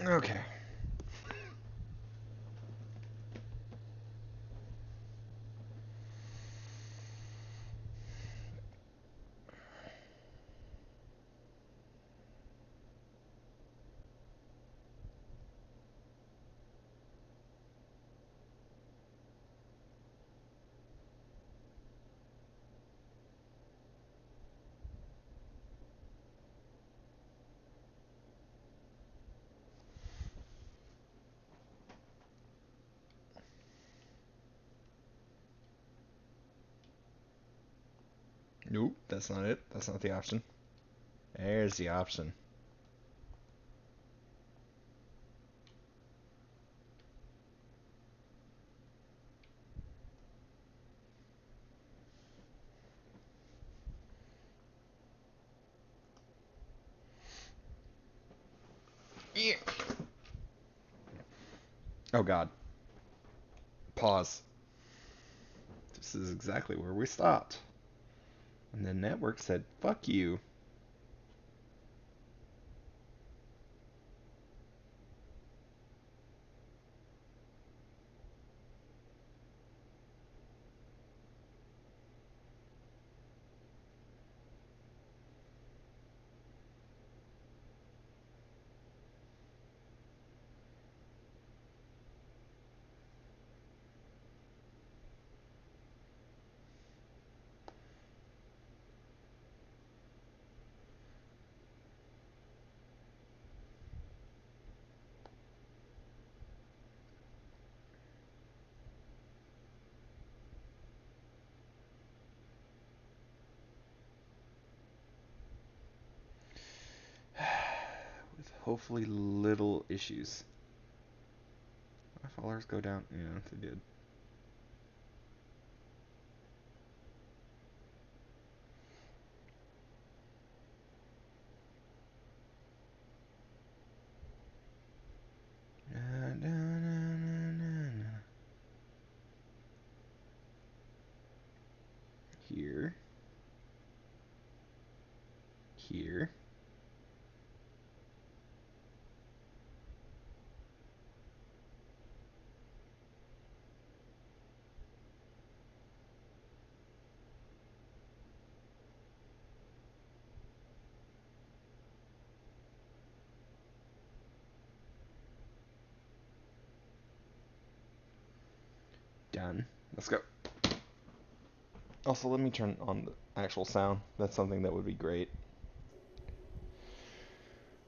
Okay. Nope, that's not it. That's not the option. There's the option. Yeah. Oh god. Pause. This is exactly where we stopped. And the network said, fuck you. With hopefully little issues. My followers go down. Yeah, they did. Here. Here. Done. Let's go. Also, let me turn on the actual sound. That's something that would be great.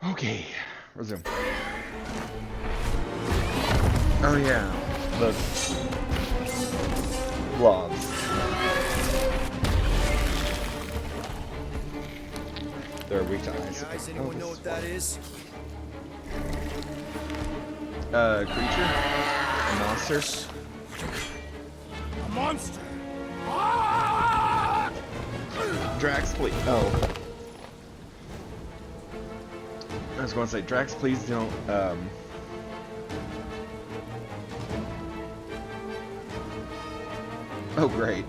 Okay. Resume. Oh yeah. The vlogs. They're weak to ice. Guys, anyone know what that is? Creature? A monster? A monster! Drax, please. Oh. I was going to say, Drax, please don't, Oh, great.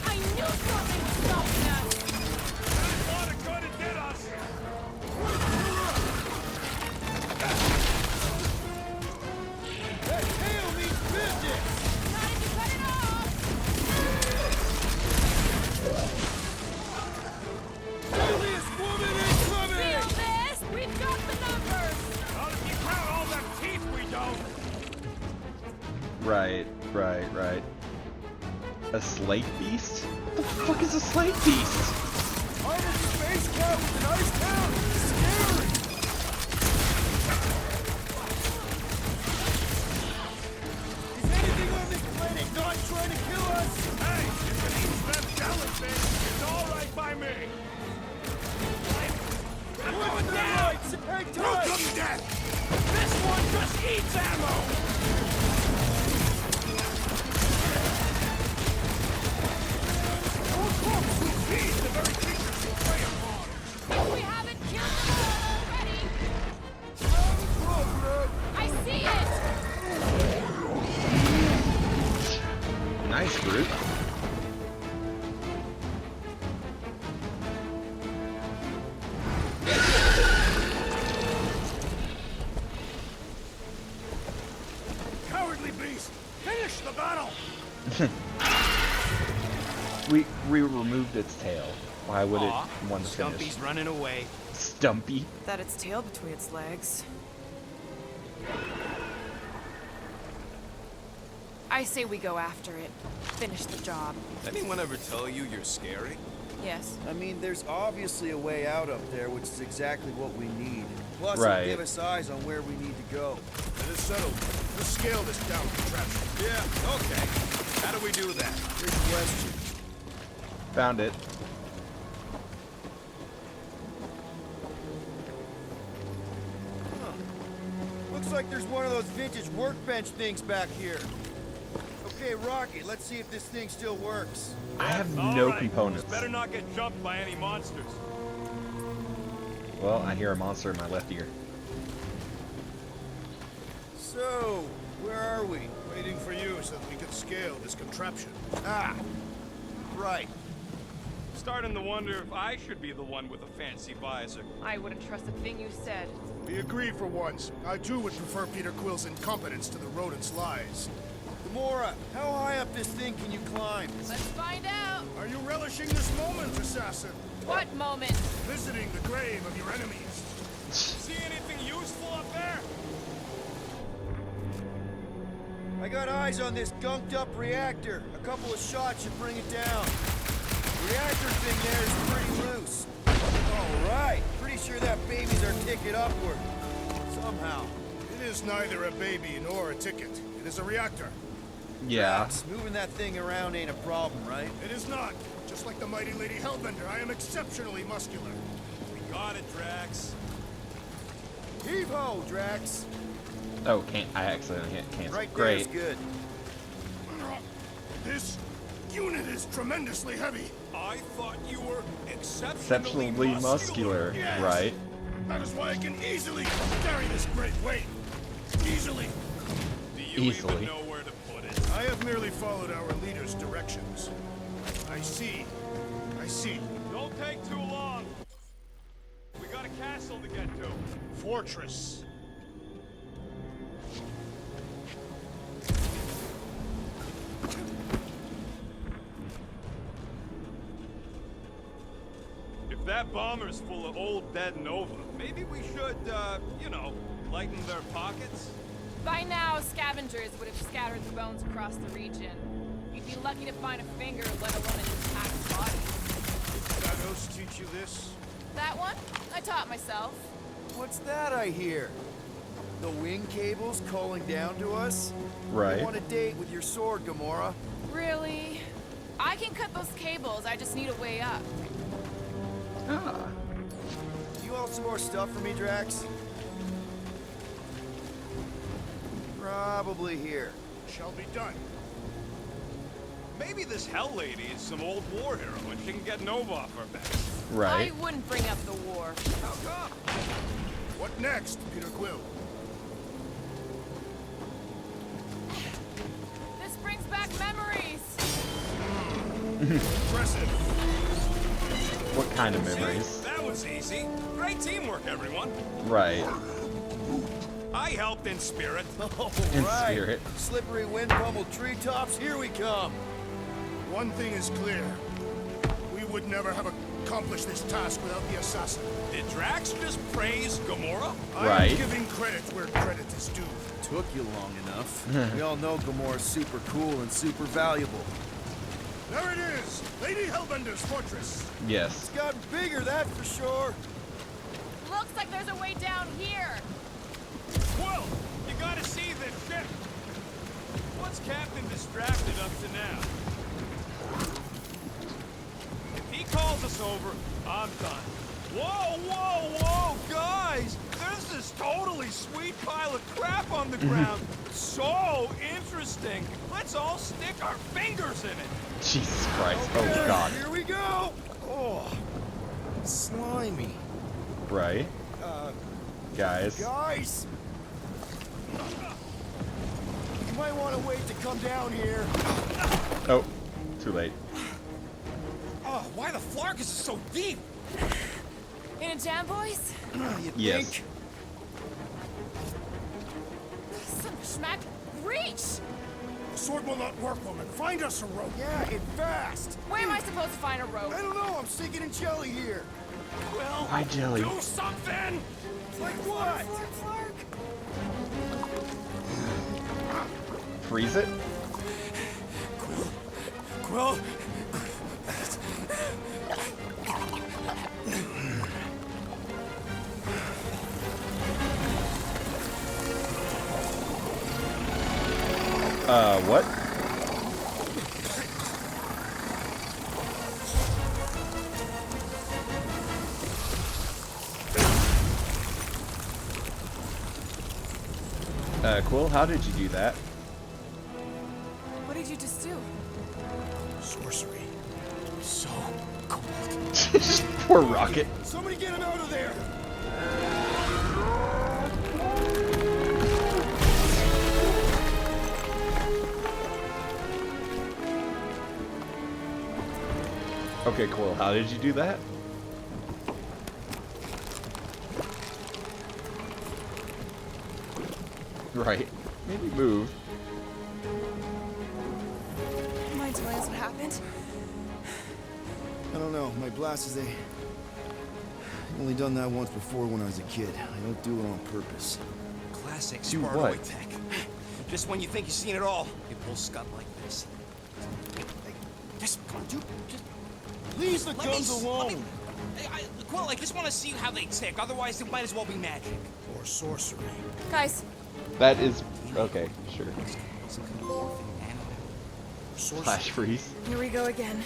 I knew something was stopping us! Water gonna get us! That tail needs business! Time to cut it off! Alias woman incoming! Feel this? We've got the numbers! Not if you count all the teeth we don't! Right. A slate beast? What the fuck is a slate beast? Armored space cat with an ice tail? Scary! Is anything on this planet not trying to kill us? Hey, if it eats that jellyfish, it's alright by me! What's the rights? Hang tight! Look death! This one just eats ammo! He's the very creatures you prey upon! We haven't killed them all already! I see it! Nice, Groot. We removed its tail. Why would it Aw, want to finish? Stumpy's running away. Stumpy. That its tail between its legs. I say we go after it. Finish the job. Anyone ever tell you you're scary? Yes. I mean, there's obviously a way out up there, which is exactly what we need. Plus, Right. it'll give us eyes on where we need to go. It is settled. Let's scale this down contraption. Yeah, okay. How do we do that? Good question. Found it. Looks like there's one of those vintage workbench things back here. Okay, Rocky, let's see if this thing still works. I have All no right, components. just better not get jumped by any monsters. Well, I hear a monster in my left ear. So, where are we? Waiting for you so that we could scale this contraption. Ah, right. Starting to wonder if I should be the one with a fancy visor. I wouldn't trust a thing you said. We agree for once. I too would prefer Peter Quill's incompetence to the rodent's lies. Gamora, how high up this thing can you climb? Let's find out. Are you relishing this moment, assassin? What moment? Visiting the grave of your enemies. See anything useful up there? I got eyes on this gunked up reactor. A couple of shots should bring it down. The reactor thing there is pretty loose. All right, pretty sure that baby's our ticket upward. Somehow. It is neither a baby nor a ticket. It is a reactor. Yeah. Drax, moving that thing around ain't a problem, right? It is not. Just like the mighty Lady Hellbender, I am exceptionally muscular. We got it, Drax. Heave-ho, Drax. Oh, can't. I accidentally hit cancel. Right there's Great. good. This unit is tremendously heavy. I thought you were exceptionally Exceptionally muscular, Yes. right? That is why I can easily carry this great weight. Easily. Do you Easily. even know where to put it? I have merely followed our leader's directions. I see. I see. Don't take too long. We got a castle to get to. Fortress. If that bomber's full of old dead Nova, maybe we should, you know, lighten their pockets? By now, scavengers would have scattered the bones across the region. You'd be lucky to find a finger, let alone an intact body. Did Thanos teach you this? That one? I taught myself. What's that I hear? The wing cables calling down to us? Right. You want a date with your sword, Gamora? Really? I can cut those cables, I just need a way up. Ah. You want some more stuff for me, Drax? Probably here. Shall be done. Maybe this Hell Lady is some old war hero and she can get Nova off her back. Right. I wouldn't bring up the war. How come? What next, Peter Quill? This brings back memories. Impressive. What kind of See, memories? that was easy. Great teamwork, everyone. Right. I helped in spirit. In Right. spirit. Slippery wind-pummeled treetops, here we come. One thing is clear. We would never have accomplished this task without the assassin. Did Drax just praise Gamora? I Right. am giving credit where credit is due. Took you long enough. We all know Gamora's super cool and super valuable. There it is! Lady Hellbender's fortress! Yes. It's gotten bigger, that for sure. Looks like there's a way down here. Quill, you gotta see this ship. What's Captain distracted up to now? If he calls us over, I'm done. Whoa, whoa, whoa, guys! There's this totally sweet pile of crap on the ground. So interesting. Let's all stick our fingers in it. Jesus Christ. Oh Okay, God. Here we go. Oh, slimy. Right. Guys. Guys, you might want to wait to come down here. Oh. Too late. Oh, why the flark is it so deep? In a jam, boys? You Yes. think? Son of a schmack. Reach! The sword will not work, woman. Find us a rope. Yeah, and fast. Where am I supposed to find a rope? I don't know. I'm sinking in jelly here. Well, Why jelly? do something! Like what? Freeze it? Quill. What? Quill, how did you do that? What did you just do? Sorcery. So cold. Poor Rocket. Somebody get him out of there. Okay, Quill, how did you do that? Right. Maybe move. Mind telling us what happened? I don't know. My blast is I've only done that once before when I was a kid. I don't do it on purpose. Classic Do Sparta what? tech. Just when you think you've seen it all, you pull scut like this. Just come on, dude. Just Leave the let guns me, alone. Quill, I just want to see how they tick. Otherwise, it might as well be magic. Or sorcery. Guys, That is okay, sure. Some kind of orphan animal. Sorcery. Flash freeze. here we go again.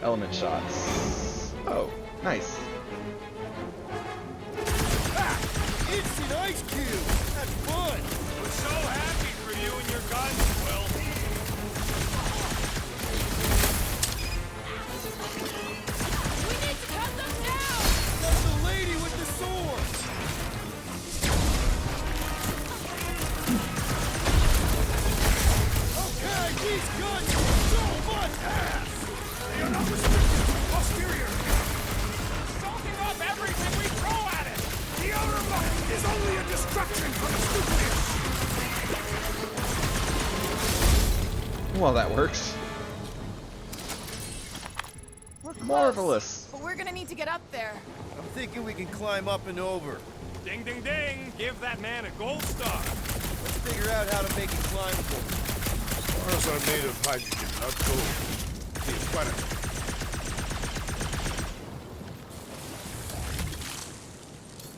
Element shots. Oh, nice. Instant ice cube. That's fun. We're so happy for you and your guns, Quill. We need to cut them down! That's the lady with the sword. Okay, these guns kick so much ass. They are not restricted to the posterior. Soaking up everything we throw at it. The outer bucket is only a distraction from its nucleus. Well, that works. We're close, Marvelous. but we're gonna need to get up there. I'm thinking we can climb up and over. Ding, ding, ding. Give that man a gold star. Let's figure out how to make it climbable. Stars are made of hydrogen, not gold. The planet.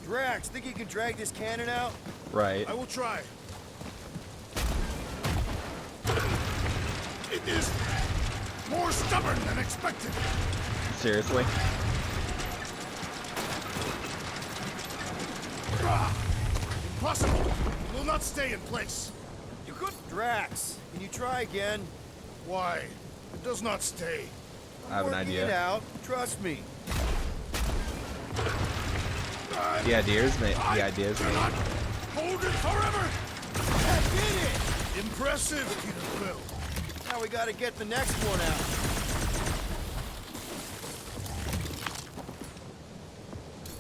Drax, think you can drag this cannon out? Right. I will try. It is more stubborn than expected. Seriously? Impossible. It will not stay in place. You could. Drax, can you try again? Why? It does not stay. I have an Working idea. it out. Trust me. The idea is me. I The idea is me. cannot hold it forever. I did it! Impressive, Peter Quill. Now we gotta get the next one out.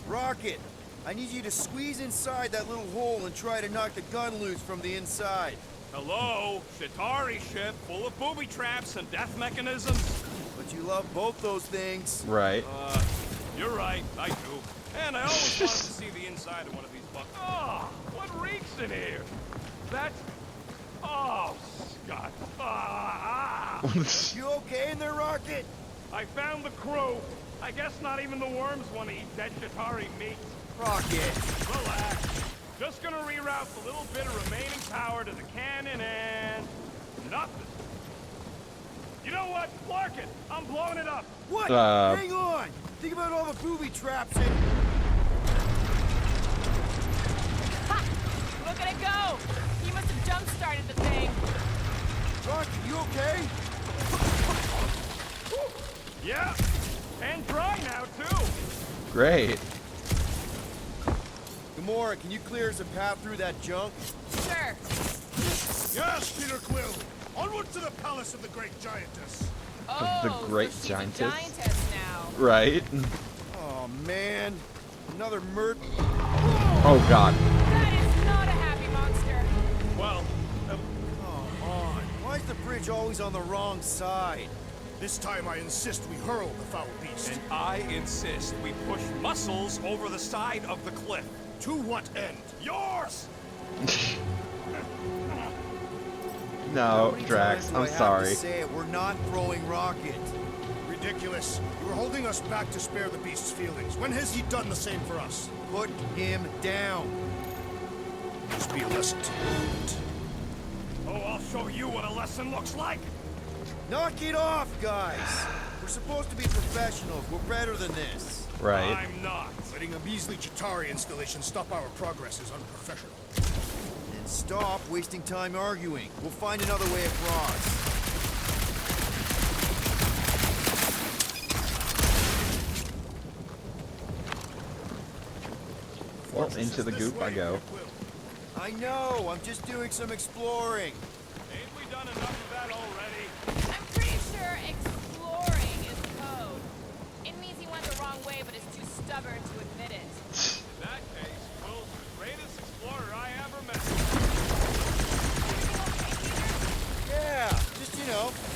Rocket, I need you to squeeze inside that little hole and try to knock the gun loose from the inside. Hello, Shatari ship full of booby traps and death mechanisms. But you love both those things. Right. You're right, I do. And I always wanted to see the inside of one of these buckets. Oh, what reeks in here? That's... Oh, Scott. You okay in there, Rocket? I found the crew. I guess not even the worms want to eat dead Shatari meat. Rocket. Relax. Just gonna reroute the little bit of remaining power to the cannon and... nothing. You know what? Clark it. I'm blowing it up. What? Uh, Hang on. Think about all the booby traps and... Ha! Look at it go! He must have jump-started the thing. Rocket, you okay? Yeah. And dry now, too. Great. Gamora, can you clear us a path through that junk? Sure. Yes, Peter Quill. Onward to the palace of the great giantess. Oh, the great so she's giantess. a giantess now. Right. Oh, man. Another murder. Oh god. Guys, Well, Come on. Why is the bridge always on the wrong side? This time I insist we hurl the foul beast. and I insist we push Muscles over the side of the cliff. To what end? Yours! No, How many Drax, times do I'm I have to sorry. say it? We're not throwing rockets. Ridiculous. You were holding us back to spare the beast's feelings. When has he done the same for us? Put him down. Must be a lesson to learn. Oh, I'll show you what a lesson looks like. Knock it off, guys. We're supposed to be professionals. We're better than this. Right. I'm not. Letting a measly Chitauri installation stop our progress is unprofessional. Then stop wasting time arguing. We'll find another way across. Well, into the goop I go. I know. I'm just doing some exploring. Ain't we done enough of that already? I'm pretty sure exploring is code. It means he went the wrong way, but is too stubborn to admit it. In that case, Will's the greatest explorer I ever met. Everything okay, Peter? Yeah, just,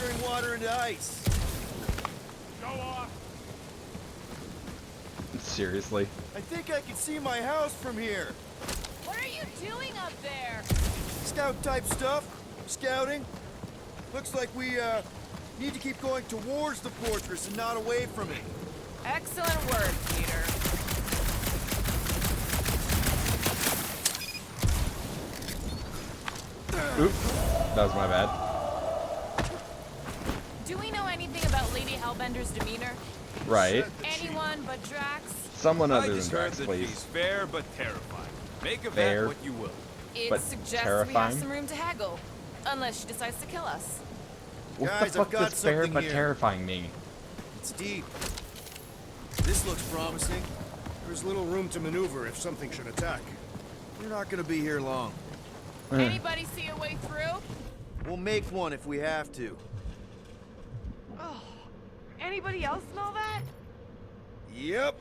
turning water into ice. Show off. Seriously. I think I can see my house from here. What are you doing up there? Scout type stuff. Scouting. Looks like we, need to keep going towards the fortress and not away from it. Excellent work, Peter. Oops. That was my bad. Do we know anything about Lady Hellbender's demeanor? Right. Anyone but Drax? Someone I other than just heard Drax, that please. she's fair but terrified. Make of Fair. that what you will. It But suggests we terrifying? have some room to haggle. Unless she decides to kill us. What Guys, the I've fuck got does fair something but here. terrifying mean? It's deep. This looks promising. There's little room to maneuver if something should attack. We're not gonna be here long. Anybody see a way through? We'll make one if we have to. Oh, anybody else smell that? Yep.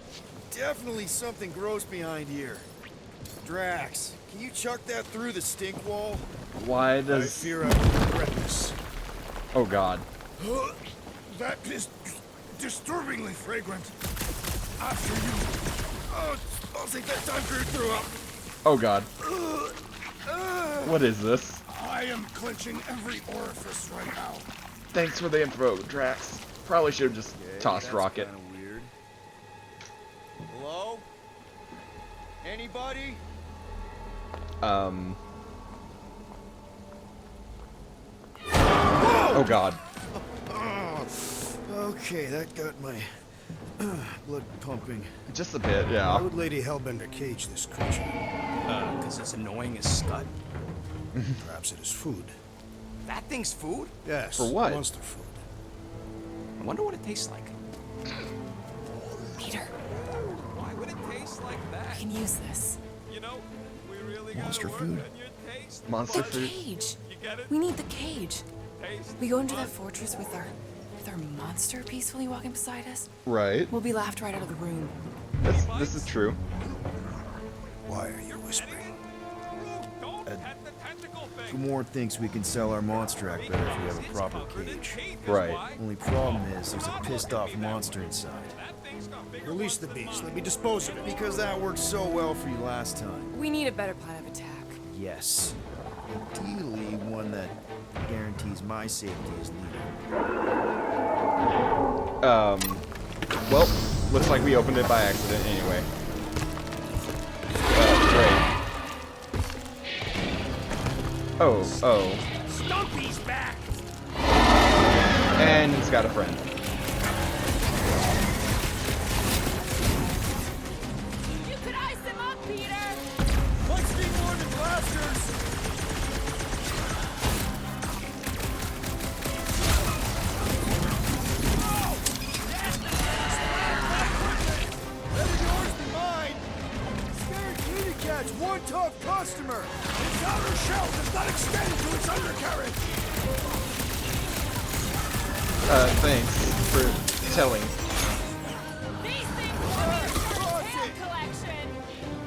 Definitely something gross behind here. Drax, can you chuck that through the stink wall? Why I does... fear I will regret this. Oh god. That is disturbingly fragrant. After you... Oh, I'll take that time for your throw up. Oh god. What is this? I am clenching every orifice right now. Thanks for the info, Drax. Probably should have just tossed That's rocket. kinda weird. Hello? Anybody? Oh god. Okay, that got my blood pumping. Just a bit, Why yeah. would Lady Hellbender cage this creature? Because it's annoying as scud. Perhaps it is food. That thing's food? Yes. For what? Monster food. I wonder what it tastes like. Peter, Why would it taste like I that? can use this. You know, we really Monster gotta work food. on your taste. Monster The food. cage. You get it? We need the cage. Taste. We go into that fortress with our monster peacefully walking beside us. Right. We'll be laughed right out of the room. This is true. Why are you whispering? Don't pet the tentacle thing. Gamorn thinks we can sell our monster act better if we have a proper cage. Right. Only problem is there's a pissed off monster inside. That thing's got bigger Release the beast. Let me dispose of it. Because that worked so well for you last time. We need a better plan of attack. Yes. Ideally, one that guarantees my safety is needed. Well, looks like we opened it by accident anyway. Great. Oh. Stumpy's back! And he's got a friend. You could ice him up, Peter! Let's be more than blasters! Better yours than mine! It's guaranteed to catch one tough customer! Its outer shell does not extend to its undercarriage. Thanks for telling. These things will be your tail collection!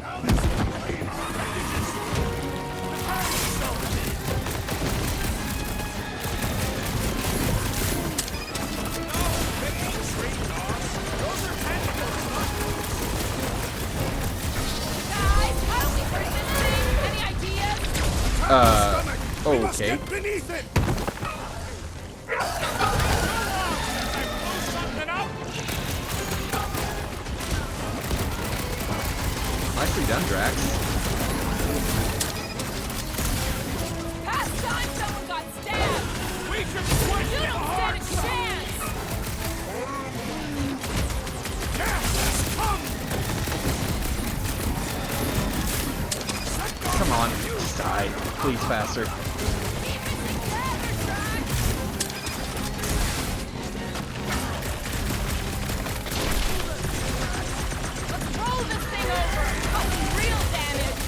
Now let's play our bandages. Prepare yourself. Just Okay. get beneath it! Something up? Nicely done, Drax. Past time someone got stabbed! We should push You it don't hard! stand a chance! Yes, come! Come on, just die. Please, faster. Keep missing ladder track! Let's roll this thing over! Cause some real damage!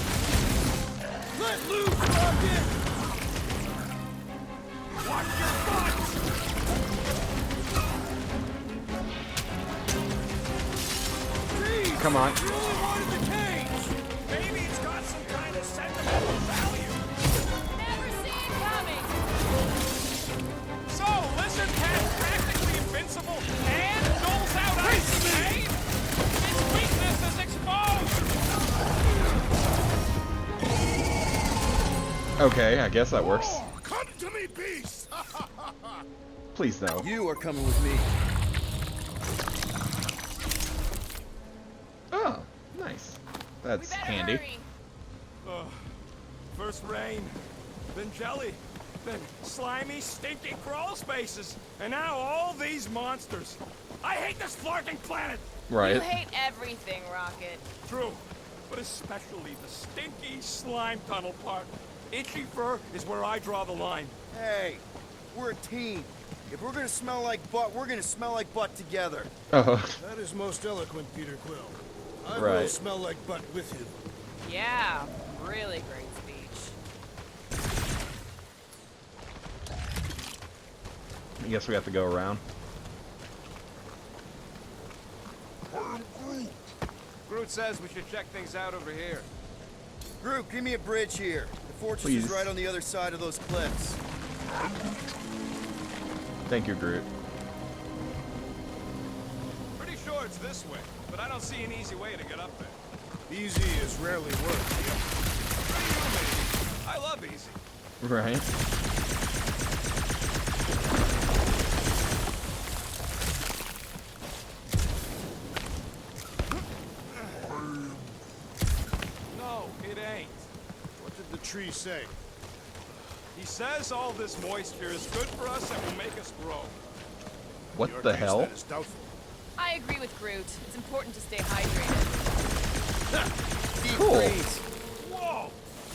Let loose, Rocket! Watch your butts! Come on. Really wanted the cage! Maybe it's got some kind of sentimental value. Never seen coming! So, Lizard Cat's practically invincible and doles out icy pain? Its weakness is exposed! Okay, I guess that works. Oh, come to me, beast! Please, no. You are coming with me. Oh, nice. We That's better handy. hurry. First rain, then jelly, then slimy, stinky crawl spaces, and now all these monsters. I hate this flarking planet! Right. You hate everything, Rocket. True, but especially the stinky slime tunnel part. Itchy fur is where I draw the line. Hey, we're a team. If we're gonna smell like butt, we're gonna smell like butt together. Oh, That is most eloquent, Peter Quill. I will Right. smell like butt with you. Yeah, really great speech. I guess we have to go around. Groot says we should check things out over here. Groot, give me a bridge here. The fortress Please. is right on the other side of those cliffs. Thank you, Groot. Pretty sure it's this way, but I don't see an easy way to get up there. Easy is rarely worked. Pretty you, maybe. I love easy. Right. No, it ain't. What did the tree say? He says all this moisture is good for us and will make us grow. What Your the case, hell? That is doubtful. I agree with Groot. It's important to stay hydrated. Deep Cool. freeze. Whoa!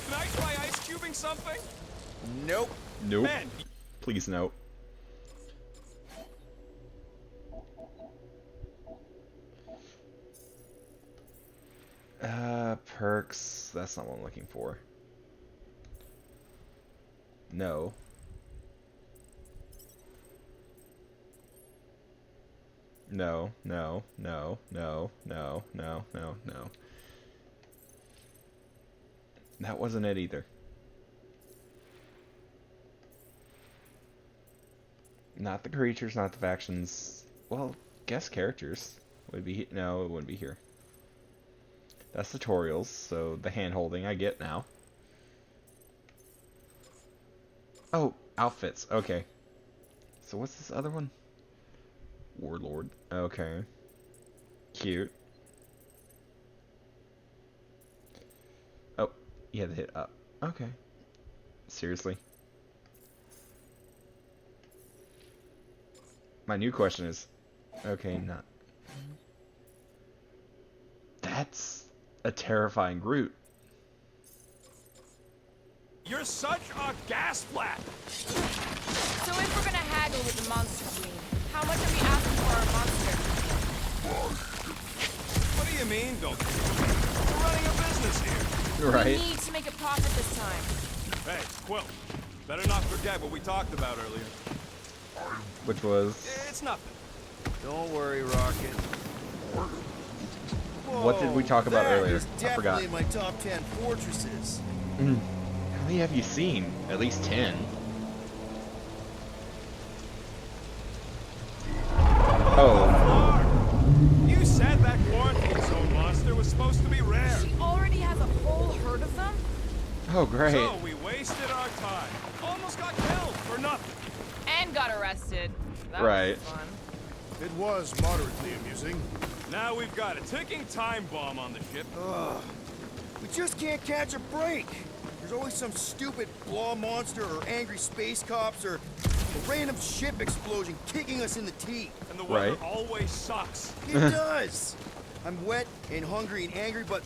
Can I try ice cubing something? Nope. Nope. Man, Please, no. Perks. That's not what I'm looking for. No. No, no, no, no, no, no, no, no. That wasn't it either. Not the creatures, not the factions. Well, guest characters would be. No, it wouldn't be here. That's tutorials, so the hand holding I get now. Oh, outfits. Okay. So what's this other one? Warlord. Okay. Cute. Oh, you had to hit up. Okay. Seriously. My new question is, okay, not. That's a terrifying Groot. you're such a gas flat. So if we're gonna haggle with the Monster Queen, how much are we asking for our monster? What do you mean, don't you? We're running a business here. We Right. need to make a profit this time. Hey, Quill, better not forget what we talked about earlier. Which was. It's nothing. Don't worry, Rocket. What did we talk about That earlier? is I forgot. definitely in my top 10 fortresses. How many have you seen? At least 10. Oh, You said that quarantine zone monster was supposed to be rare. She already has a whole herd of them? oh, great. So we wasted our time. Almost got killed for nothing. And got arrested. That Right. was fun. It was moderately amusing. Now we've got a ticking time bomb on the ship. We just can't catch a break. There's always some stupid claw monster or angry space cops or a random ship explosion kicking us in the teeth. And the weather Right. always sucks. It does. I'm wet and hungry and angry, but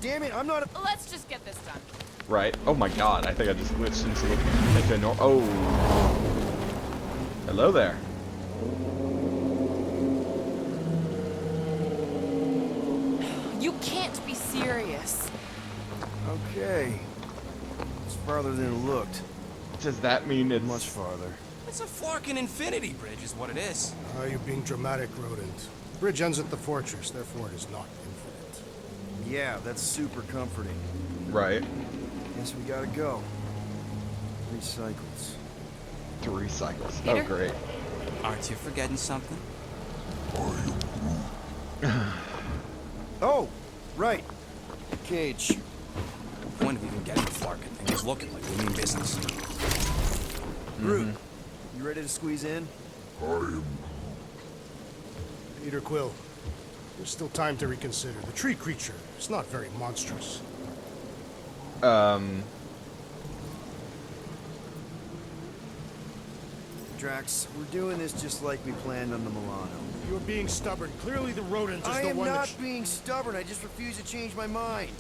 damn it, I'm not a... Let's just get this done. Right. Oh my god, I think I just glitched into a oh. Hello there. You can't be serious. Okay. It's farther than it looked. Does that mean it's Much farther. It's a Flarkin infinity bridge is what it is. You're being dramatic, Rodent. Bridge ends at the fortress, therefore it is not infinite. Yeah, that's super comforting. right? Guess we gotta go. 3 cycles. 3 cycles. Peter? Oh, great. Aren't you forgetting something? Oh, right. Cage. The point of even getting the Flarkin thing is looking like we mean business. Groot, you ready to squeeze in? Peter Quill, there's still time to reconsider. The tree creature is not very monstrous. Drax, we're doing this just like we planned on the Milano. You're being stubborn. Clearly the rodent is I the am one not that... being stubborn. I just refuse to change my mind.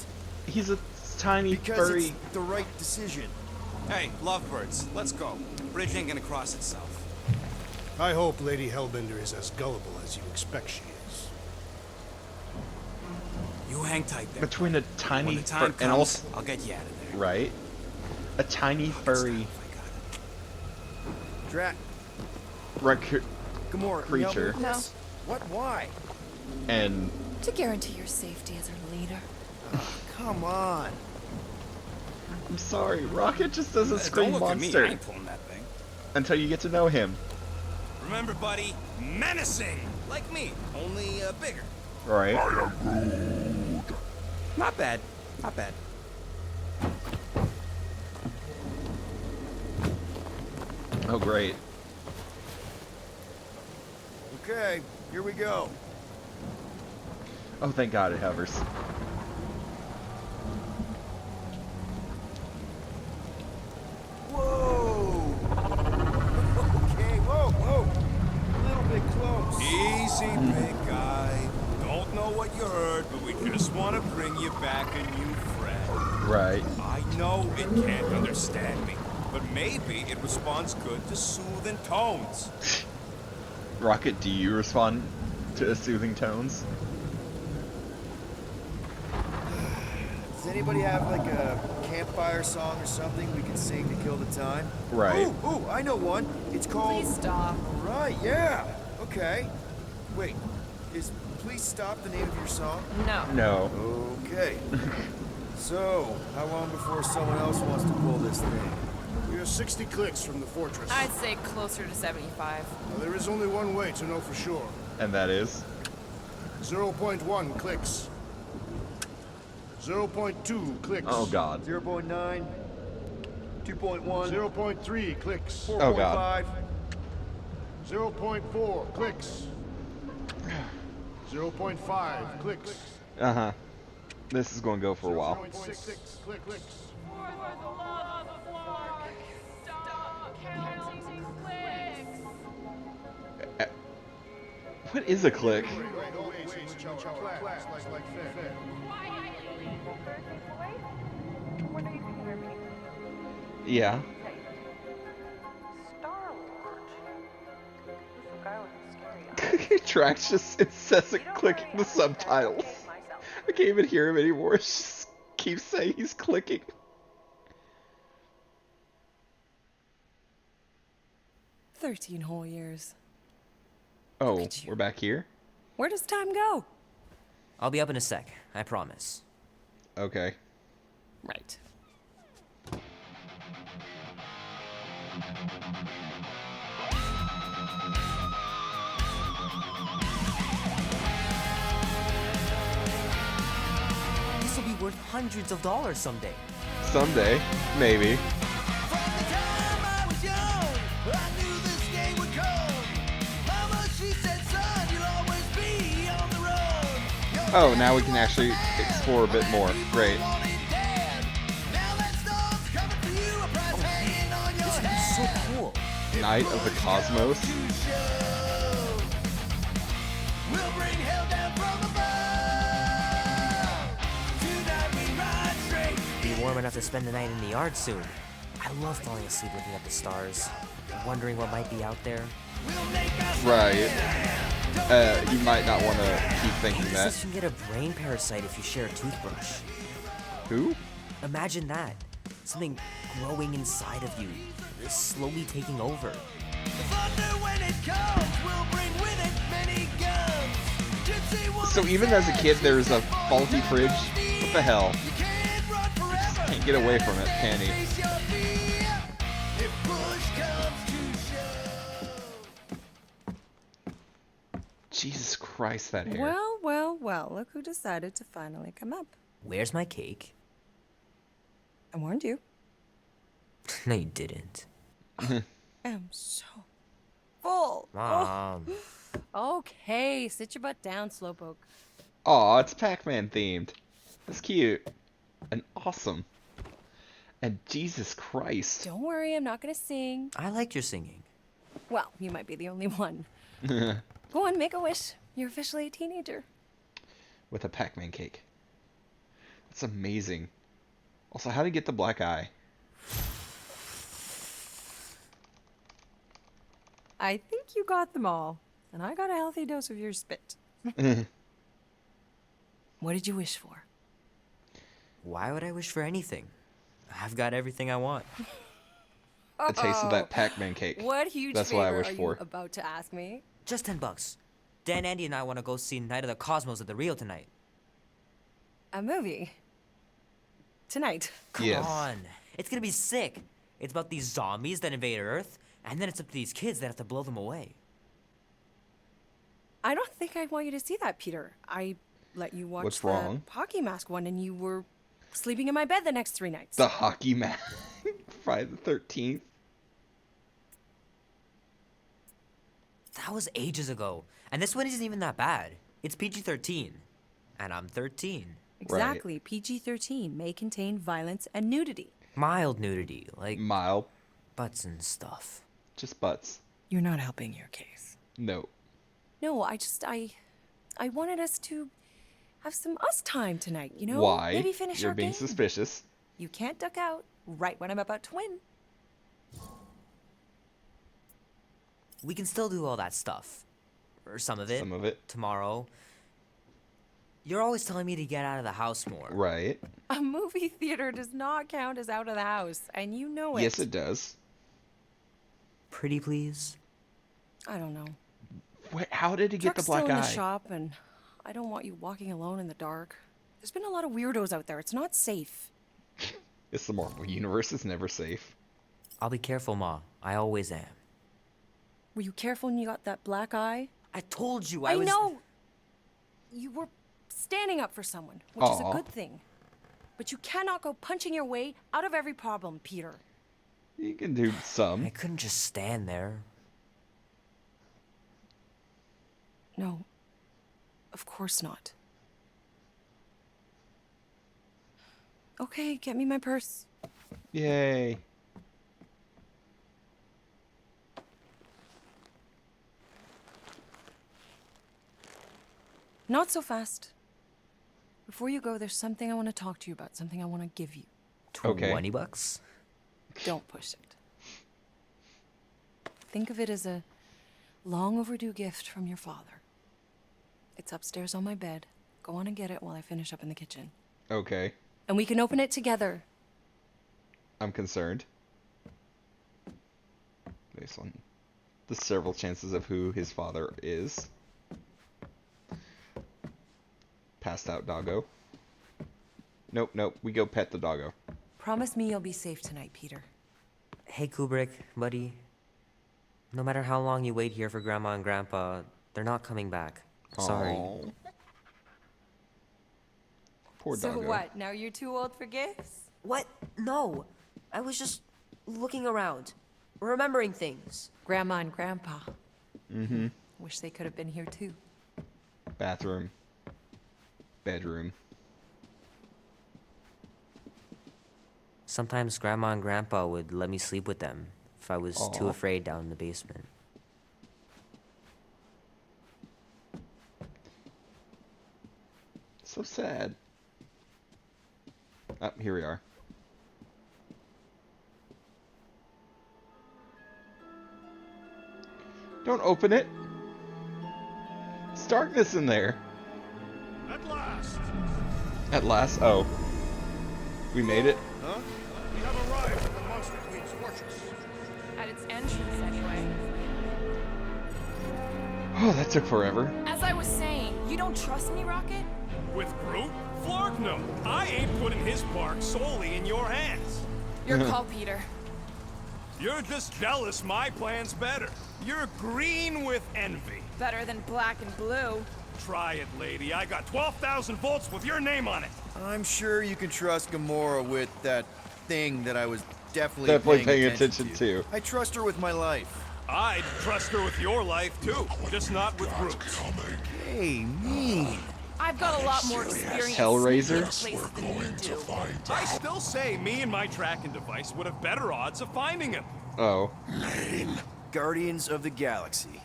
He's a tiny Because furry. it's the right decision. Hey, lovebirds, let's go. Bridge ain't gonna cross itself. I hope Lady Hellbender is as gullible as you expect she is. You hang tight there. Between a When tiny the time and comes, also I'll get you out of there. right, a tiny furry Drax, rec- Gamora, Creature. can you help me with No. this? What? Why? and To guarantee your safety as our leader. Come on. I'm sorry, Rocket just doesn't Don't scream look at me, I monster ain't pulling that thing. until you get to know him. Remember, buddy, menacing! Like me, only bigger. Right. Not bad, not bad. Oh, great. Okay, here we go. Oh, thank God it hovers. Whoa! Okay, whoa! A little bit close. Easy, big guy. Don't know what you heard, but we just want to bring you back a new friend. Right. I know it can't understand me, but maybe it responds good to soothing tones. Rocket, do you respond to soothing tones? Does anybody have like a campfire song or something we can sing to kill the time? Right. Ooh, I know one. It's called... Please stop. Right, yeah. Okay. Wait, is Please Stop the name of your song? No. No. Okay. So, how long before someone else wants to pull this thing? We are 60 clicks from the fortress. I'd say closer to 75. Now, there is only one way to know for sure. And that is? 0.1 clicks. 0.2 clicks. Oh, God. 0.9, 2.1, 0.3 clicks. 4.5. Oh, God. 0.4 clicks. 0.5 clicks. Uh-huh. This is going to go for a while. 0.6 clicks. Stop counting clicks. What is a click? Yeah. Tracks just incessant clicking the subtitles. I can't even hear him anymore. It just keeps saying he's clicking. "13 whole years. Oh, at you. we're back here? Where does time go?" I'll be up in a sec, I promise. Okay. Right. This will be worth hundreds of dollars someday. Someday, maybe. Oh, now we can actually explore a bit more. Great. This would be so cool. Knight of the Cosmos. Be warm enough to spend the night in the yard soon. I love falling asleep looking at the stars, wondering what might be out there. Right. You might not want to keep thinking Hey, that. you can get a brain parasite if you share a toothbrush. Who? Imagine that. Something growing inside of you, slowly taking over. So even as a kid, there's a faulty fridge? What the hell? Can't get away from it, can he? Jesus Christ, that hair. Well, well, well, look who decided to finally come up. Where's my cake? I warned you. No, you didn't. I'm so full. Mom. Okay, sit your butt down, Slowpoke. Aw, it's Pac-Man themed. That's cute. And awesome. And Jesus Christ. Don't worry, I'm not gonna sing. I like your singing. Well, you might be the only one. Go on, make a wish. You're officially a teenager. With a Pac-Man cake. That's amazing. Also, how to get the black eye? I think you got them all, and I got a healthy dose of your spit. What did you wish for? Why would I wish for anything? I've got everything I want. A taste of that Pac-Man cake. What huge That's what I favor wish are for. you about to ask me? Just $10. Dan, Andy, and I want to go see Night of the Cosmos at the Rio tonight. A movie? Tonight. Come Yes. on. It's gonna be sick. It's about these zombies that invade Earth, and then it's up to these kids that have to blow them away. I don't think I want you to see that, Peter. I let you watch What's the wrong? hockey mask one, and you were sleeping in my bed the next 3 nights. The hockey match. Friday the 13th. That was ages ago. And this one isn't even that bad. It's PG-13. And I'm 13. Exactly. PG-13 may contain violence and nudity. Mild nudity, like Mile. butts and stuff. Just butts. You're not helping your case. No. No, I wanted us to have some us time tonight, you know? Why? Maybe finish You're our being game. suspicious. You can't duck out right when I'm about to win. We can still do all that stuff. Or some of it. Some of it. Tomorrow. You're always telling me to get out of the house more. Right. A movie theater does not count as out of the house, and you know it. Yes, it does. Pretty please? I don't know. Wait, how did he get the Truck's black still in eye? the shop, and I don't want you walking alone in the dark. There's been a lot of weirdos out there. It's not safe. It's the Marvel Universe. It's never safe. I'll be careful, Ma. I always am. Were you careful when you got that black eye? I told you I was... know. You were standing up for someone, which is a Aw. good thing. But you cannot go punching your way out of every problem, Peter. You can do some. I couldn't just stand there. No. Of course not. Okay, get me my purse. Yay. Not so fast. Before you go, there's something I want to talk to you about, something I want to give you. Okay. $20? Don't push it. Think of it as a long overdue gift from your father. It's upstairs on my bed. Go on and get it while I finish up in the kitchen. Okay. And we can open it together. I'm concerned. Based on the several chances of who his father is. Passed out doggo. Nope, nope. We go pet the doggo. Promise me you'll be safe tonight, Peter. Hey, Kubrick, buddy. No matter how long you wait here for Grandma and Grandpa, they're not coming back. Sorry. Aw. Poor So doggo. what? Now you're too old for gifts? What? No. I was just looking around, remembering things. Grandma and Grandpa. Mm-hmm. Wish they could have been here too. Bathroom. bedroom. Sometimes Grandma and Grandpa would let me sleep with them if I was too Aw. afraid down in the basement. So sad. Oh, here we are. Don't open it. It's darkness in there. At last! At last. Oh. We made it. Huh? We have arrived at the Monster Queen's fortress. At its entrance, anyway. Oh, that took forever. As I was saying, you don't trust me, Rocket? With Groot? Flark no. I ain't putting his bark solely in your hands. Your call, Peter. You're just jealous my plan's better. You're green with envy. Better than black and blue. Try it, lady. I got 12,000 volts with your name on it. I'm sure you can trust Gamora with that thing that I was definitely Paying attention to. I trust her with my life. I'd trust her with your life, too. Just not with Groot's. Hey, mean. I've got a lot more experience. Hellraiser? sneaking places than you do. I still say me and my tracking device would have better odds of finding him. Oh. Guardians of the Galaxy.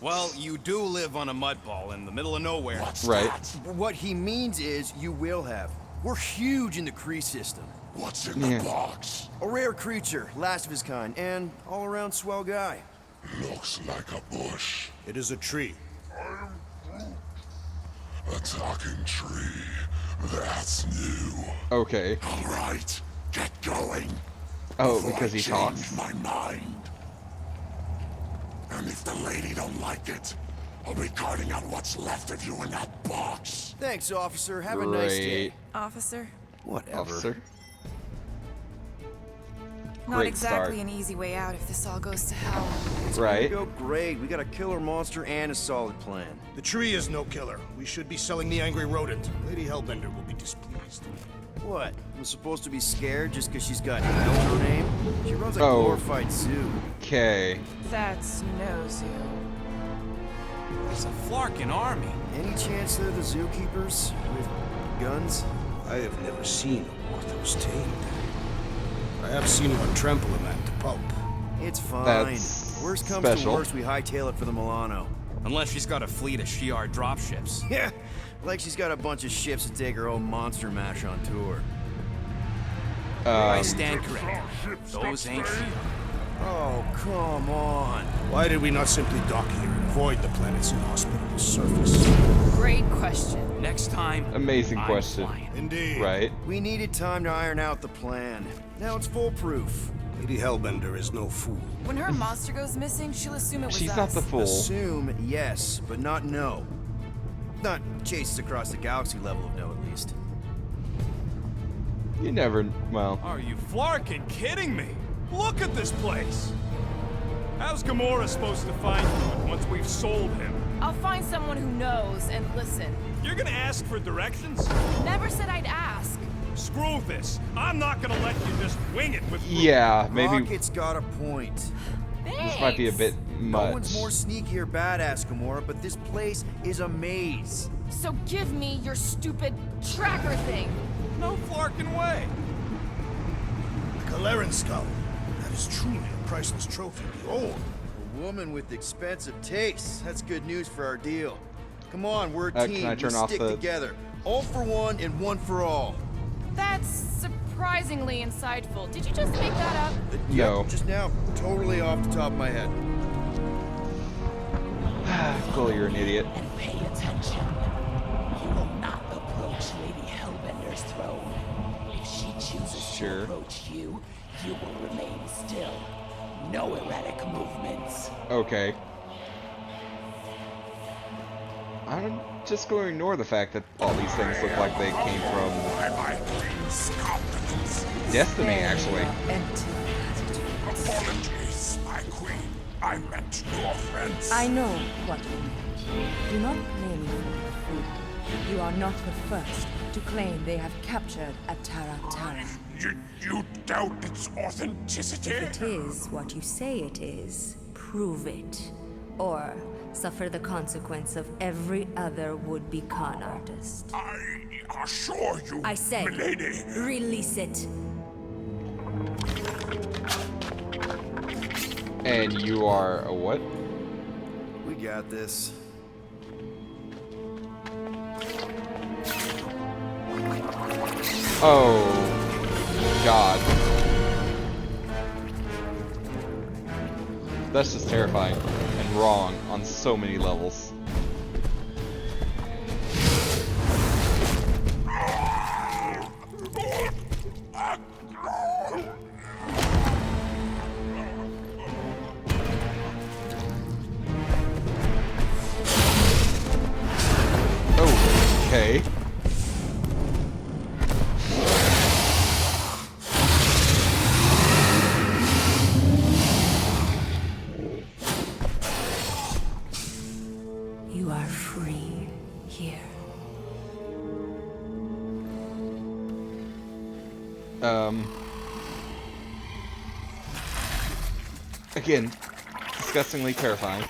Well, you do live on a mud ball in the middle of nowhere. Right. What he means is you will have. We're huge in the Kree system. What's in Yeah. the box? A rare creature, last of his kind, and all-around swell guy. Looks like a bush. It is a tree. A talking tree. That's new. Okay. All right, get going. Oh, before because I he change talks? my mind. And if the lady don't like it, I'll be carting out what's left of you in that box. Thanks, officer. Have a nice day. Great. Officer, Whatever. Officer. not Great exactly start. an easy way out if this all goes to hell. Right. Go great. We got a killer monster and a solid plan. The tree is no killer. We should be selling the angry rodent. Lady Hellbender will be displeased. What? I'm supposed to be scared just because she's got hell in her name? She runs a Oh. glorified zoo. Okay. That's no zoo. It's a Flarkin army. Any chance they're the zookeepers with guns? I have never seen a Orthos tamed. I have seen one trample a man to pulp. It's fine. That's Worst comes special. to worst, we hightail it for the Milano. Unless she's got a fleet of Shi'ar dropships. Yeah, like she's got a bunch of ships to take her own monster mash on tour. I stand corrected. Those ain't Shi'ar. Oh, come on. Why did we not simply dock here and avoid the planet's inhospitable surface? Great question. Next time, Amazing I'm question. flying. Indeed. Right. We needed time to iron out the plan. Now it's foolproof. Lady Hellbender is no fool. When her monster goes missing, she'll assume it was She's us. not the fool. Assume yes, but not no. Not chases across the galaxy level of no, at least. You never. Well. Are you Flarkin kidding me? Look at this place. How's Gamora supposed to find Groot once we've sold him? I'll find someone who knows and listen. You're gonna ask for directions? Never said I'd ask. Screw this. I'm not gonna let you just wing it with Groot. Yeah. Maybe Rocket's got a point. this might be a bit No one's more much. sneaky or badass, Gamora, but this place is a maze. So give me your stupid tracker thing. No Flarkin way. The Galeran skull. That is truly a priceless trophy. Behold. A woman with expensive tastes. That's good news for our deal. Come on, we're a Can team. I turn we off stick the- together. All for one and one for all. That's surprisingly insightful. Did you just make that up? No. Yep, just now. Totally off the top of my head. Cool, you're an idiot. And pay attention. You will not approach Lady Hellbender's throne. If she chooses Sure. to approach you, you will remain still. No erratic movements. Okay. I'm just going to ignore the fact that all these things look like they came from My queen's competence. Destiny, actually. Apologies, my queen. I meant no offense. I know what you meant. Do not blame me for your food. You are not the first to claim they have captured Atara Tara. You doubt its authenticity? If it is what you say it is, prove it. or suffer the consequence of every other would-be con artist. I assure you, I said, milady. release it. And you are a what? We got this. Oh, God. That's just terrifying and wrong on so many levels. Okay. You are free here. Again, disgustingly terrifying.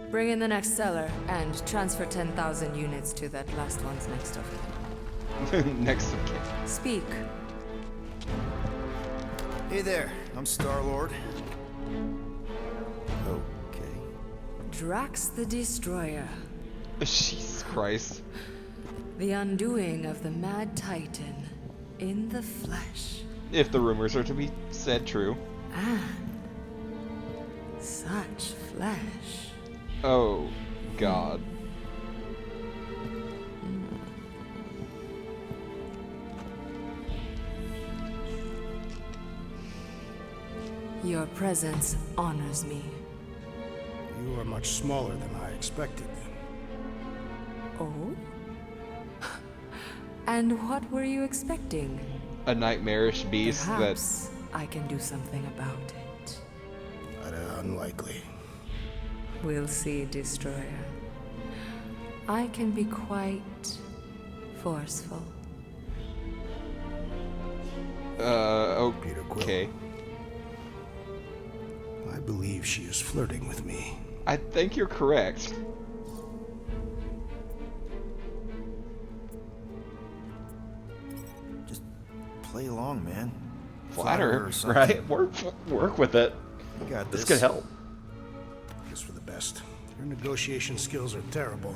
Bring in the next cellar and transfer 10,000 units to that last one's next of kin. Next of kin. Speak. Hey there, I'm Star-Lord. Okay. Drax the Destroyer. Jesus Christ. The undoing of the Mad Titan in the flesh. If the rumors are to be said true. And such flesh. Oh, God. Your presence honors me. You are much smaller than I expected. Oh? And what were you expecting? A nightmarish beast Perhaps I can do something about it. Unlikely. We'll see, Destroyer. I can be quite forceful. Okay. I believe she is flirting with me. I think you're correct. Just play along, man. Flatter, or something. right? Work with it. You got This this. could help. Just for the best. Your negotiation skills are terrible.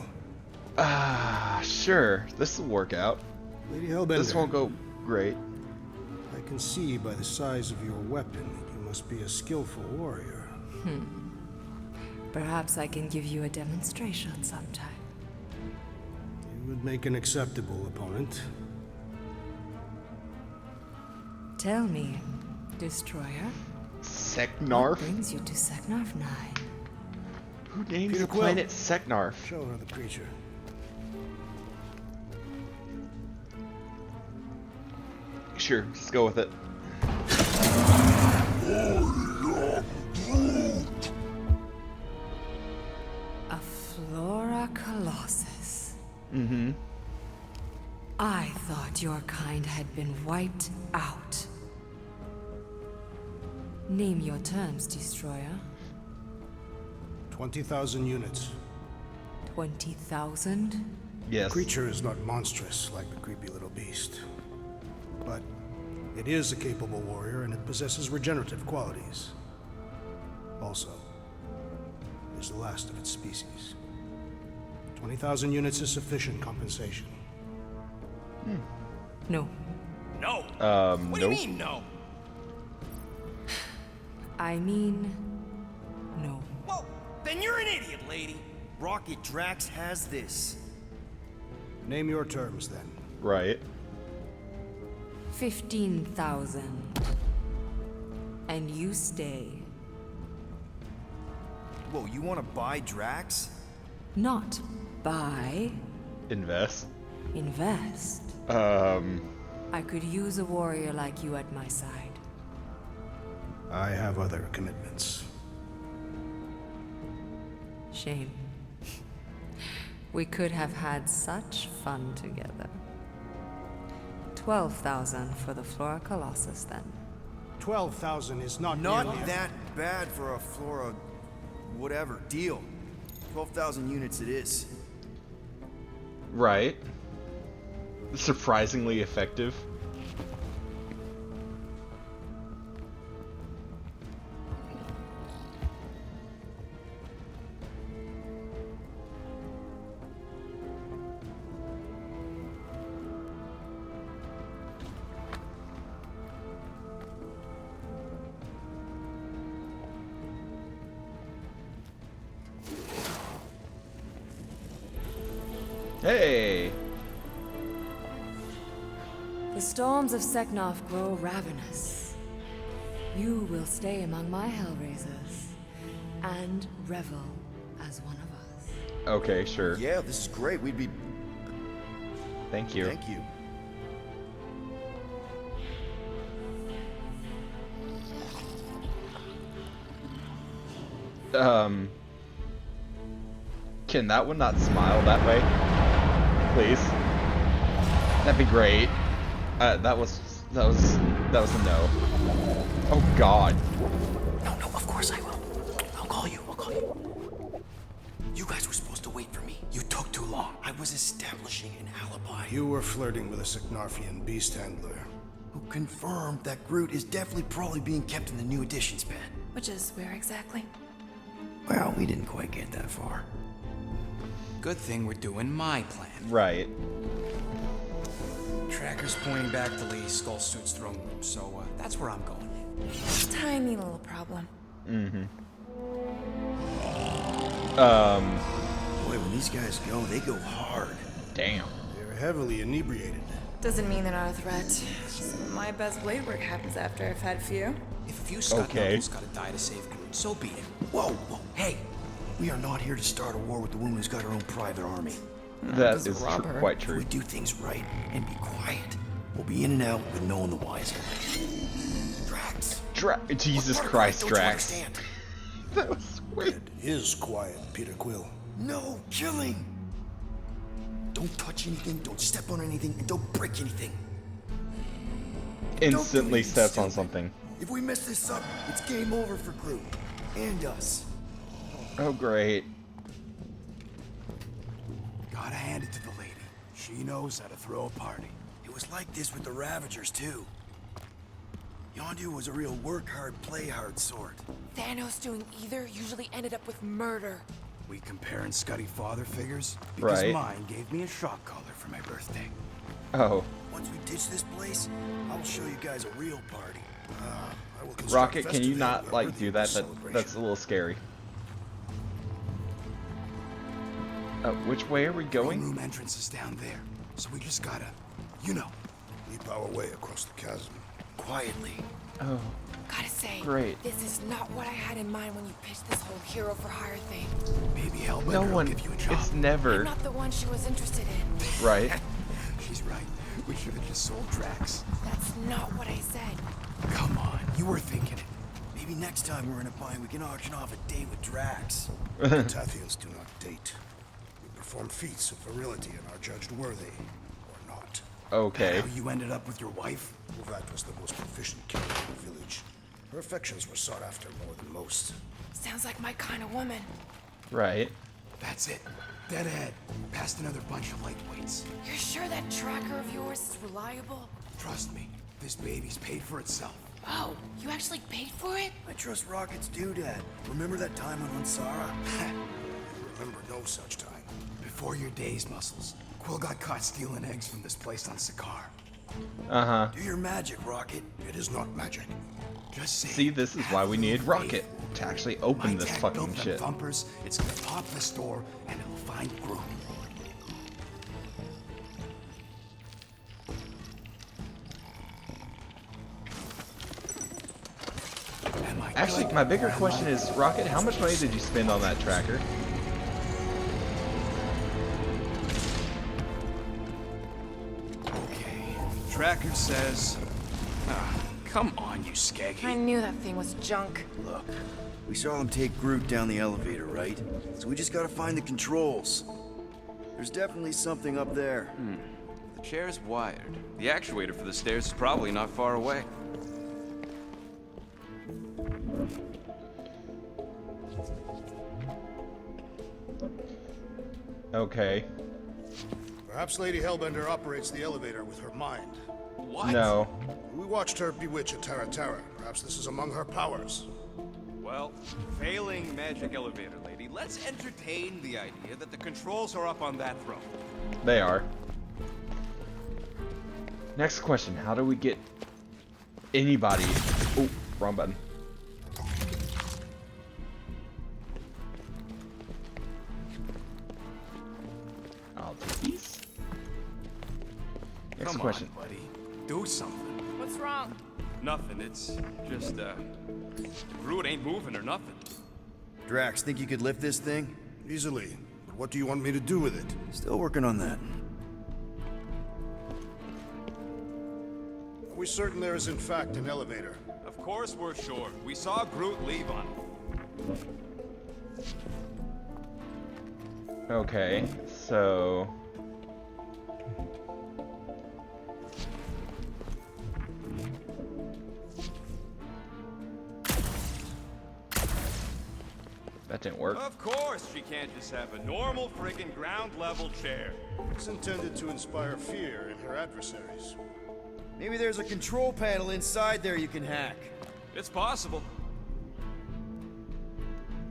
Sure. This will work out. Lady Hellbender. This won't go great. I can see by the size of your weapon that you must be a skillful warrior. Perhaps I can give you a demonstration sometime. You would make an acceptable opponent. Tell me, Destroyer. Seknarf? What brings you to Seknarf 9? Who names Peter the Quill. planet Seknarf? Show her the creature. Sure, just go with it. A Flora Colossus. Mm-hmm. I thought your kind had been wiped out. Name your terms, Destroyer. 20,000 units. 20,000? Yes. The creature is not monstrous like the creepy little beast. But it is a capable warrior and it possesses regenerative qualities. Also, it is the last of its species. 20,000 units is sufficient compensation. No. No. What do you nope. mean, no? I mean, no. Well, then you're an idiot, lady. Rocket Drax has this. Name your terms then. Right. 15,000. And you stay. Whoa, you want to buy Drax? Not buy, Invest. invest. I could use a warrior like you at my side. I have other commitments. Shame. We could have had such fun together. 12,000 for the Flora Colossus, then. 12,000 is not Not nearly that bad for a Flora... whatever. Deal. 12,000 units it is. Right. Surprisingly effective. Hey! The storms of Seknarf grow ravenous. You will stay among my Hellraisers and revel as one of us. Okay, sure. Yeah, this is great. We'd be... Thank you. Thank you. Can that one not smile that way? Please. That'd be great. That was a no. Oh God. No, of course I will. I'll call you. You guys were supposed to wait for me. You took too long. I was establishing an alibi. You were flirting with a Seknarfian beast handler. Who confirmed that Groot is definitely probably being kept in the new editions pen. Which is where exactly? Well, we didn't quite get that far. Good thing we're doing my plan. Right. Tracker's pointing back to Lady Skullsuit's throne room, so that's where I'm going. Tiny little problem. Boy, when these guys go, they go hard. Damn. They're heavily inebriated. Doesn't mean they're not a threat. Some of my best blade work happens after I've had a few. If a few Scott Knuckles gotta die to save Groot, so be it. Whoa, hey! We are not here to start a war with the woman who's got her own private army. That is quite true. If we do things right and be quiet, we'll be in and out with no one the wiser. Drax! Jesus Christ, Drax. That was weird. It is quiet, Peter Quill. No killing! Don't touch anything, don't step on anything, and don't break anything. Instantly steps on something. If we mess this up, it's game over for Groot. And us. Oh, great. Gotta hand it to the lady. She knows how to throw a party. It was like this with the Ravagers, too. Yondu was a real work hard, play hard sort. Thanos doing either usually ended up with murder. We comparing Scuddy father figures? Because Right. mine gave me a shock collar for my birthday. Oh. Once we ditch this place, I'll show you guys a real party. I will construct Rocket, a can you festival not, like, worthy do of that? this celebration. That's a little scary. Which way are we going? Room entrance is down there, so we just gotta, leap our way across the chasm. Quietly. Oh. Gotta say, Great. this is not what I had in mind when you pitched this whole hero for hire thing. Maybe Hellbender No will one. give you a job. It's never. I'm not the one she was interested in. Right. She's right. We should have just sold Drax. That's not what I said. Come on, you were thinking it. Maybe next time we're in a bind, we can auction off a date with Drax. Tathians do not date. We perform feats of virility and are judged worthy, or not. Okay. How you ended up with your wife? Uvat was the most proficient killer in the village. Her affections were sought after more than most. Sounds like my kind of woman. Right. That's it. Dead ahead. Past another bunch of lightweights. You're sure that tracker of yours is reliable? Trust me, this baby's paid for itself. Oh, you actually paid for it? I trust Rocket's doodad. Remember that time on Ansara? Remember no such time. Before your days, Muscles. Quill got caught stealing eggs from this place on Sakaar. Uh-huh. Do your magic, Rocket. It is not magic. Just say. See, this is why we needed Rocket to actually open My this tech fucking built them shit. Thumpers. It's gonna pop this door and it'll find Groot. Actually, my bigger question is, Rocket, how much money did you spend on that tracker? Okay. Tracker says. Come on, you skaggy. I knew that thing was junk. Look, we saw him take Groot down the elevator, right? So we just gotta find the controls. There's definitely something up there. The chair's wired. The actuator for the stairs is probably not far away. Okay. Perhaps Lady Hellbender operates the elevator with her mind. What? No. We watched her bewitch a Tara Tara. Perhaps this is among her powers. Well, failing magic elevator lady, let's entertain the idea that the controls are up on that throne. They are. Next question. How do we get anybody... Oh, wrong button. I'll take these. Next Come question. on, buddy. Do something. What's wrong? Nothing. It's just, Groot ain't moving or nothing. Drax, think you could lift this thing? Easily. But what do you want me to do with it? Still working on that. Are we certain there is in fact an elevator? Of course we're sure. We saw Groot leave on it. Okay, so... That didn't work. Of course she can't just have a normal friggin' ground level chair. It's intended to inspire fear in her adversaries. Maybe there's a control panel inside there you can hack. It's possible.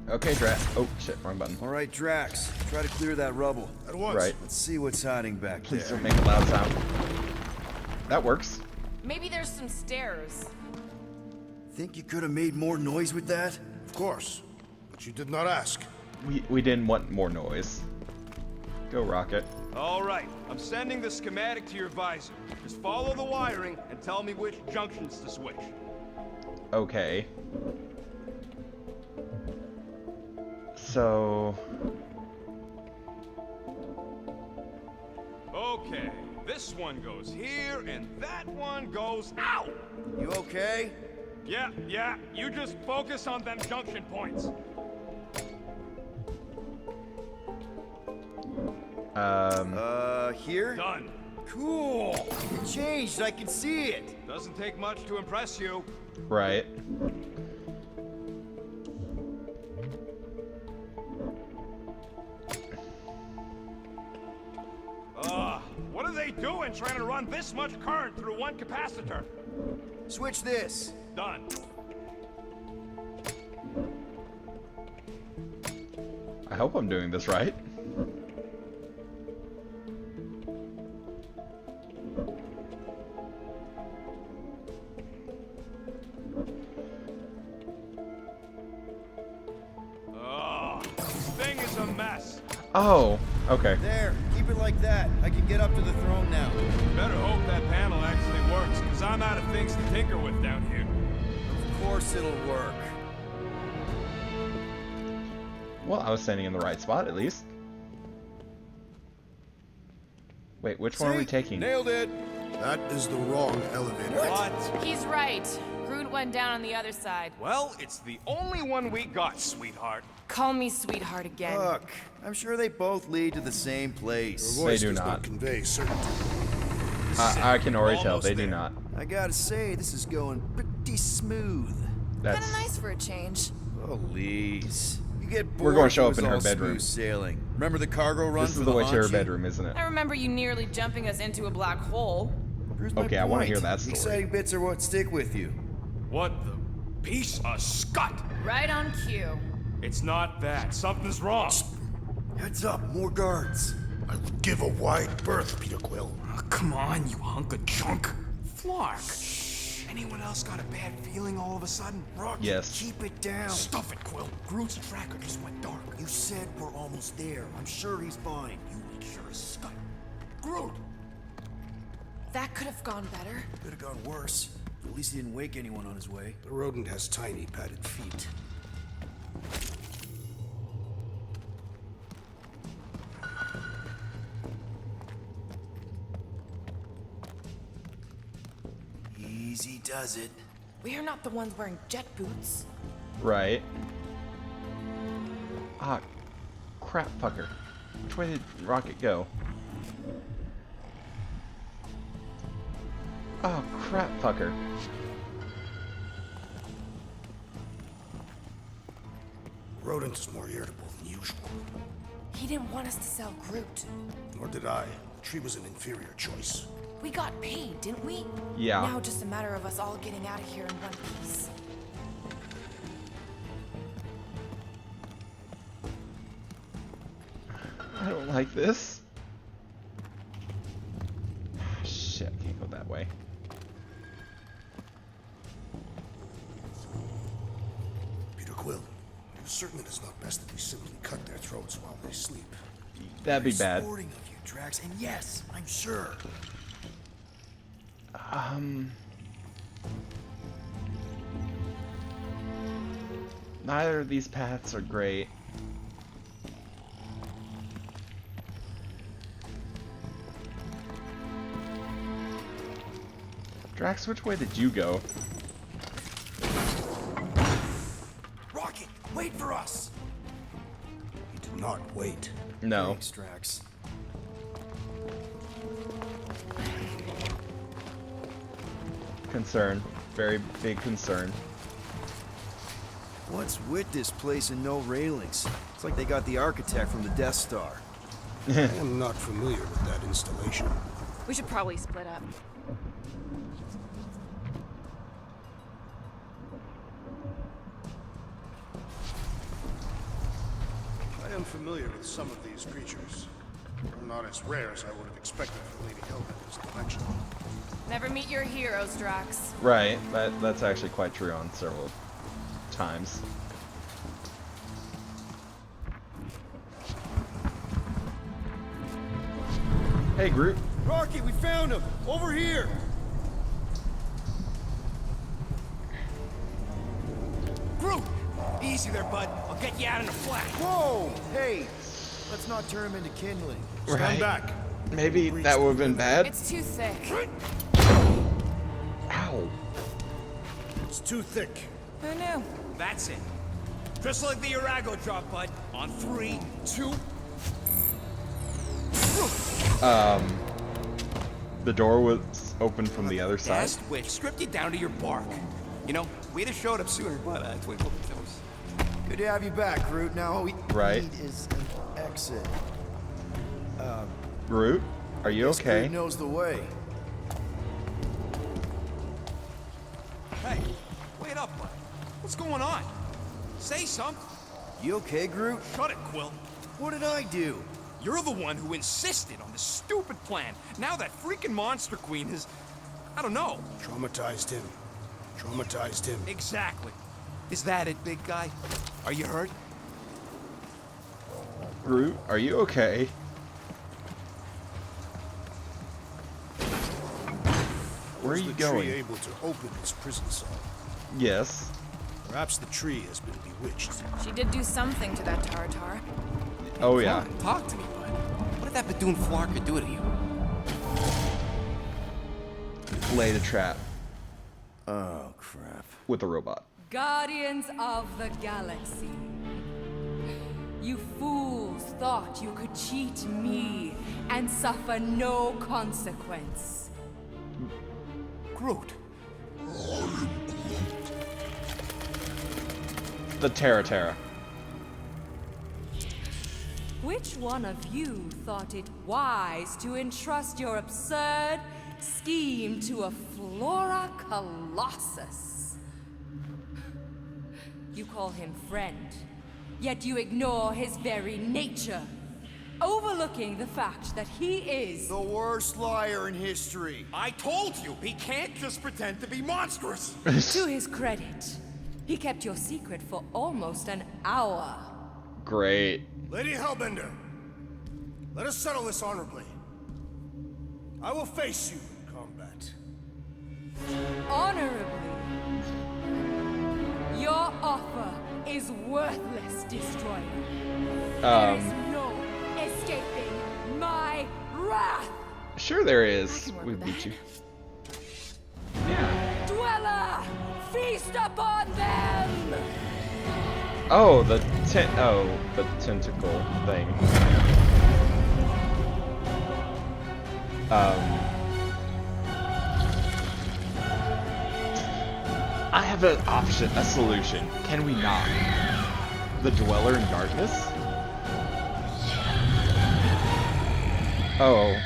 Okay, Drax. Oh, shit, wrong button. All right, Drax, try to clear that rubble. At once. Right. Let's see what's hiding back Please there. don't make a loud sound. That works. Maybe there's some stairs. Think you could have made more noise with that? Of course. But you did not ask. We didn't want more noise. Go, Rocket. All right, I'm sending the schematic to your visor. Just follow the wiring and tell me which junctions to switch. Okay. So... Okay, this one goes here and that one goes out. You okay? Yeah, you just focus on them junction points. Here? Done. Cool. It changed, I can see it. Doesn't take much to impress you. Right. What are they doing trying to run this much current through one capacitor? Switch this. Done. I hope I'm doing this right. This thing is a mess. Oh, okay. There, keep it like that. I can get up to the throne now. Better hope that panel actually works, because I'm out of things to tinker with down here. Of course it'll work. Well, I was standing in the right spot, at least. Wait, which one are we taking? Nailed it. That is the wrong elevator. What? He's right. Groot went down on the other side. Well, it's the only one we got, sweetheart. Call me sweetheart again. Look, I'm sure they both lead to the same place. Your voice They do does not. convey certainty. I can already tell, Almost they do there. not. I gotta say, this is going pretty smooth. That's... Kinda nice for a change. Please. You get bored. We're going to show it up was in her all bedroom. smooth sailing. Remember the cargo run This for is the way to her Hanshi? bedroom, isn't it? I remember you nearly jumping us into a black hole. Here's my Okay, I wanna point. hear that The story. exciting bits are what stick with you. What the piece of scut? Right on cue. It's not that. Something's wrong. Heads up, more guards. I would give a wide berth, Peter Quill. Oh, come on, you hunk of junk. Flark. Anyone else got a bad feeling all of a sudden? Rocket, Yes. keep it down. Stuff it, Quill. Groot's tracker just went dark. You said we're almost there. I'm sure he's fine. You make sure as scut. Groot! That could have gone better. Could have gone worse. At least he didn't wake anyone on his way. The rodent has tiny padded feet. Easy does it. We are not the ones wearing jet boots. Right. Ah, crap fucker. Which way did Rocket go? Oh, crap, fucker. Rodent is more irritable than usual. He didn't want us to sell Groot. Nor did I. The tree was an inferior choice. We got paid, didn't we? Yeah. Now just a matter of us all getting out of here in one piece. I don't like this. Shit, I can't go that way. Peter Quill, you're certain it is not best that we simply cut their throats while they sleep? That'd be bad. Sporting of you, Drax, and yes, I'm sure. Neither of these paths are great. Drax, which way did you go? Rocket, wait for us! He did not wait. No. Thanks, Drax. Concern. Very big concern. What's with this place and no railings? It's like they got the architect from the Death Star. I am not familiar with that installation. We should probably split up. I am familiar with some of these creatures. They're not as rare as I would have expected for Lady Hellbender's dimension. Never meet your heroes, Drax. Right, that's actually quite true on several times. Hey, Groot. Rocky, we found him! Over here! Groot! Easy there, bud. I'll get you out in a flash. Whoa! Hey! Let's not turn him into kindling. Right. Stand back. Maybe that would have been bad. It's too thick. Ow. It's too thick. Who knew? That's it. Just like the Arago drop, bud. On 3, 2. The door was open from the other side. Last witch stripped you down to your bark. You know, we'd have showed up sooner, but twinkle toes. Good to have you back, Groot. Now all we Right. need is an exit. Groot, are you Guess okay? Groot knows the way. Hey, wait up, bud. What's going on? Say something. You okay, Groot? Shut it, Quill. What did I do? You're the one who insisted on this stupid plan. Now that freaking Monster Queen has... I don't know. Traumatized him. Traumatized him. Exactly. Is that it, big guy? Are you hurt? Groot, are you okay? Where are Was you the going? tree able to open its prison cell? Yes. Perhaps the tree has been bewitched. She did do something to that Tartar. Oh yeah. Talk to me, bud. What did that Badoon Flarker do to you? Lay the trap Oh, crap. with a robot. Guardians of the Galaxy. You fools thought you could cheat me and suffer no consequence. Groot. The Terra. Which one of you thought it wise to entrust your absurd scheme to a Flora Colossus? You call him friend, yet you ignore his very nature, overlooking the fact that he is The worst liar in history. I told you, he can't just pretend to be monstrous. To his credit, he kept your secret for almost an hour. Great. Lady Hellbender, let us settle this honorably. I will face you in combat. Honorably. Your offer is worthless, Destroyer. There is no escaping my wrath. Sure there is. We beat you. Yeah. Dweller, feast upon them! Oh, the tentacle thing. have an option, a solution. Can we not? The Dweller in Darkness? Oh.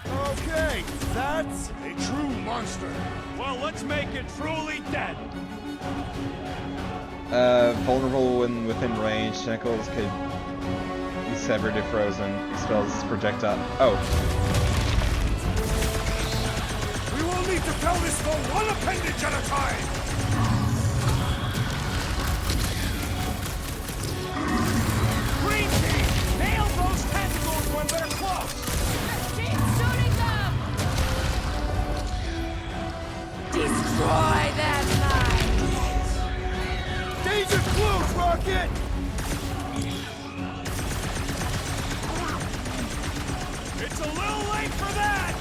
Okay, that's a true monster. Well, let's make it truly dead. Vulnerable when within range. Tentacles could be severed if frozen. Spells projectile. Oh. We will need to kill this foe one appendage at a time. Green team, nail those tentacles when they're close. Keep shooting them! Destroy that line! Danger close, Rocket! It's a little late for that!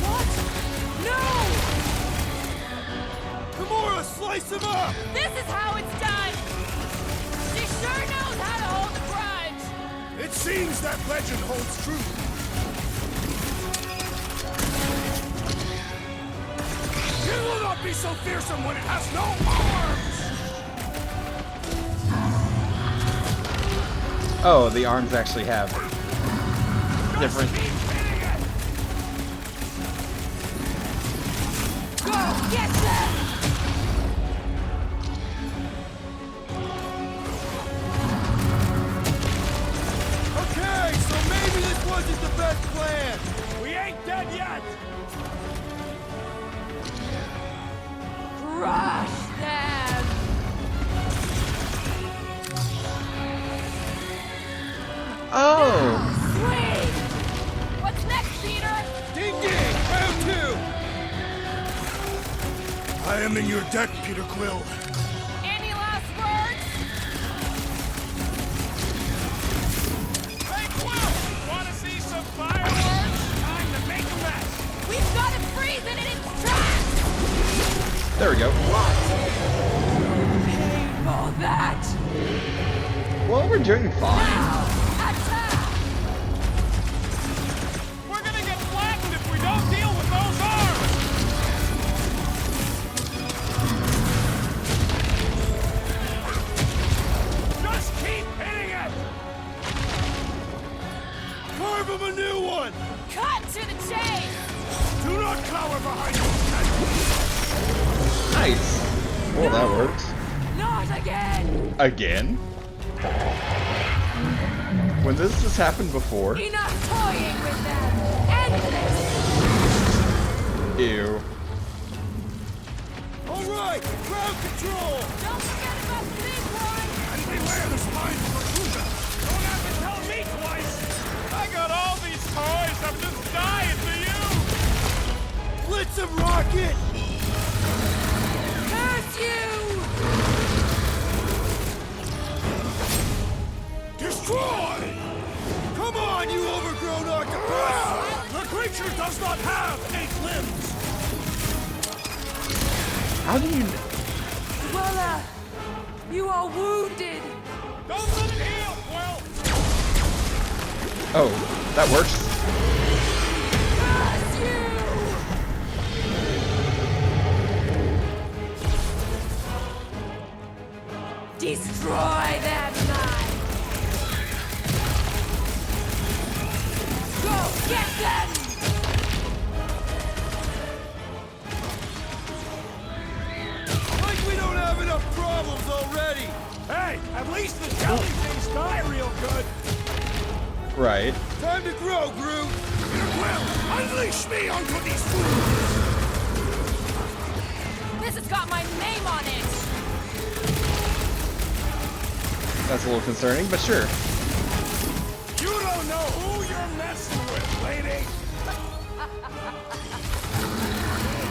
What? No! Gamora, slice him up! This is how it's done! She sure knows how to hold a grudge! It seems that legend holds true. It will not be so fearsome when it has no arms! Oh, the arms actually have different. Go, get them! Okay, so maybe this wasn't the best plan. We ain't dead yet! Crush them! Oh! Sweet! What's next, Peter? Ding ding, round two! I am in your debt, Peter Quill. Any last words? Hey, Quill! Wanna see some fireworks? Time to make a mess! We've got to freeze it in its tracks! There we go. All that! Well, we're doing fine. We're gonna get flattened if we don't deal with those arms! Just keep hitting it! Carve him a new one! Cut to the chase! Do not cower behind those tentacles! Nice. Well, that worked. Not again! Again? When this has happened before? Enough toying with them! End this! Ew. Alright, ground control! Don't forget about the big one! And beware the spine protrusion! Don't have to tell me twice! I got all these toys, I'm just dying for you! Blitz him, Rocket! Curse you! Destroy! Come on, you overgrown octopus! The creature does not have 8 limbs! How do you... Wella! You are wounded! Don't let it heal, Quill! Oh, that works. Curse you! Destroy that line! Go get them! Like we don't have enough problems already! Hey, at least the jelly things die real good! Right. Time to grow, Groot! Peter Quill, unleash me onto these fools! This has got my name on it! That's a little concerning, but sure. You don't know who you're messing with, lady!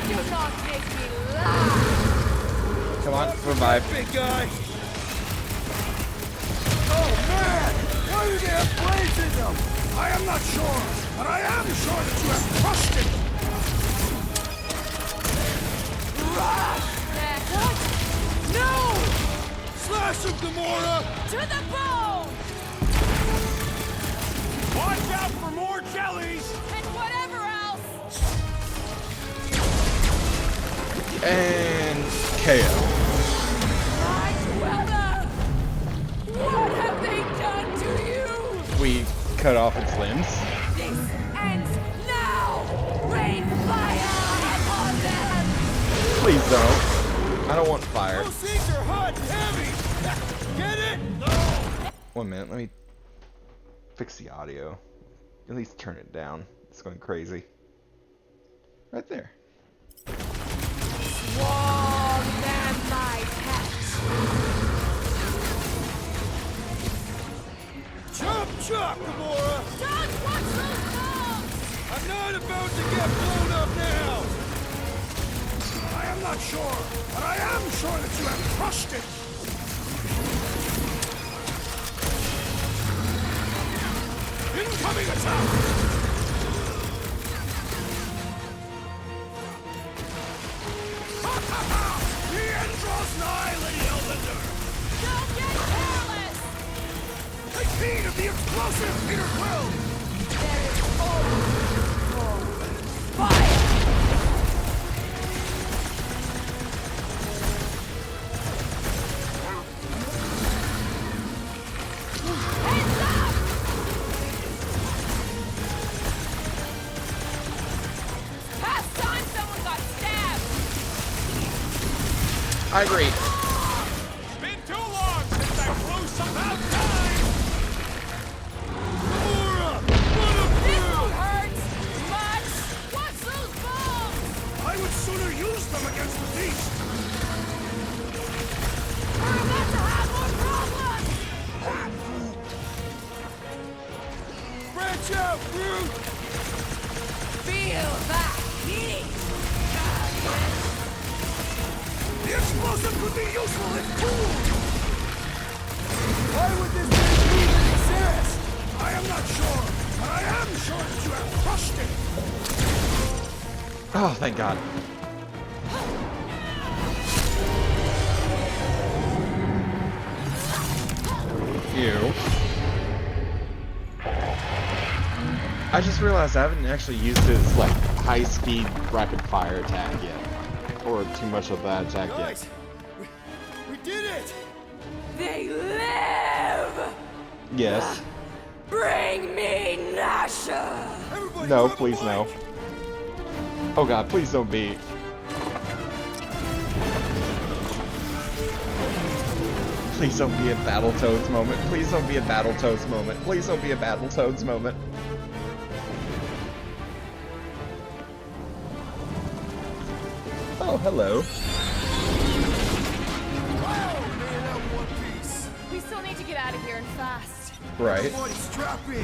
Do not make me laugh! Come on, revive. Big guy! Oh man! Why do they have blades in them? I am not sure, but I am sure that you have crushed it! What? No! Slash him, Gamora! To the bone! Watch out for more jellies! And whatever else! And KO. My brother! What have they done to you? We cut off its limbs. This ends now! Rain fire upon them! Please don't. I don't want fire. Those things are hot and heavy! Get it? 1 minute, let me fix the audio. At least turn it down. It's going crazy. Right there. Swarm them, my pets! Chop, chop, Gamora! Don't watch those bombs! I'm not about to get blown up now! I am not sure, but I am sure that you have crushed it. Incoming attack! Ha ha ha! The end draws nigh, Lady Hellbender! Don't get careless! Take heed of the explosive, Peter Quill! There is only fire! Heads up! Past time someone got stabbed! I agree. Been too long since I flew some out time! Gamora! Run up This through! will hurt! Much! What's those bombs? I would sooner use them against the beast! We're about to have more problems! Branch out, Groot! Feel that heat! The explosive could be useful if cooled! Why would this thing even exist? I am not sure, but I am sure that you have crushed it! Oh, thank God. Ew. I just realized I haven't actually used his, like, high-speed rapid-fire attack yet. Or too much of that attack Guys, yet. we did it! They live! Yes. Bring me Nasha! Everybody No, grab a please no. mic. Oh God, please don't be. Please don't be a Battletoads moment. Please don't be a Battletoads moment. Please don't be a Battletoads moment. Oh, hello. Wow, man, that One Piece! We still need to get out of here and fast. Right. Everybody strap in!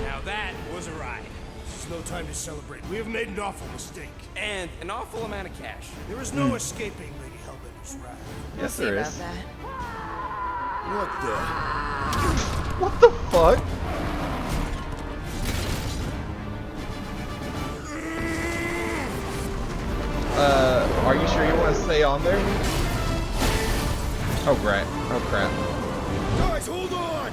Now that was a ride. This is no time to celebrate. We have made an awful mistake. And an awful amount of cash. There is no escaping Lady Hellbender's wrath. Yes, See there about is. that. What the? What the fuck? Are you sure you want to stay on there? Oh, great. Oh, crap. Guys, hold on!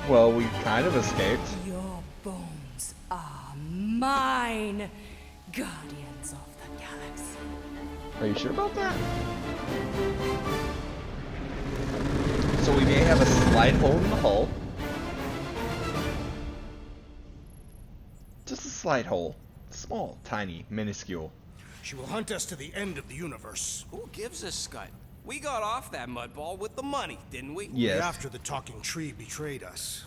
Well, we kind of escaped. Your bones are mine, guardians of the galaxy. Are you sure about that? So we may have a slight hole in the hull. Just a slight hole. Small, tiny, minuscule. She will hunt us to the end of the universe. Who gives a scut? We got off that mudball with the money, didn't we? Yes. After the talking tree betrayed us.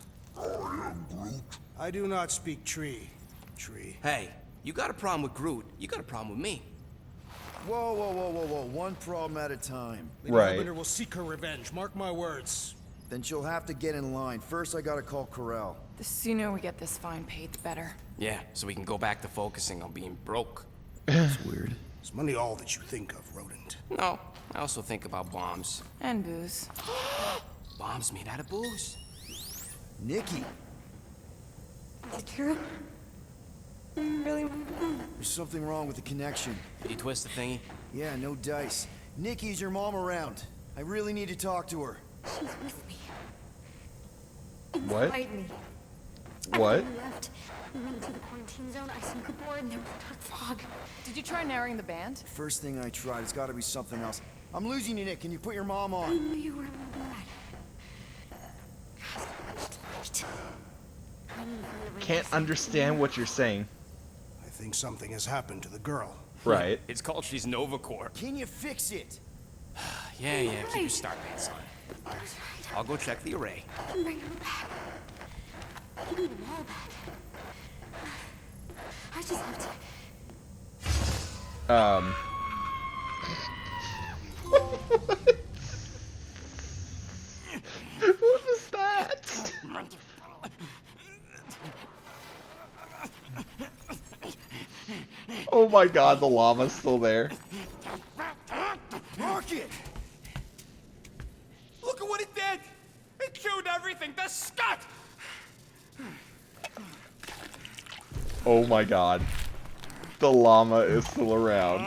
I do not speak tree. Tree. Hey, you got a problem with Groot, you got a problem with me. Whoa, whoa, whoa, whoa, whoa. One problem at a time. Lady Right. Hellbender will seek her revenge. Mark my words. Then she'll have to get in line. First, I gotta call Corel. The sooner we get this fine paid, the better. Yeah, so we can go back to focusing on being broke. That's weird. Is money all that you think of, rodent? No, I also think about bombs. And booze. Bombs made out of booze. Nikki, Is it true? Really? there's something wrong with the connection. Did you twist the thingy? Yeah, no dice. Nikki, is your mom around? I really need to talk to her. She's with me. What? Inside me. What? We left. We went into the quarantine zone. I snuck aboard and there was dark fog. Did you try narrowing the band? First thing I tried, it's gotta be something else. I'm losing you, Nick. Can you put your mom I on? knew you were in bed. Can't understand what you're saying. I think something has happened to the girl. Right. It's called she's Nova Corps. Can you fix it? Yeah, keep your start pants on. I'll go check the array. I can bring her back. I need them all back. I just have to. What was that? Oh my god, the llama's still there. Rocket! Look at what it did! It chewed everything! The scut! Oh my god. The llama is still around.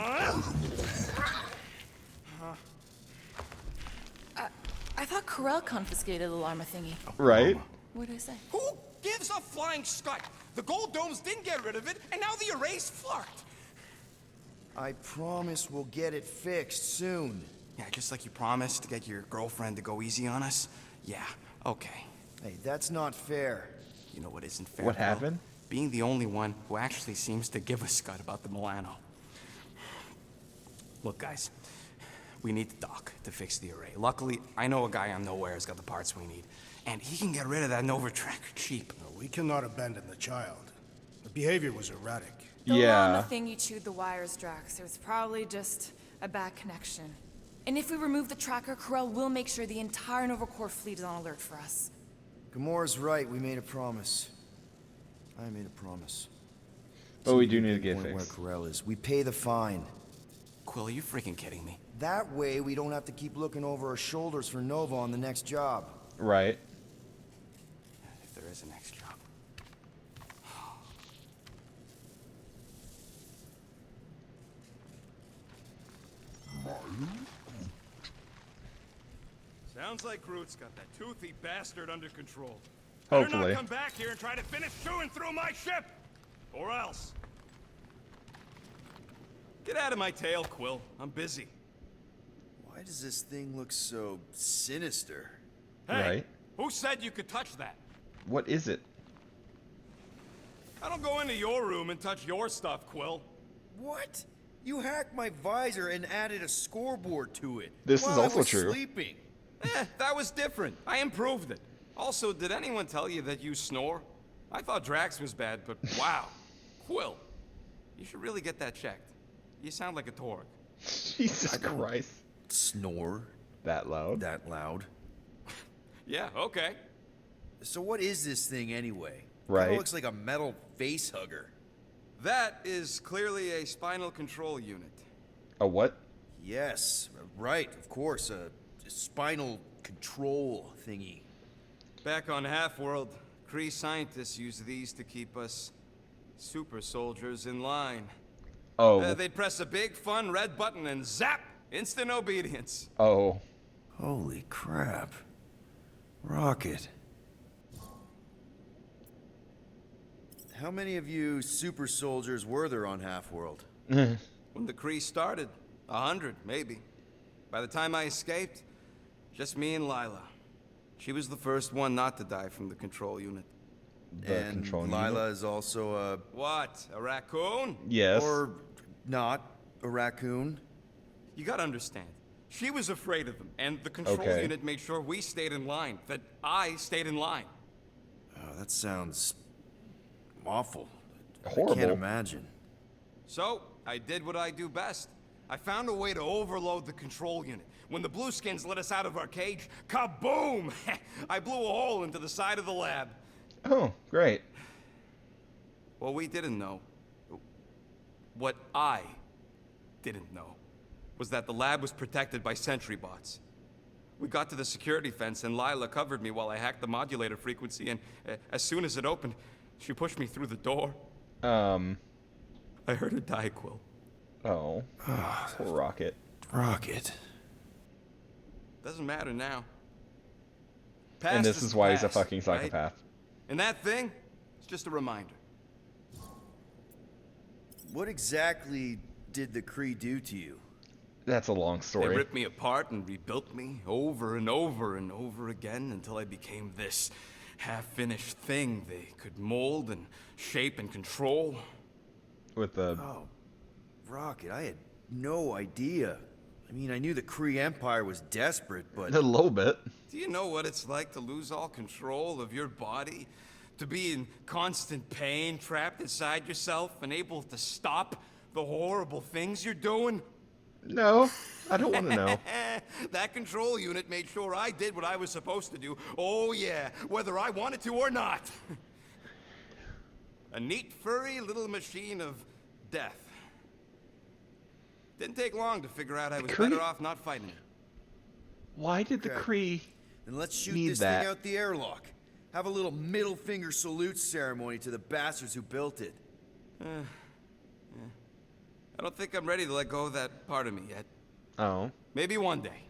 I thought Corel confiscated the llama thingy. Right? What did I say? Who gives a flying scut? The gold domes didn't get rid of it, and now the array's fucked. I promise we'll get it fixed soon. Yeah, just like you promised to get your girlfriend to go easy on us. Yeah, okay. Hey, that's not fair. You know what isn't fair? What Will? happened? Being the only one who actually seems to give a scut about the Milano. Look, guys, we need the doc to fix the array. Luckily, I know a guy on Nowhere has got the parts we need, and he can get rid of that Nova Tracker cheap. No, we cannot abandon the child. The behavior was erratic. The Yeah. llama thingy chewed the wires, Drax. It was probably just a bad connection. And if we remove the tracker, Corel will make sure the entire Nova Corps fleet is on alert for us. Gamora's right. We made a promise. I made a promise. But we do need to get Point fixed. Where Corel is. We pay the fine. Quill, are you freaking kidding me? That way, we don't have to keep looking over our shoulders for Nova on the next job. Right. If there is a next job. Sounds like Groot's got that toothy bastard under control. Hopefully. Better not come back here and try to finish chewing through my ship! Or else. Get out of my tail, Quill. I'm busy. Why does this thing look so sinister? Hey, Right. who said you could touch that? What is it? I don't go into your room and touch your stuff, Quill. What? You hacked my visor and added a scoreboard to it. This is while I also was true. Sleeping. That was different. I improved it. Also, did anyone tell you that you snore? I thought Drax was bad, but wow. Quill, you should really get that checked. You sound like a Torg. Jesus Christ. Snore That loud? that loud. Yeah, okay. So what is this thing anyway? Right. Kinda looks like a metal face hugger. That is clearly a spinal control unit. A what? Yes, right, of course, a spinal control thingy. Back on Half-World, Kree scientists use these to keep us super soldiers in line. Oh. They'd press a big, fun red button and zap! Instant obedience. Oh. Holy crap. Rocket. How many of you super soldiers were there on Half-World? When the Kree started, 100, maybe. By the time I escaped, just me and Lila. She was the first one not to die from the control unit. The And control Lila unit? is also a... What? A raccoon? Yes. Or not a raccoon. You gotta understand. She was afraid of them, and the control Okay. unit made sure we stayed in line, that I stayed in line. Oh, that sounds awful. I Horrible. can't imagine. So, I did what I do best. I found a way to overload the control unit. When the Blueskins let us out of our cage, kaboom! I blew a hole into the side of the lab. Oh, great. What we didn't know, what I didn't know, was that the lab was protected by sentry bots. We got to the security fence and Lila covered me while I hacked the modulator frequency, and as soon as it opened, she pushed me through the door. I heard her die, Quill. Oh. Poor Rocket. Rocket. Doesn't matter now. And Past this is the why he's a past, fucking right? psychopath. And that thing, it's just a reminder. What exactly did the Kree do to you? That's a long They story. ripped me apart and rebuilt me over and over and over again until I became this half-finished thing they could mold and shape and control. With the... Oh, Rocket, I had no idea. I mean, I knew the Kree Empire was desperate, but... A little bit. Do you know what it's like to lose all control of your body? To be in constant pain, trapped inside yourself, unable to stop the horrible things you're doing? No, I don't want to know. That control unit made sure I did what I was supposed to do. Oh yeah, whether I wanted to or not. A neat, furry little machine of death. Didn't take long to figure out I was better off not fighting it. Why did the Kree Then let's shoot need this that? thing out the airlock. Have a little middle finger salute ceremony to the bastards who built it. I don't think I'm ready to let go of that part of me yet. Oh. Maybe one day.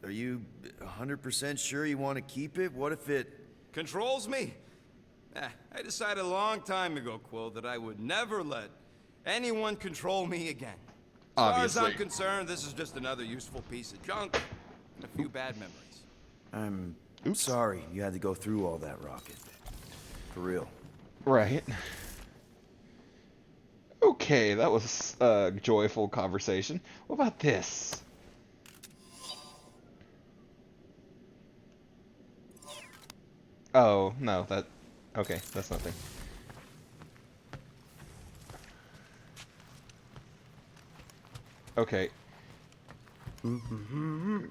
Are you 100% sure you want to keep it? What if it... Controls me? I decided a long time ago, Quill, that I would never let anyone control me again. As far as I'm Obviously. concerned, this is just another useful piece of junk and a few bad memories. I'm sorry you had to go through all that, Rocket. For real. Right. Okay, that was a joyful conversation. What about this? Oh, no, that... Okay, that's nothing. Okay.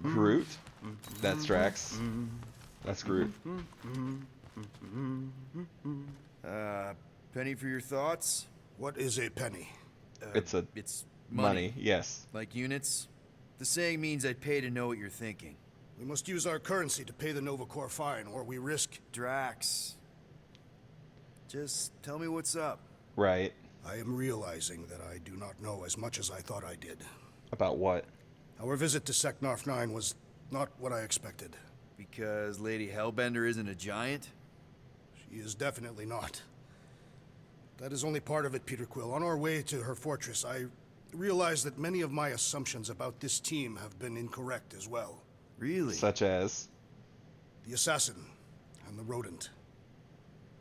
Groot. That's Drax. That's Groot. Penny for your thoughts? What is a penny? It's Money, yes. Like units? The saying means I'd pay to know what you're thinking. We must use our currency to pay the Nova Corps fine, or we risk... Drax. Just tell me what's up. Right. I am realizing that I do not know as much as I thought I did. About what? Our visit to Seknarf 9 was not what I expected. Because Lady Hellbender isn't a giant? She is definitely not. That is only part of it, Peter Quill. On our way to her fortress, I realized that many of my assumptions about this team have been incorrect as well. Really? Such as? The assassin and the rodent.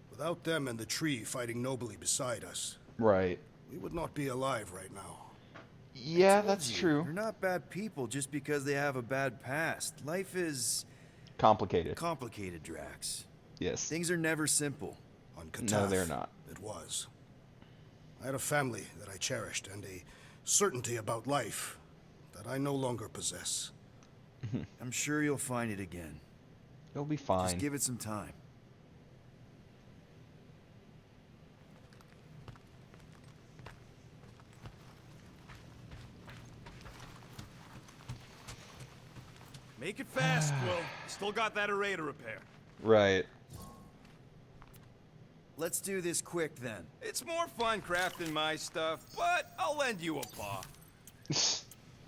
Without them and the tree fighting nobly beside us, Right. we would not be alive right now. Yeah, that's true. They're not bad people just because they have a bad past. Life is... Complicated. complicated, Drax. Yes. Things are never simple. On Katath, No, they're not. It was. I had a family that I cherished and a certainty about life that I no longer possess. I'm sure you'll find it again. You'll be fine. Just give it some time. Make it fast, Quill. Still got that array to repair. Right. Let's do this quick then. It's more fun crafting my stuff, but I'll lend you a paw.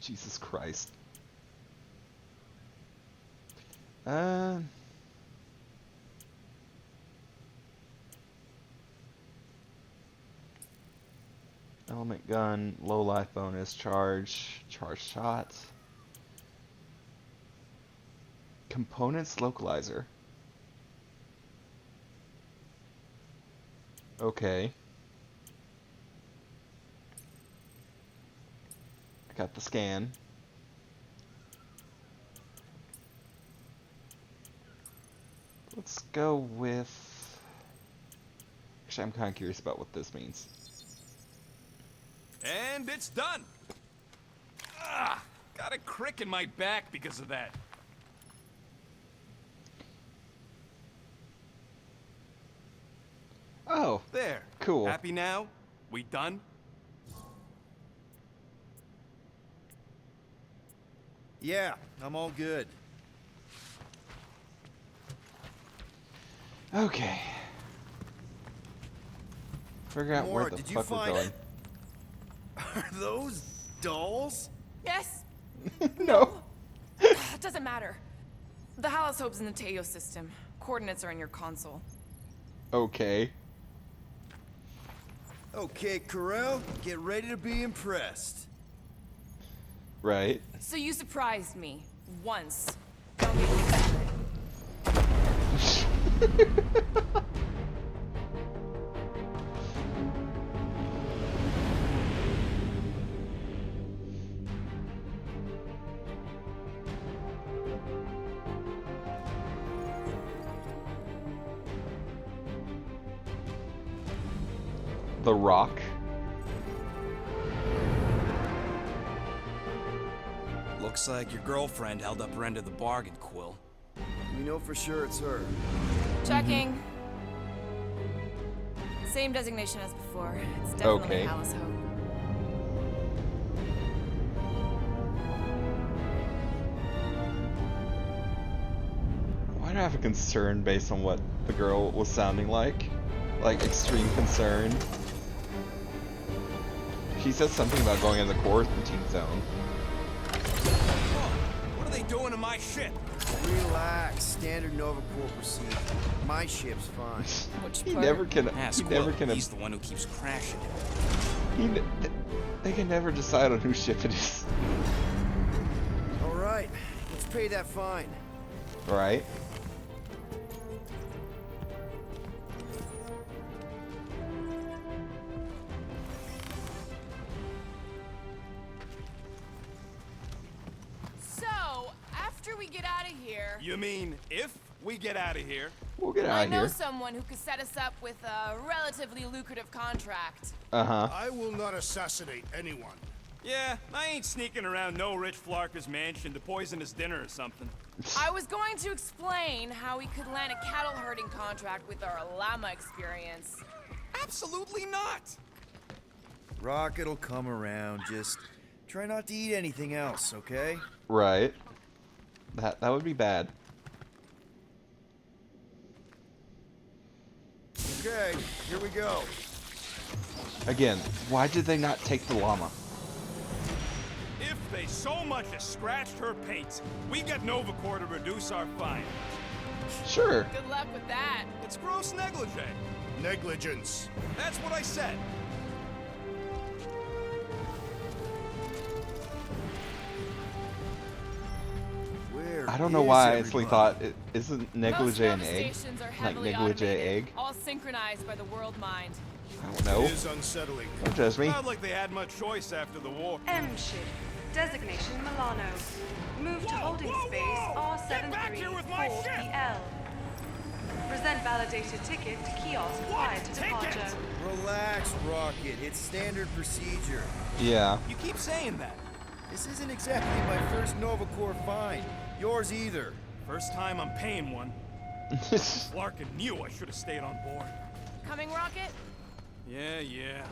Jesus Christ. Element gun, low life bonus, charge shot. Components localizer. Okay. I got the scan. Let's go with... Actually, I'm kind of curious about what this means. And it's done. Ah, got a crick in my back because of that. Oh, There. cool. Happy now? We done? Yeah, I'm all good. Okay. Figure out where Mora, the did you fuck we're find- going. Are those dolls? Yes. No. That doesn't matter. The Hallis Hope's in the Teo system. Coordinates are in your console. Okay. Okay, Corel, get ready to be impressed. Right. So you surprised me. Once. Don't make me bad. The Rock. Looks like your girlfriend held up her end of the bargain, Quill. We know for sure it's her. Checking. Same designation as before. It's definitely Okay. Hallis Hope. Why do I have a concern based on what the girl was sounding like? Like extreme concern. She said something about going in the quarantine zone. What are they doing to my ship? Relax, standard Nova Corps procedure. My ship's fine. He never can. Ask He never Quill. can. He's the one who keeps crashing it. They can never decide on whose ship it is. All right, let's pay that fine. Right. So, after we get out of here... You mean if we get out of here? We'll get I out of know here. someone who could set us up with a relatively lucrative contract. Uh-huh. I will not assassinate anyone. Yeah, I ain't sneaking around no rich flarker's mansion to poison his dinner or something. I was going to explain how we could land a cattle herding contract with our llama experience. Absolutely not! Rocket'll come around, just try not to eat anything else, okay? Right. That would be bad. Okay, here we go. Again, why did they not take the llama? If they so much as scratched her paint, we get Nova Corps to reduce our fine. Sure. Good luck with that. It's gross negligee. Negligence. That's what I said. Where I don't know is why I everybody? instantly thought it isn't negligee an Most egg? stations are Like heavily negligee automated, egg? all synchronized by the world mind. I don't know. It is unsettling. Don't judge me. Not like they had much choice after the war. M ship. Designation Milano. Move to holding space Get back here with my ship! R734PL. Present validated ticket to kiosk prior to departure. Relax, Rocket. It's standard procedure. Yeah. You keep saying that. This isn't exactly my first Nova Corps find. Yours either. First time I'm paying one. Larkin knew I should have stayed on board. Coming, Rocket? Yeah.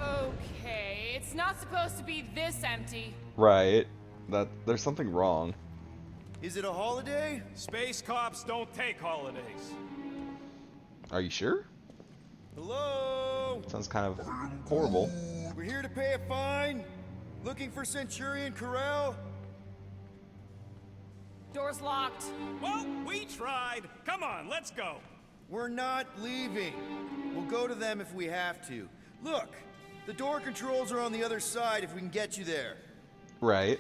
Okay, it's not supposed to be this empty. Right. There's something wrong. Is it a holiday? Space cops don't take holidays. Are you sure? Hello? Sounds kind of horrible. We're here to pay a fine. Looking for Centurion Corel? Door's locked. Well, we tried. Come on, let's go. We're not leaving. We'll go to them if we have to. Look, the door controls are on the other side if we can get you there. Right.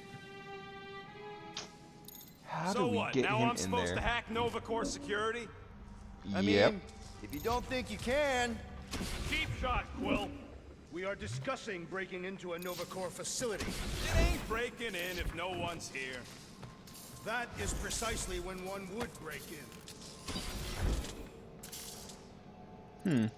How So do we what? get Now him I'm in supposed there? to hack Nova Corps security? I Yep. mean, if you don't think you can... Cheap shot, Quill. We are discussing breaking into a Nova Corps facility. It ain't breaking in if no one's here. That is precisely when one would break in.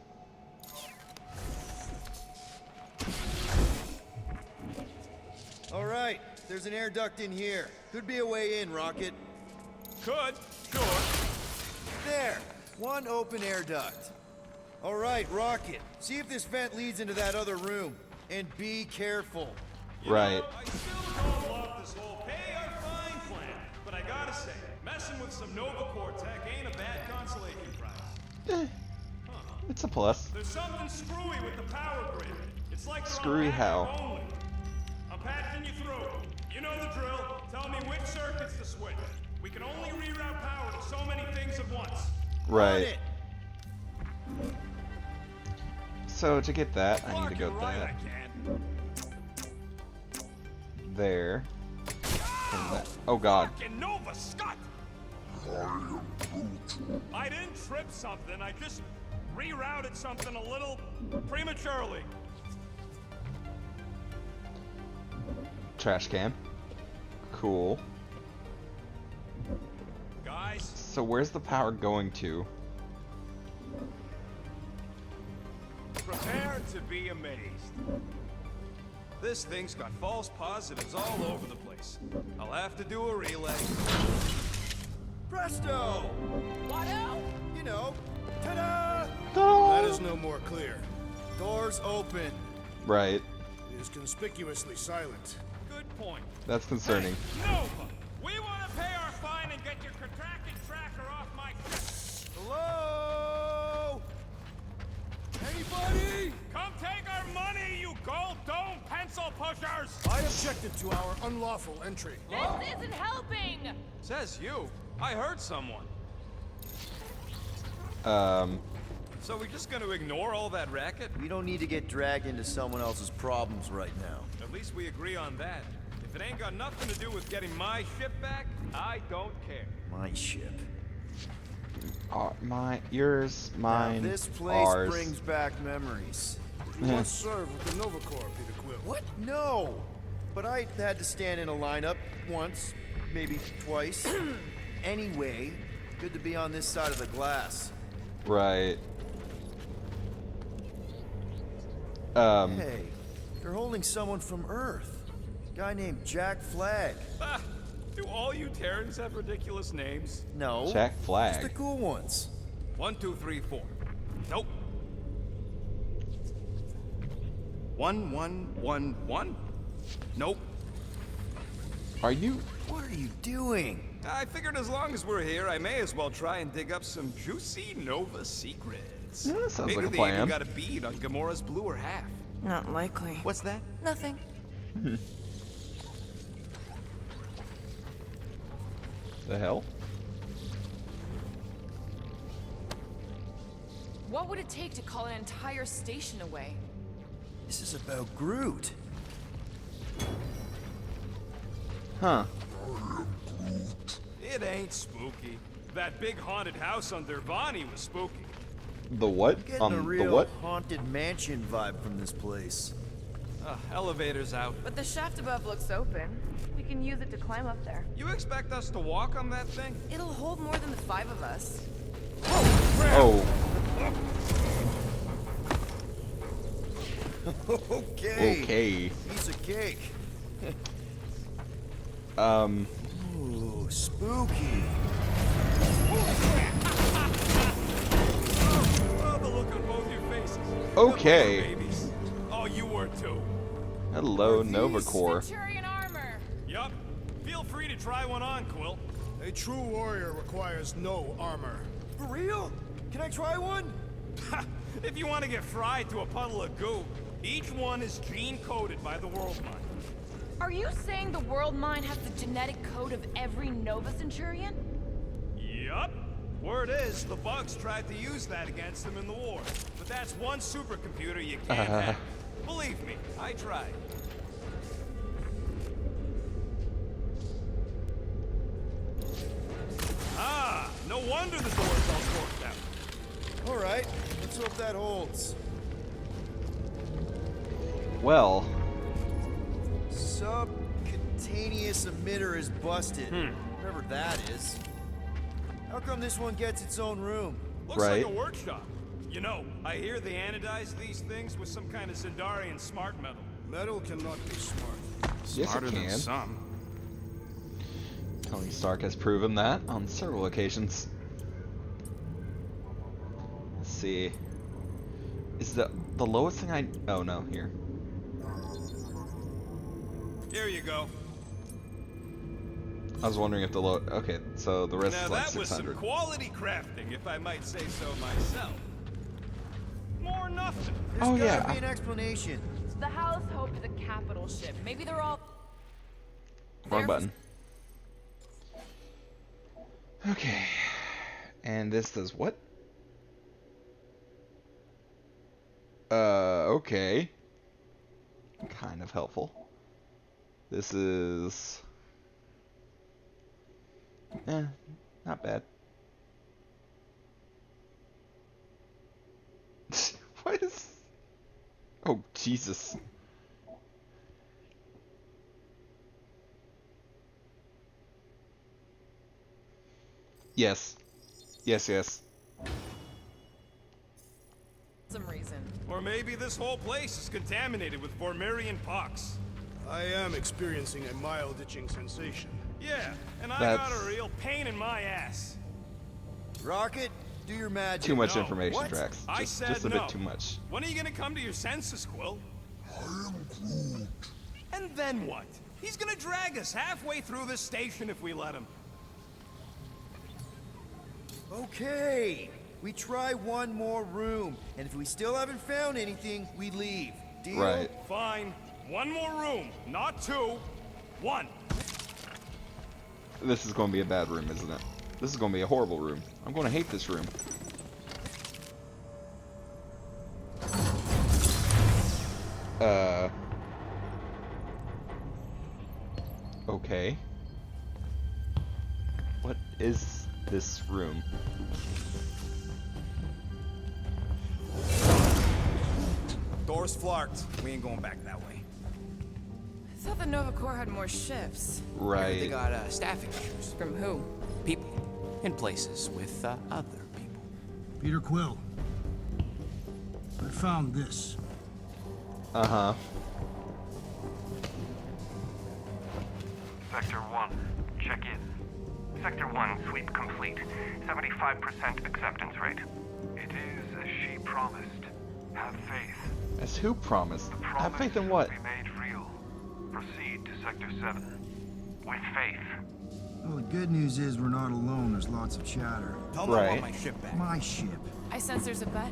All right, there's an air duct in here. Could be a way in, Rocket. Could, sure. There, one open air duct. All right, Rocket, see if this vent leads into that other room. And be careful. Right. I still don't love this whole pay our fine plan, but I gotta say, messing with some Nova Corps tech ain't a bad consolation prize. It's a plus. There's something screwy with the power grid. It's like they're on Screwy backup how? only. passing you through. You know the drill. Tell me which circuits to switch. We can only reroute power to so many things at once. Right. So to get that, I need to go that. There. And that. Oh god. Fucking Nova Scott! I didn't trip something. I just rerouted something a little prematurely. Trash can. Cool. Guys. So where's the power going to? Prepare to be amazed. This thing's got false positives all over the place. I'll have to do a relay. Presto! Watto? You know, ta-da! That is no more clear. Doors open. Right. It is conspicuously silent. Good point. That's concerning. Hey, Nova! We want to pay our fine and get your contracted tracker off my ship. Hello? Anybody? Come take our money, you gold dome pencil pushers! I objected to our unlawful entry. This isn't helping! Says you. I heard someone. So we're just gonna ignore all that racket? We don't need to get dragged into someone else's problems right now. At least we agree on that. If it ain't got nothing to do with getting my ship back, I don't care. My ship. Yours, mine, Now, this place ours. brings back memories. You once served with the Nova Corps, Peter Quill. What? No! But I had to stand in a lineup once, maybe twice. Anyway, good to be on this side of the glass. Right. Hey, they're holding someone from Earth. A guy named Jack Flag. Ah, do all you Terrans have ridiculous names? No. Jack Flag. Just the cool ones. 1, 2, 3, 4. Nope. 1, 1, 1, 1. Nope. Are you? What are you doing? I figured as long as we're here, I may as well try and dig up some juicy Nova secrets. Yeah, that sounds Maybe like a they plan. even got a bead on Gamora's bluer half. Not likely. What's that? Nothing. The hell? What would it take to call an entire station away? This is about Groot. Huh. It ain't spooky. That big haunted house on Dervani was spooky. The what? I'm getting a The real what? haunted mansion vibe from this place. Elevator's out. But the shaft above looks open. We can use it to climb up there. You expect us to walk on that thing? It'll hold more than the 5 of us. Oh. Okay. Okay. Piece of cake. Um. Ooh, spooky. Oh, the look on both your faces. Okay. Hello, babies. Oh, you were too. Hello, Nova Corps. Centurion armor! Yup. Feel free to try one on, Quill. A true warrior requires no armor. For real? Can I try one? If you want to get fried to a puddle of goo, each one is gene-coded by the World Mind. Are you saying the World Mine has the genetic code of every Nova Centurion? Yup. Word is, the Bugs tried to use that against them in the war. But that's one supercomputer you can't have. Believe me, I tried. Ah, no wonder the door's all forked out. All right, let's hope that holds. Well. Subcutaneous emitter is busted. Whatever that is. How come this one gets its own room? Looks like a workshop. You know, I hear they anodize these things with some kind of Zendarian smart metal. Metal cannot be smart. Yes, Smarter it than can. some. Tony Stark has proven that on several occasions. Let's see. Is the lowest thing I... Oh, no, here. Here you go. I was wondering if the low... Okay, so the rest Now is like that was some 600. quality crafting, if I might say so myself. More nothing. There's gotta yeah. be an explanation. The House hoped the capital ship. Maybe they're all... Wrong button. Okay. And this does what? Okay. Kind of helpful. This is... not bad. What is... Oh, Jesus. Yes. Yes, yes. Some reason. Or maybe this whole place is contaminated with Formerian pox. I am experiencing a mild itching sensation. Yeah, and I got a real pain in my ass. Rocket, do your magic. Too much No. information, What? Drax. I Just said a no. bit too much. When are you gonna come to your senses, Quill? I am Groot. And then what? He's gonna drag us halfway through this station if we let him. Okay, we try one more room, and if we still haven't found anything, we leave. Deal? Right. Fine. One more room, not two. One. This is going to be a bad room, isn't it? This is going to be a horrible room. I'm going to hate this room. Okay. What is this room? Door's flarked. We ain't going back that way. I thought the Nova Corps had more ships. Right. They got staffing issues. From who? People. In places with other people. Peter Quill. I found this. Uh-huh. Sector 1, check in. Sector 1, sweep complete. 75% acceptance rate. It is as she promised. Have faith. As who promised? The Have promise faith in what? will be made real. Proceed to Sector 7. With faith. Well, the good news is we're not alone. There's lots of chatter. Tell them I want my ship back. My ship. I sense there's a bet.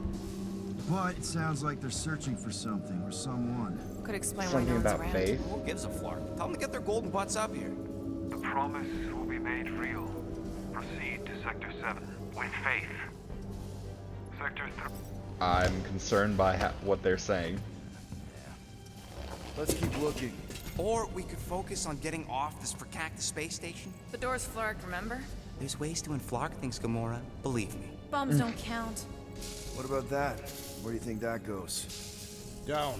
But it sounds like they're searching for something or someone. Could explain why Something no one's about around. faith? Who gives a flark? Tell them to get their golden butts up here. The promise will be made real. Proceed to Sector 7. With faith. Sector 3. I'm concerned by what they're saying. Let's keep looking. Or we could focus on getting off this fracactus space station. The door's flarked, remember? There's ways to inflark things, Gamora. Believe me. Bombs don't count. What about that? Where do you think that goes? Down.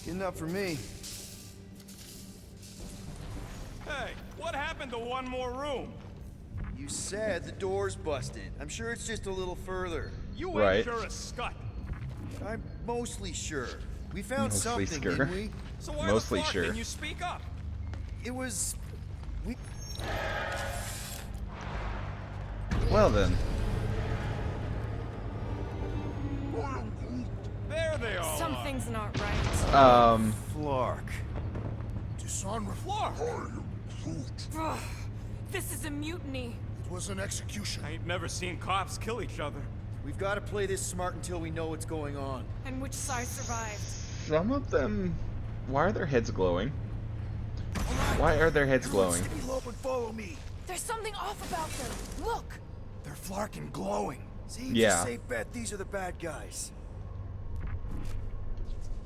Good enough for me. Hey, what happened to one more room? You said the door's busted. I'm sure it's just a little further. You Right. ain't sure as scut. I'm mostly sure. We found Mostly something, sure. didn't we? So why Mostly the fuck sure. didn't you speak up? It was... we... Well then. There they all are. Something's not right. Flark. Dishonorable. Flark. Ugh, this is a mutiny. It was an execution. I ain't never seen cops kill each other. We've got to play this smart until we know what's going on. And which side survived? Some of them... Why are their heads glowing? Why are their heads glowing? Sticky Lope and follow me. There's something off about them. Look. They're flarking glowing. See, it's Yeah. a safe bet. These are the bad guys.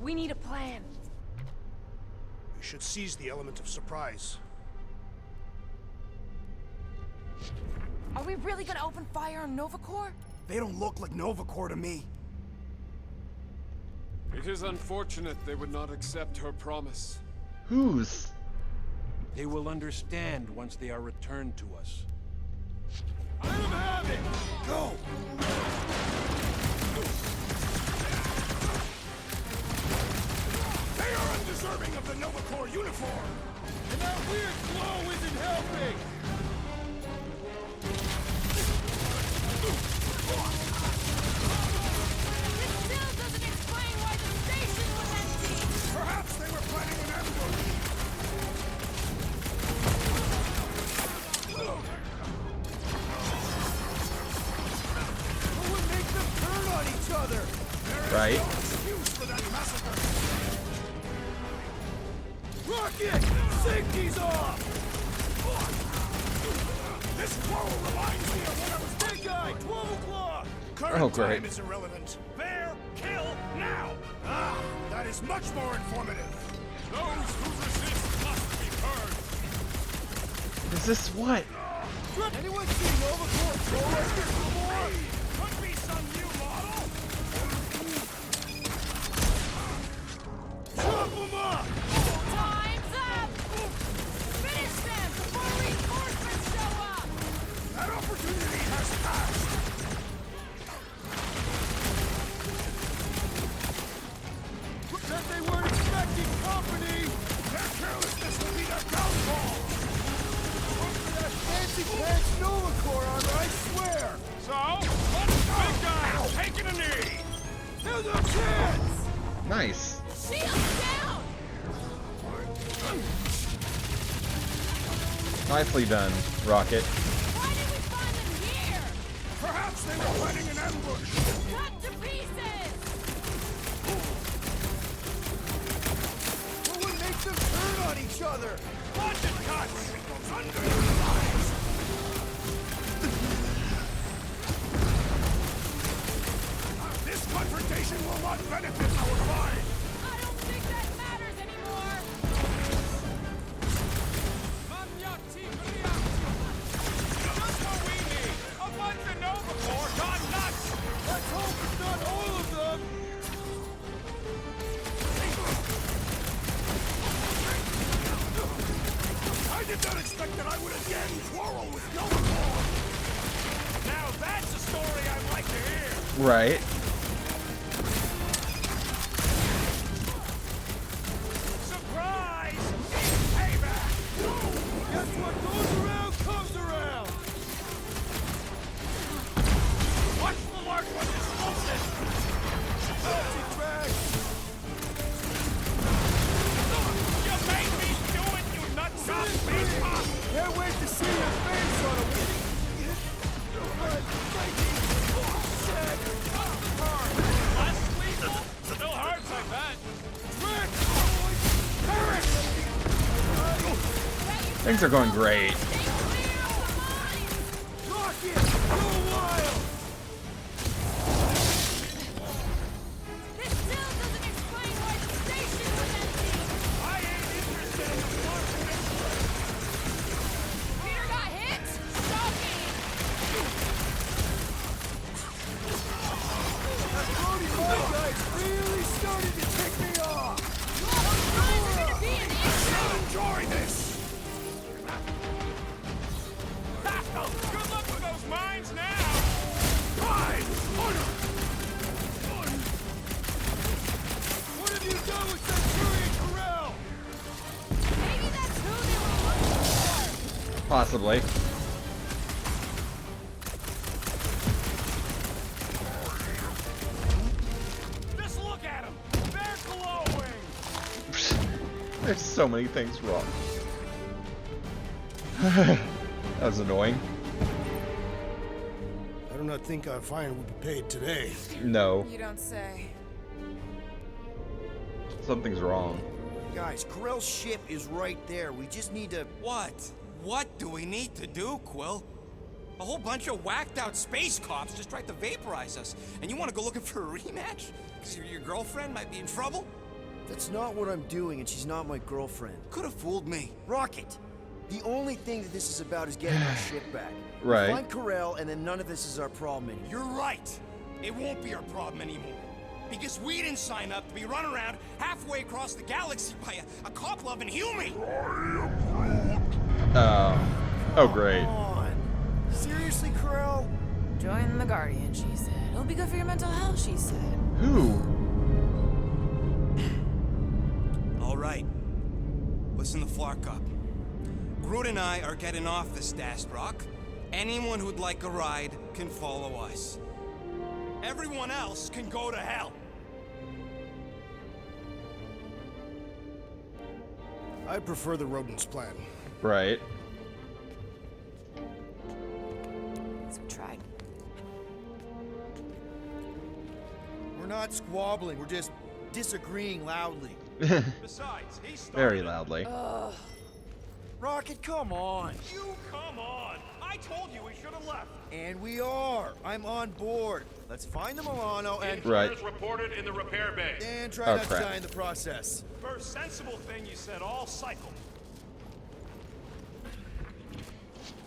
We need a plan. We should seize the element of surprise. Are we really gonna open fire on Nova Corps? They don't look like Nova Corps to me. It is unfortunate they would not accept her promise. Whose? They will understand once they are returned to us. Let him have it! Go! They are undeserving of the Nova Corps uniform. And that weird glow isn't helping! This still doesn't explain why the station was empty. Perhaps they were planning an ambush. Who would make them turn on each other? Right? Excuse for that massacre. Rocket! Safety's off! This quarrel reminds me of when I was big guy, 12 o'clock! Current Oh, great. time is irrelevant. Bear, kill, now! Ah, that is much more informative. Those who resist must be heard. Resist what? Anyone see Nova Corps Pro Wrestler before? Could be some new model. Chop 'em up! Time's up! Finish them before reinforcements show up! That opportunity has passed! Said they weren't expecting company! Their carelessness will be their downfall! That fancy pants Nova Corps on her, I swear! So, what's big guy taking a knee? There's no chance! Nice. Shield down! Nicely done, Rocket. Why did we find them here? Perhaps they were planning an ambush! Cut to pieces! What would make them turn on each other? Budget cuts! Under your eyes! This confrontation will not benefit our line! I don't think that matters anymore! Just what we need! A bunch of Nova Corps gone nuts! Let's hope it's not all of them! I did not expect that I would again quarrel with Nova Corps! Now that's a story I'd like to hear! Right. Surprise! It's payback! Guess what goes around comes around! Watch the large one explosive! Fancy track! You made me do it, you nutsock! Can't wait to see your face on a Less lethal? Still hurts, I bet. Things are going great. Rocket! Go wild! This still doesn't explain why the station was empty! I ain't interested in the marksman. Peter got hit? Shocking! That Brody Boy guy's really starting to tick me off! Those times are gonna be an issue! Enjoy this! Good luck with those mines now! Pride! Honor! What have you done with Centurion Corral? Maybe that's who they were looking for! Possibly. Just look at them! They're glowing! There's so many things wrong. That was annoying. I do not think our fine will be paid today. No. You don't say. Something's wrong. Guys, Corell's ship is right there. We just need to... What? What do we need to do, Quill? A whole bunch of whacked out space cops just tried to vaporize us. And you want to go looking for a rematch? Because your girlfriend might be in trouble? That's not what I'm doing, and she's not my girlfriend. Could have fooled me. Rocket! The only thing that this is about is getting our ship back. Right. Find Corell, and then none of this is our problem anymore. You're right. It won't be our problem anymore. Because we didn't sign up to be run around halfway across the galaxy by a cop-loving human. Oh, great. Come on. Seriously, Corell? Join the Guardian, she said. It'll be good for your mental health, she said. Who? All right. Listen to Flark up. Groot and I are getting off the Dastrock. Anyone who'd like a ride can follow us. Everyone else can go to hell. I prefer the rodents plan. Right. So we tried. We're not squabbling, we're just disagreeing loudly. Besides, he started Very loudly. Rocket, come on. You come on! I told you we should have left. And we are. I'm on board. Let's find the Milano and... Right. reported in the repair bay. And try Oh, not crap. to die in the process. First sensible thing you said all cycle.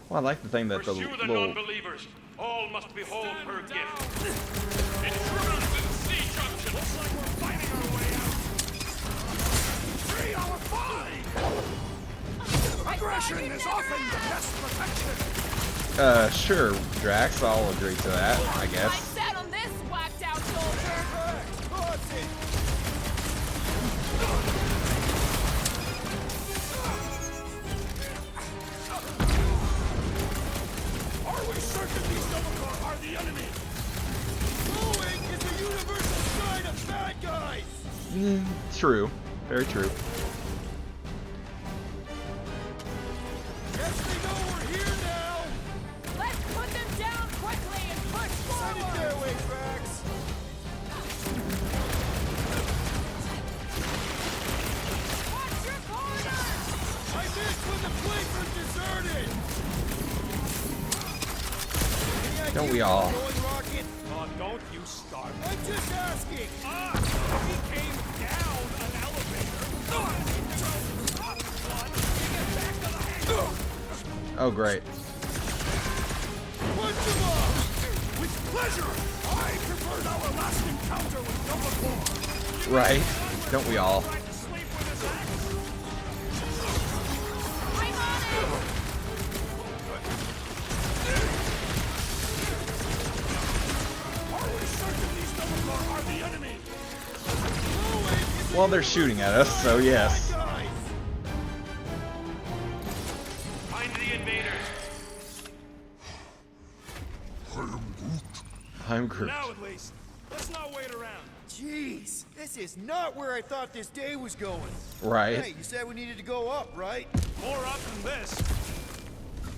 Well, I like the thing that the Pursue the little... non-believers. All must behold her gift. Intruders in C junction. Looks like we're fighting our way out. 3 hour fight! Aggression is often the best protection. Sure, Drax, I'll agree to that, I guess. Set on this whacked out soldier. Are we certain these Novakor are the enemy? Glowing is the universal sign of bad guys! True. Very true. Guess they know we're here now! Let's put them down quickly and push Send it forward. their way, Drax. Watch your corner. I missed when the place was deserted! Any Don't idea we where all? we're going, Rocket? Oh, don't you start. I'm just asking. He came down an elevator. Oh, great. Punch them off! With pleasure! I preferred our last encounter with Novakor! Right. Don't we all? Are we certain these Novakor are the enemy? Well, they're shooting at us, so yes. Find the invaders. I'm Groot. Now at least. Let's not wait around. Jeez, this is not where I thought this day was going. Right. Hey, you said we needed to go up, right? More up than this.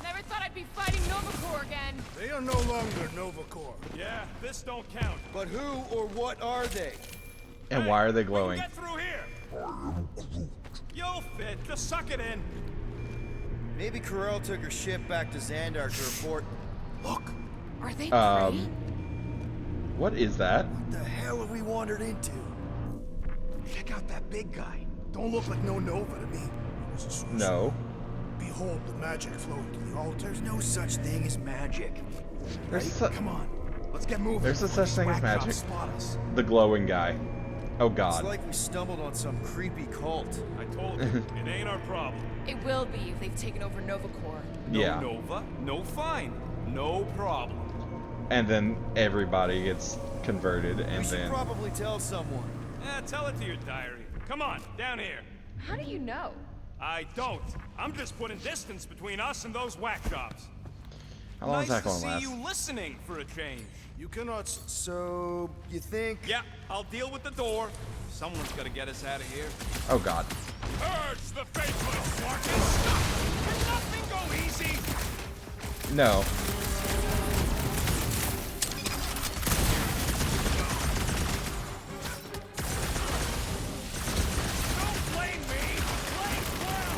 Never thought I'd be fighting Novakor again. They are no longer Novakor. Yeah, this don't count. But who or what are they? And why are they glowing? Get through here. You'll fit. Just suck it in. Maybe Corell took her ship back to Xandar to report. Look, Are they What is that? What the hell have we wandered into? Check out that big guy. Don't look like no Nova to me. No. Behold the magic flowing to the altar. There's no such thing as magic. There's Come on, let's get moving. There's a such thing as Whack magic. Job spot us. The glowing guy. Oh It's god. like we stumbled on some creepy cult. I told you, it ain't our problem. It will be if they've taken over Novakor. Yeah. No Nova, no fine, no problem. And then everybody gets converted, We and should then probably tell someone. Tell it to your diary. Come on, down here. How do you know? I don't. I'm just putting distance between us and those whack jobs. how long is that Nice going to to last? see you listening for a change. You cannot. So, you think? Yeah, I'll deal with the door. Someone's got to get us out of here. Oh god. Urge the faithless, Marcus. Can nothing go easy? No. Don't blame me. Blame Clown.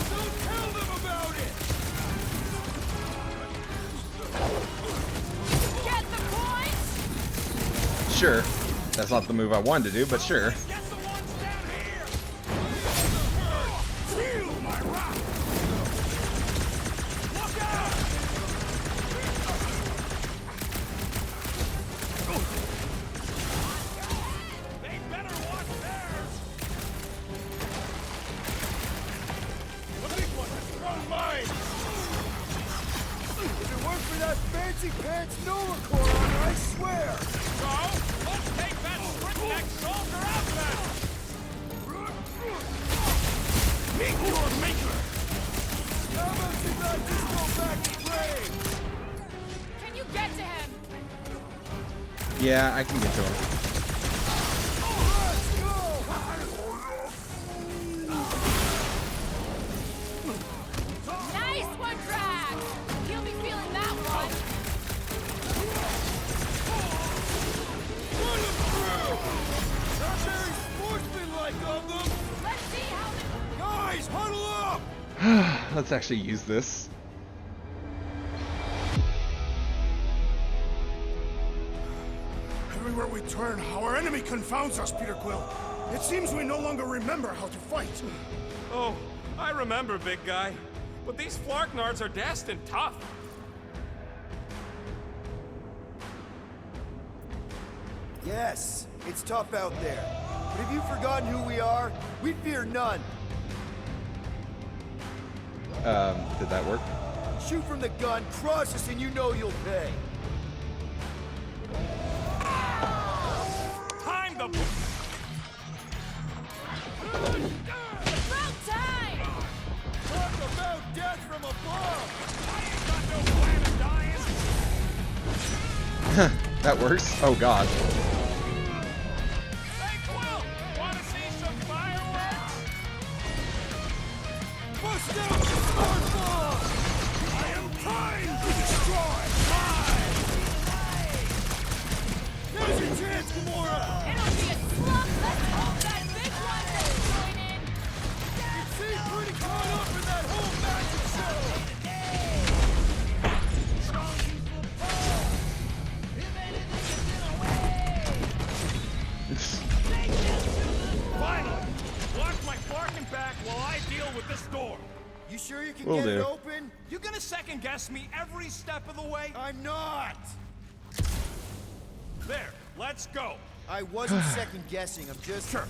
Don't tell them about it! Get the point! Sure. That's not the move I wanted to do, but sure. Get the ones down here. Feel my wrath! Look out! They better watch theirs. The big one has thrown mine! If it weren't for that fancy pants Novakor on her, I swear! So, let's take that sprint-neck soldier out now. Meet your maker! How about you guys just go back and play? Can you get to him? Yeah, I can get to him. Let's go! Nice one, Drax! He'll be feeling that one. Let's actually use this. Everywhere we turn, our enemy confounds us, Peter Quill. It seems we no longer remember how to fight. Oh, I remember, big guy. But these Flarknards are destined tough. Yes, it's tough out there. But have you forgotten who we are? We fear none. Did that work? Shoot from the gun, crush us, and you know you'll pay. Time the... About time! Talk about death from above! I ain't got no plan of dying! That works. Oh god. Hey, Quill! Wanna see some fireworks? Bust out the smart bomb! I am trying to destroy! Now's your chance, Gamora! It'll be a slump. Let's hope that big one doesn't join in. It seems pretty caught up in that whole magic show! Finally! Watch my Flarkin back while I deal with this door. You sure you can Will get it do. open? You gonna second guess me every step of the way? I'm not! There, let's go. I wasn't second guessing, I'm just... Sure.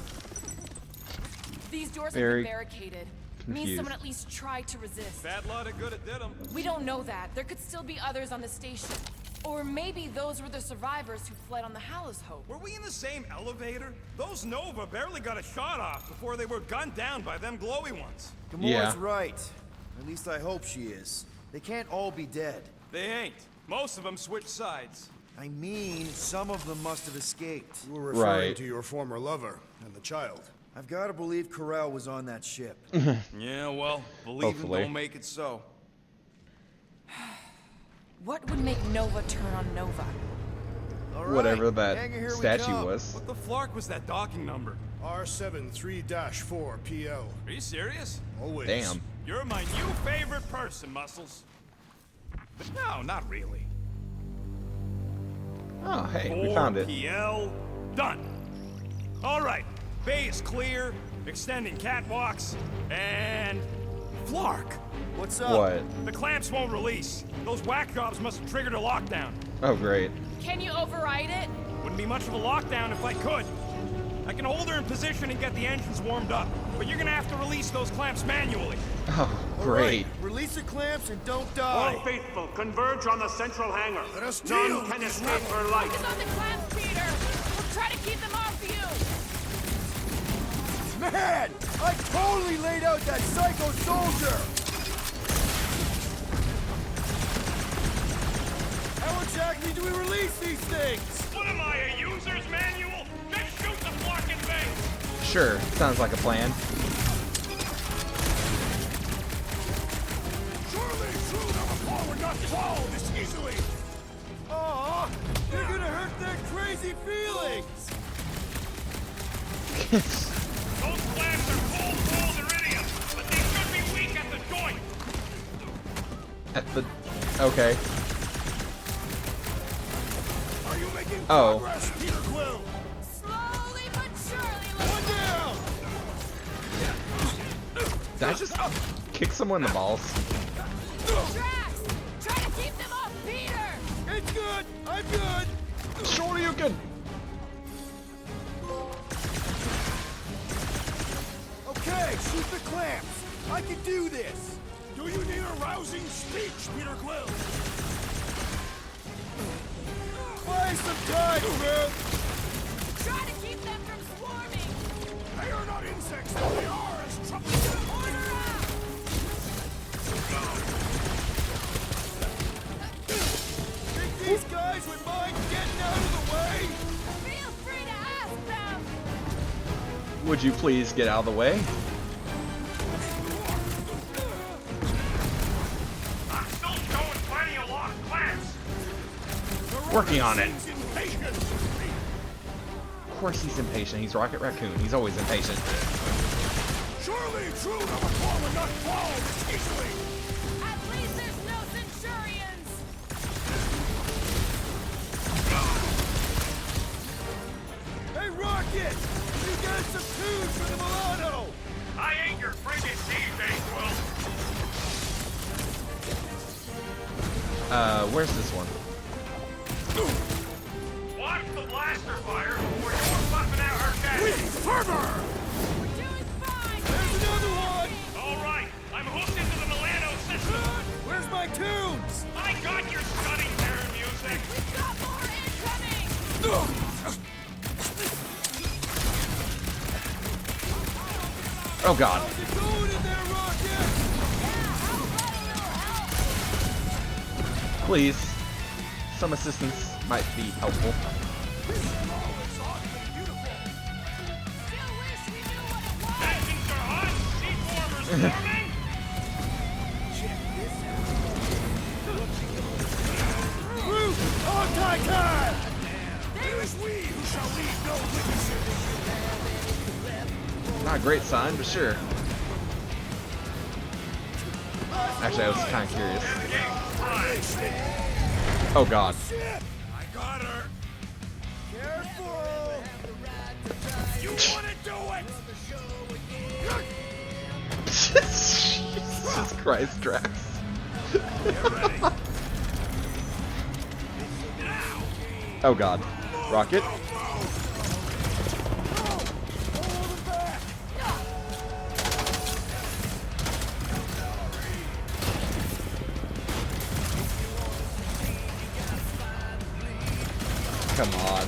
These doors Very have been barricaded. Means confused. someone at least tried to resist. Bad lot of good it did 'em. We don't know that. There could still be others on the station. Or maybe those were the survivors who fled on the Hallows Hope. Were we in the same elevator? Those Nova barely got a shot off before they were gunned down by them glowy ones. Gamora's Yeah. right. At least I hope she is. They can't all be dead. They ain't. Most of them switched sides. I mean, some of them must have escaped. You were referring Right. to your former lover and the child. I've got to believe Corral was on that ship. Yeah, well, believe Hopefully. it don't make it so. What would make Nova turn on Nova? All right, Whatever that Hanger, here we statue come. was. What the flark was that docking number? R73-4 PL. Are you serious? Always. Damn. You're my new favorite person, Muscles. No, not really. Oh, hey, we found it. 4PL, done. All right, bay is clear, extending catwalks, and Flark. What's up? What? The clamps won't release. Those whack jobs must have triggered a lockdown. Oh, great. Can you override it? Wouldn't be much of a lockdown if I could. I can hold her in position and get the engines warmed up, but you're gonna have to release those clamps manually. Oh, All great. right, release the clamps and don't die. All faithful, converge on the central hangar. Let us deal None with can this escape her light. Focus on the clamps, Peter. We'll try to keep them off you. Man, I totally laid out that psycho soldier. How exactly do we release these things? What am I, a user's manual? Just shoot the Flark in face! Sure, sounds like a plan. Surely true Nova would not fall this easily. Aw, you're gonna hurt their crazy feelings. Those clamps are cold iridium, but they should be weak at the joint. At the... Okay. Are you making Oh. progress, Peter Quill? Slowly but surely. One down. Did I just kick someone in the balls? Drax, try to keep them off Peter. It's good. I'm good. Sure you can. Okay, shoot the clamps. I can do this. Do you need a rousing speech, Peter Quill? Buy some time, bro. Try to keep them from swarming. They are not insects, but they are as troublesome. Order up. Think these guys would mind getting out of the way? Feel free to ask them. Would you please get out of the way? I'm still showing plenty of lost clamps. Working on it. Seems impatient. Of course he's impatient. He's Rocket Raccoon. He's always impatient. Surely true Novacore would not fall this easily! At least there's no Centurions! Hey, Rocket! You got some tunes for the Milano! I ain't your frigate these days, Will. Where's this one? Watch the blaster fire before you're puffing out her gas. Fervor! We're doing fine! There's another one! All right, I'm hooked into the Milano system. Where's my tunes? I got your stunning terror music. We've got more incoming! Oh god. How's it going in there, Rocket? Please. Some assistance might be helpful. Engines are hot, seat warmers warming. Root! Anti-car! It is we who shall leave no witnesses! Not a great sign, but sure. Actually, I was kind of curious. Oh god. I got her! Careful! You wanna do it! Jesus Christ, Drax. Oh god. Rocket. Come on.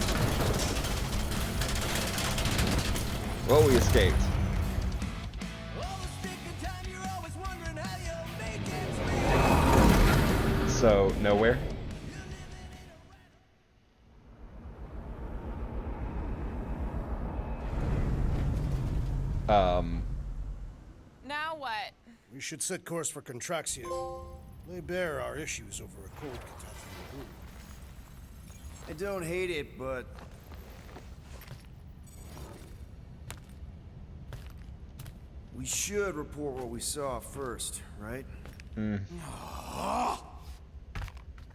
Well, we escaped. So, nowhere? Now what? We should set course for Contraxia. Lay bare our issues over a cold catastrophe. I don't hate it, but... we should report what we saw first, right?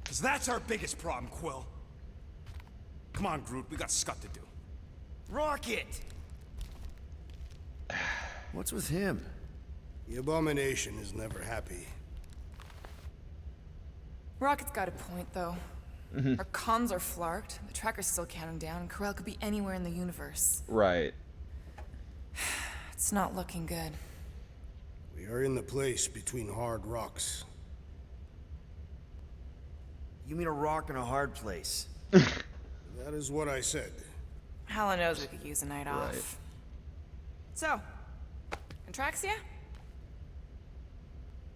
Because that's our biggest problem, Quill. Come on, Groot, we got scut to do. Rocket! What's with him? The Abomination is never happy. Rocket's got a point, though. Our comms are flarked, the tracker's still counting down, and Corel could be anywhere in the universe. Right. It's not looking good. We are in the place between hard rocks. You mean a rock in a hard place? That is what I said. Hala knows we could use a night off. Right. So, Contraxia?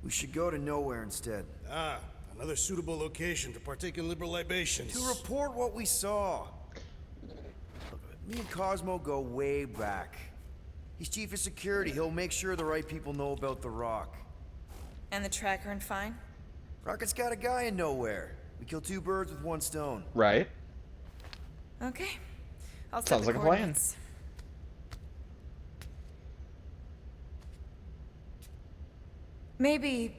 We should go to nowhere instead. Ah, another suitable location to partake in liberal libations. To report what we saw. Look, me and Cosmo go way back. He's chief of security. He'll make sure the right people know about the rock. And the tracker and fine? Rocket's got a guy in nowhere. We kill two birds with one stone. Right. Okay. I'll set Sounds the like a plan. coordinates. Maybe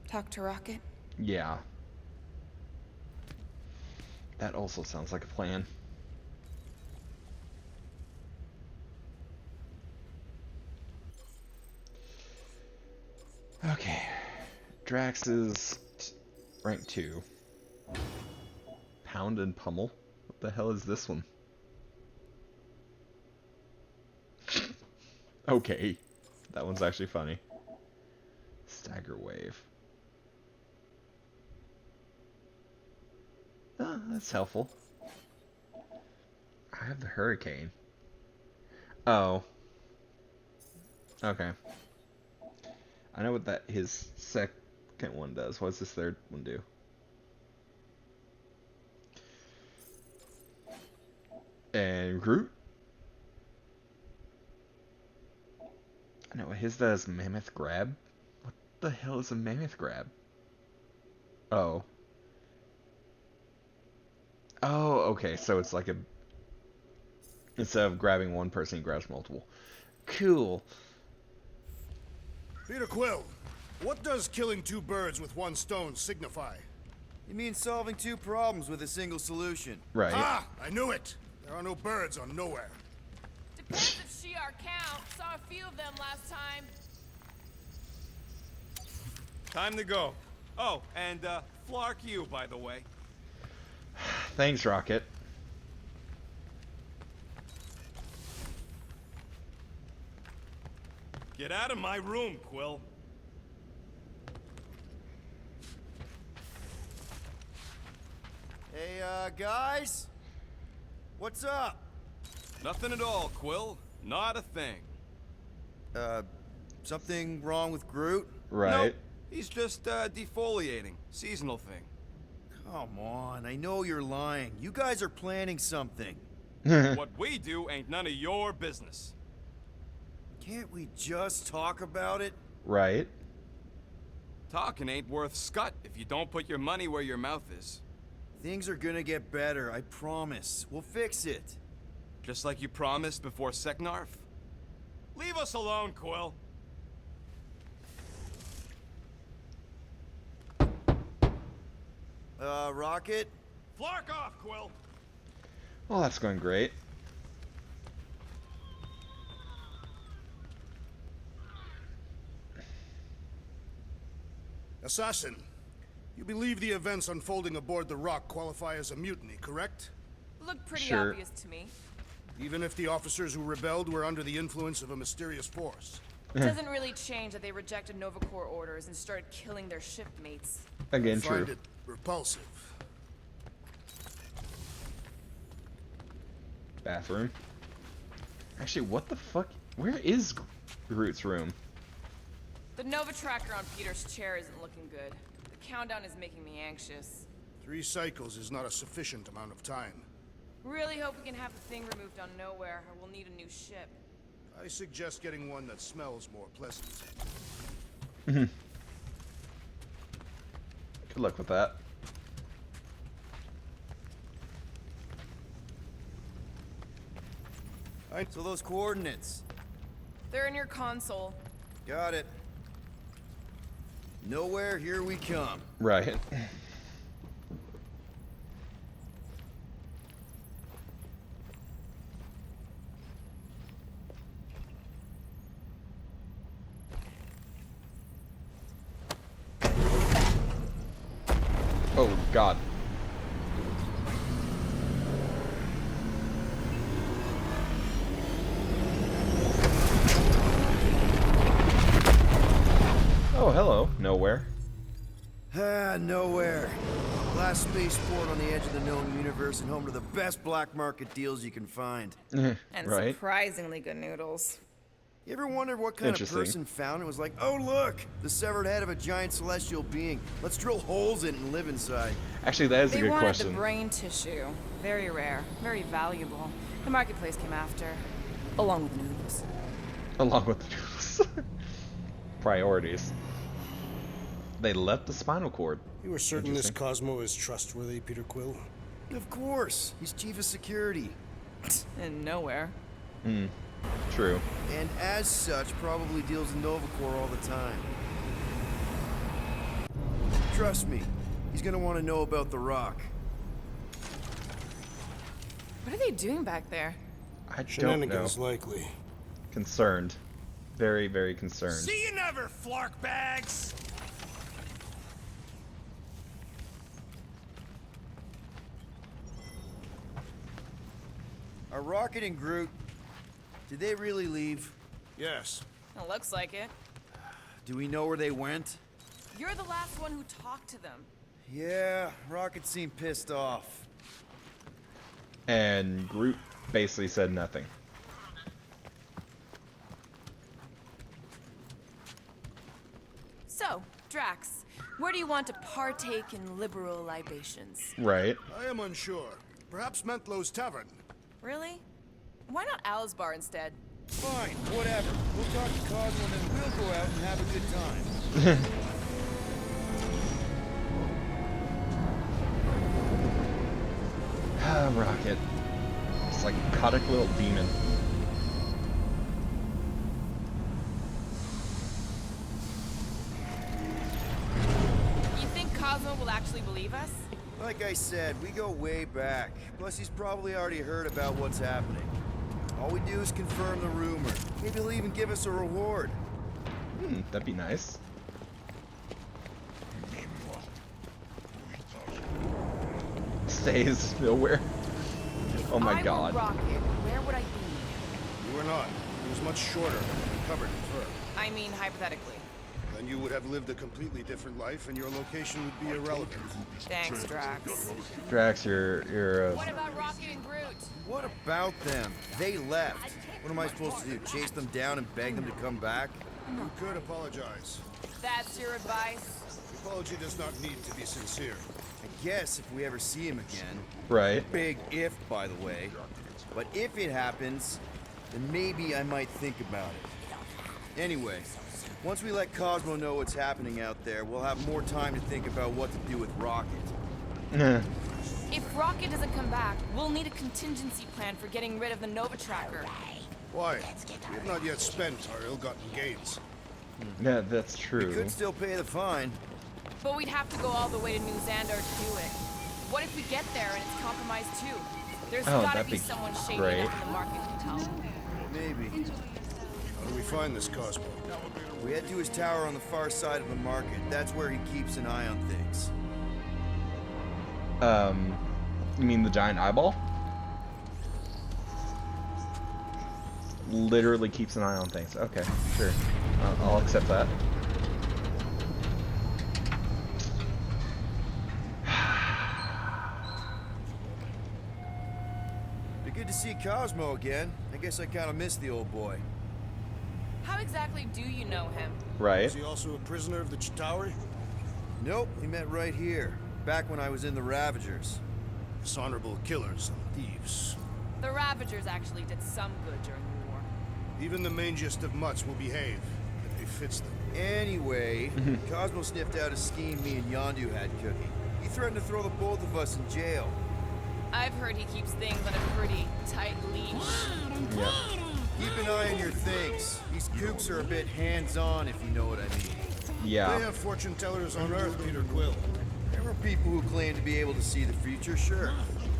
talk to Rocket. Yeah. That also sounds like a plan. Okay. Drax is rank 2. Pound and Pummel? What the hell is this one? Okay. That one's actually funny. Stagger Wave. Ah, that's helpful. I have the Hurricane. Oh. Okay. I know what that his second one does. What's this third one do? And Groot? I know what his does. Mammoth Grab? What the hell is a Mammoth Grab? Oh. Oh, okay. So it's like a... Instead of grabbing one person, he grabs multiple. Cool. Peter Quill, what does killing two birds with one stone signify? You mean solving two problems with a single solution? Right. Ah, I knew it. There are no birds on Nowhere. Depends if Shi'ar count. Saw a few of them last time. Time to go. Oh, and Flark you, by the way. Thanks, Rocket. Get out of my room, Quill. Hey, guys? What's up? Nothing at all, Quill. Not a thing. Something wrong with Groot? Right. Nope. He's just defoliating. Seasonal thing. Come on, I know you're lying. You guys are planning something. What we do ain't none of your business. Can't we just talk about it? Right. Talking ain't worth scut if you don't put your money where your mouth is. Things are gonna get better, I promise. We'll fix it. Just like you promised before Seknarf? Leave us alone, Quill. Rocket? Flark off, Quill. Well, that's going great. Assassin, you believe the events unfolding aboard the Rock qualify as a mutiny, correct? Looked pretty Sure. obvious to me. Even if the officers who rebelled were under the influence of a mysterious force. Doesn't really change that they rejected Nova Corps orders and started killing their shipmates. Again, I find true. it repulsive. Bathroom. Actually, what the fuck? Where is Groot's room? The Nova tracker on Peter's chair isn't looking good. The countdown is making me anxious. 3 cycles is not a sufficient amount of time. Really hope we can have the thing removed on Nowhere, or we'll need a new ship. I suggest getting one that smells more pleasant. Good luck with that. So those coordinates. They're in your console. Got it. Nowhere, here we come. Right. Oh, God. Oh, hello. Nowhere. Nowhere. Last spaceport on the edge of the known universe and home to the best black market deals you can find. And Right. surprisingly good noodles. You ever wondered what kind of Interesting. person found it was like, oh look, the severed head of a giant celestial being. Let's drill holes in it and live inside. Actually, that is a They good wanted question. the brain tissue. Very rare, very valuable. The marketplace came after, along with the noodles. Along with the noodles. Priorities. They left the spinal cord. You are certain this Interesting. Cosmo is trustworthy, Peter Quill? Of course, he's chief of security. And Nowhere. Hmm. True. And as such, probably deals in Nova Corps all the time. Trust me, he's gonna want to know about the Rock. What are they doing back there? I don't know. Shenanigans, likely. Concerned. Very, very concerned. See you never, Flark bags! Are Rocket and Groot, did they really leave? Yes. It looks like it. Do we know where they went? You're the last one who talked to them. Yeah, Rocket seemed pissed off. And Groot basically said nothing. So, Drax, where do you want to partake in liberal libations? Right. I am unsure. Perhaps Mentlow's Tavern. Really? Why not Al's bar instead? Fine, whatever. We'll talk to Cosmo and then we'll go out and have a good time. Ah, Rocket. Psychotic little demon. actually believe us? Like I said, we go way back. Plus, he's probably already heard about what's happening. All we do is confirm the rumor. Maybe he'll even give us a reward. That'd be nice. Stays nowhere. Oh my god. Rocket, where would I be? You were not. He was much shorter and covered in fur. I mean, hypothetically. Then you would have lived a completely different life, and your location would be irrelevant. Thanks, Drax. Drax, you're What about Rocket and Groot? What about them? They left. What am I supposed to do? Chase them down and beg them to come back? You could apologize. That's your advice? The apology does not need to be sincere. I guess if we ever see him again. Right. Big if, by the way. But if it happens, then maybe I might think about it. Anyway, once we let Cosmo know what's happening out there, we'll have more time to think about what to do with Rocket. If Rocket doesn't come back, we'll need a contingency plan for getting rid of the Nova Tracker. Why? We have not yet spent our ill-gotten gains. Yeah, that's true. We could still pay the fine. But we'd have to go all the way to New Xandar to do it. What if we get there and it's compromised too? There's gotta be someone shady enough in the market to tell. Maybe. How do we find this Cosmo? We head to his tower on the far side of the market. That's where he keeps an eye on things. You mean the giant eyeball? Literally keeps an eye on things. Okay, sure. I'll accept that. Be good to see Cosmo again. I guess I kind of missed the old boy. How exactly do you know him? Right. Is he also a prisoner of the Chitauri? Nope, we met right here. Back when I was in the Ravagers. Dishonorable killers and thieves. The Ravagers actually did some good during the war. Even the mangiest of mutts will behave if it befits them. Anyway, Cosmo sniffed out a scheme me and Yondu had cooking. He threatened to throw the both of us in jail. I've heard he keeps things on a pretty tight leash. Yep. Keep an eye on your things. These kooks are a bit hands-on, if you know what I mean. Yeah. They have fortune tellers on Earth, Peter Quill. There are people who claim to be able to see the future, sure.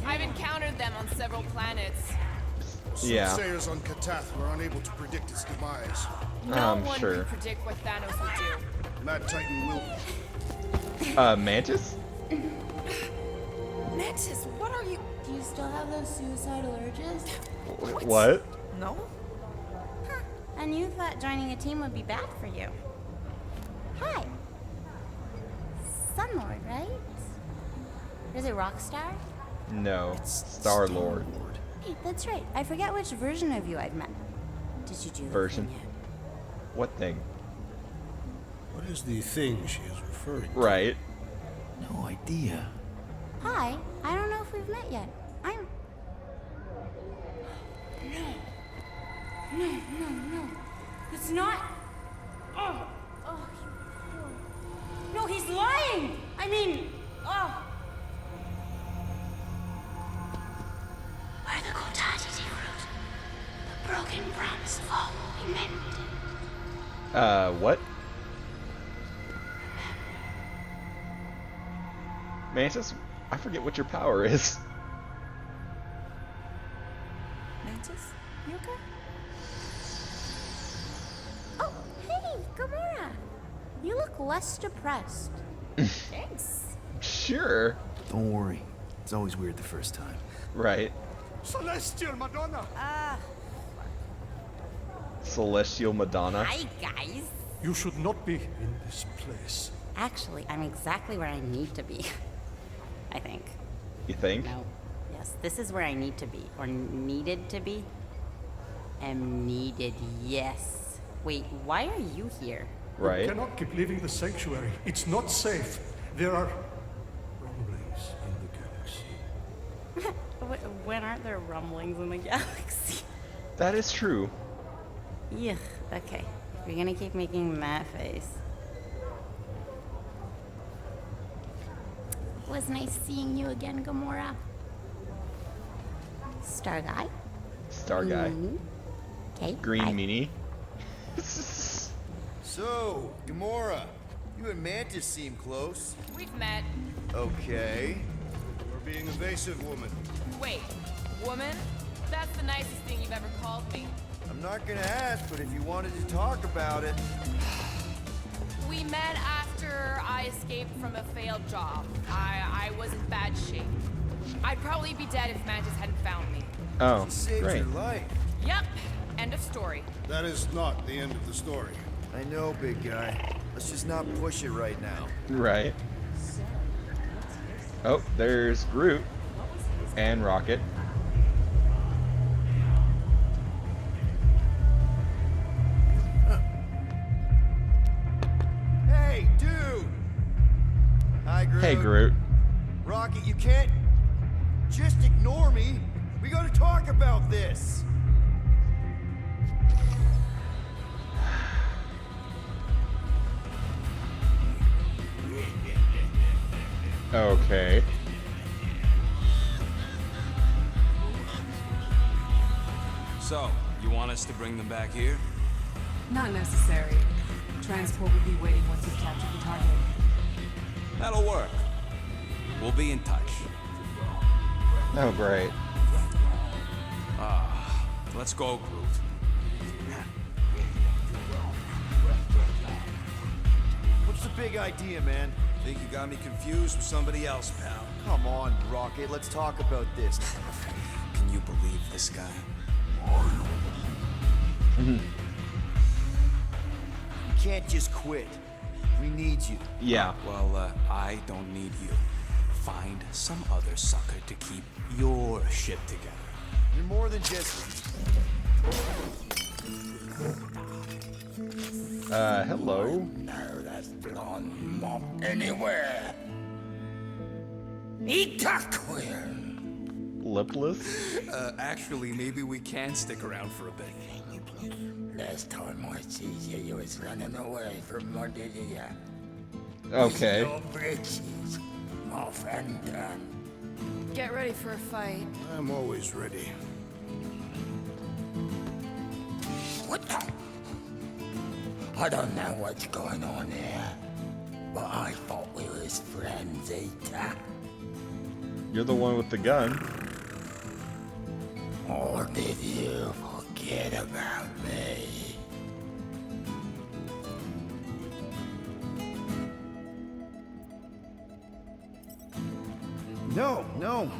I've encountered them on several planets. Yeah. Soothsayers on Katath were unable to predict its demise. No one can predict what Thanos would do. Mad Titan will. Mantis? Mantis, what are you? Do you still have those suicidal urges? What? No? Huh. And you thought joining a team would be bad for you. Hi. Sunlord, right? Is it Rockstar? No. Star-Lord. Hey, that's right. I forget which version of you I've met. Did you do Version? What thing? What is the thing she is referring to? Right. No idea. Hi. I don't know if we've met yet. I'm... No. It's not... Oh. No, he's lying! I mean... Oh. Where the Kotati root. The broken promise of all will be mended. What? Mantis? I forget what your power is. Mantis? You okay? Oh, hey, Gamora! You look less depressed. Thanks. Sure. Don't worry. It's always weird the first time. Right. Celestial Madonna! Celestial Madonna. Hi, guys. You should not be in this place. Actually, I'm exactly where I need to be. I think. You think? No. Yes, this is where I need to be. Or needed to be. Am needed, yes. Wait, why are you here? Right. You cannot keep leaving the sanctuary. It's not safe. There are rumblings in the galaxy. When aren't there rumblings in the galaxy? That is true. Yeah, okay. You're gonna keep making that face. It was nice seeing you again, Gamora. Star Guy? Star Guy. Okay. Green meanie. So, Gamora, you and Mantis seem close. We've met. Okay. We're being evasive, woman. Wait, woman? That's the nicest thing you've ever called me. I'm not gonna ask, but if you wanted to talk about it... We met after I escaped from a failed job. I was in bad shape. I'd probably be dead if Mantis hadn't found me. Oh, She saved great. your life. Yep, end of story. That is not the end of the story. I know, big guy. Let's just not push it right now. Right. Oh, there's Groot and Rocket. Hey, dude! Hi, Groot. Hey, Groot. Rocket, you can't just ignore me. We gotta talk about this. Okay. So, you want us to bring them back here? Not necessary. Transport will be waiting once you've captured the target. That'll work. We'll be in touch. Oh, great. Let's go, Groot. What's the big idea, man? Think you got me confused with somebody else, pal. Come on, Rocket. Let's talk about this. Can you believe this guy? You can't just quit. We need you. Yeah. Well, I don't need you. Find some other sucker to keep your shit together. You're more than just... Hello? No, that's blonde mop anywhere. Itaquil. Lipless? Actually, maybe we can stick around for a bit. Last time I see you, you was running away from Mordilia. Okay. Your britches off and done. Get ready for a fight. I'm always ready. What the? I don't know what's going on here, but I thought we was friends, Eta. You're the one with the gun. Or did you forget about me? No, no,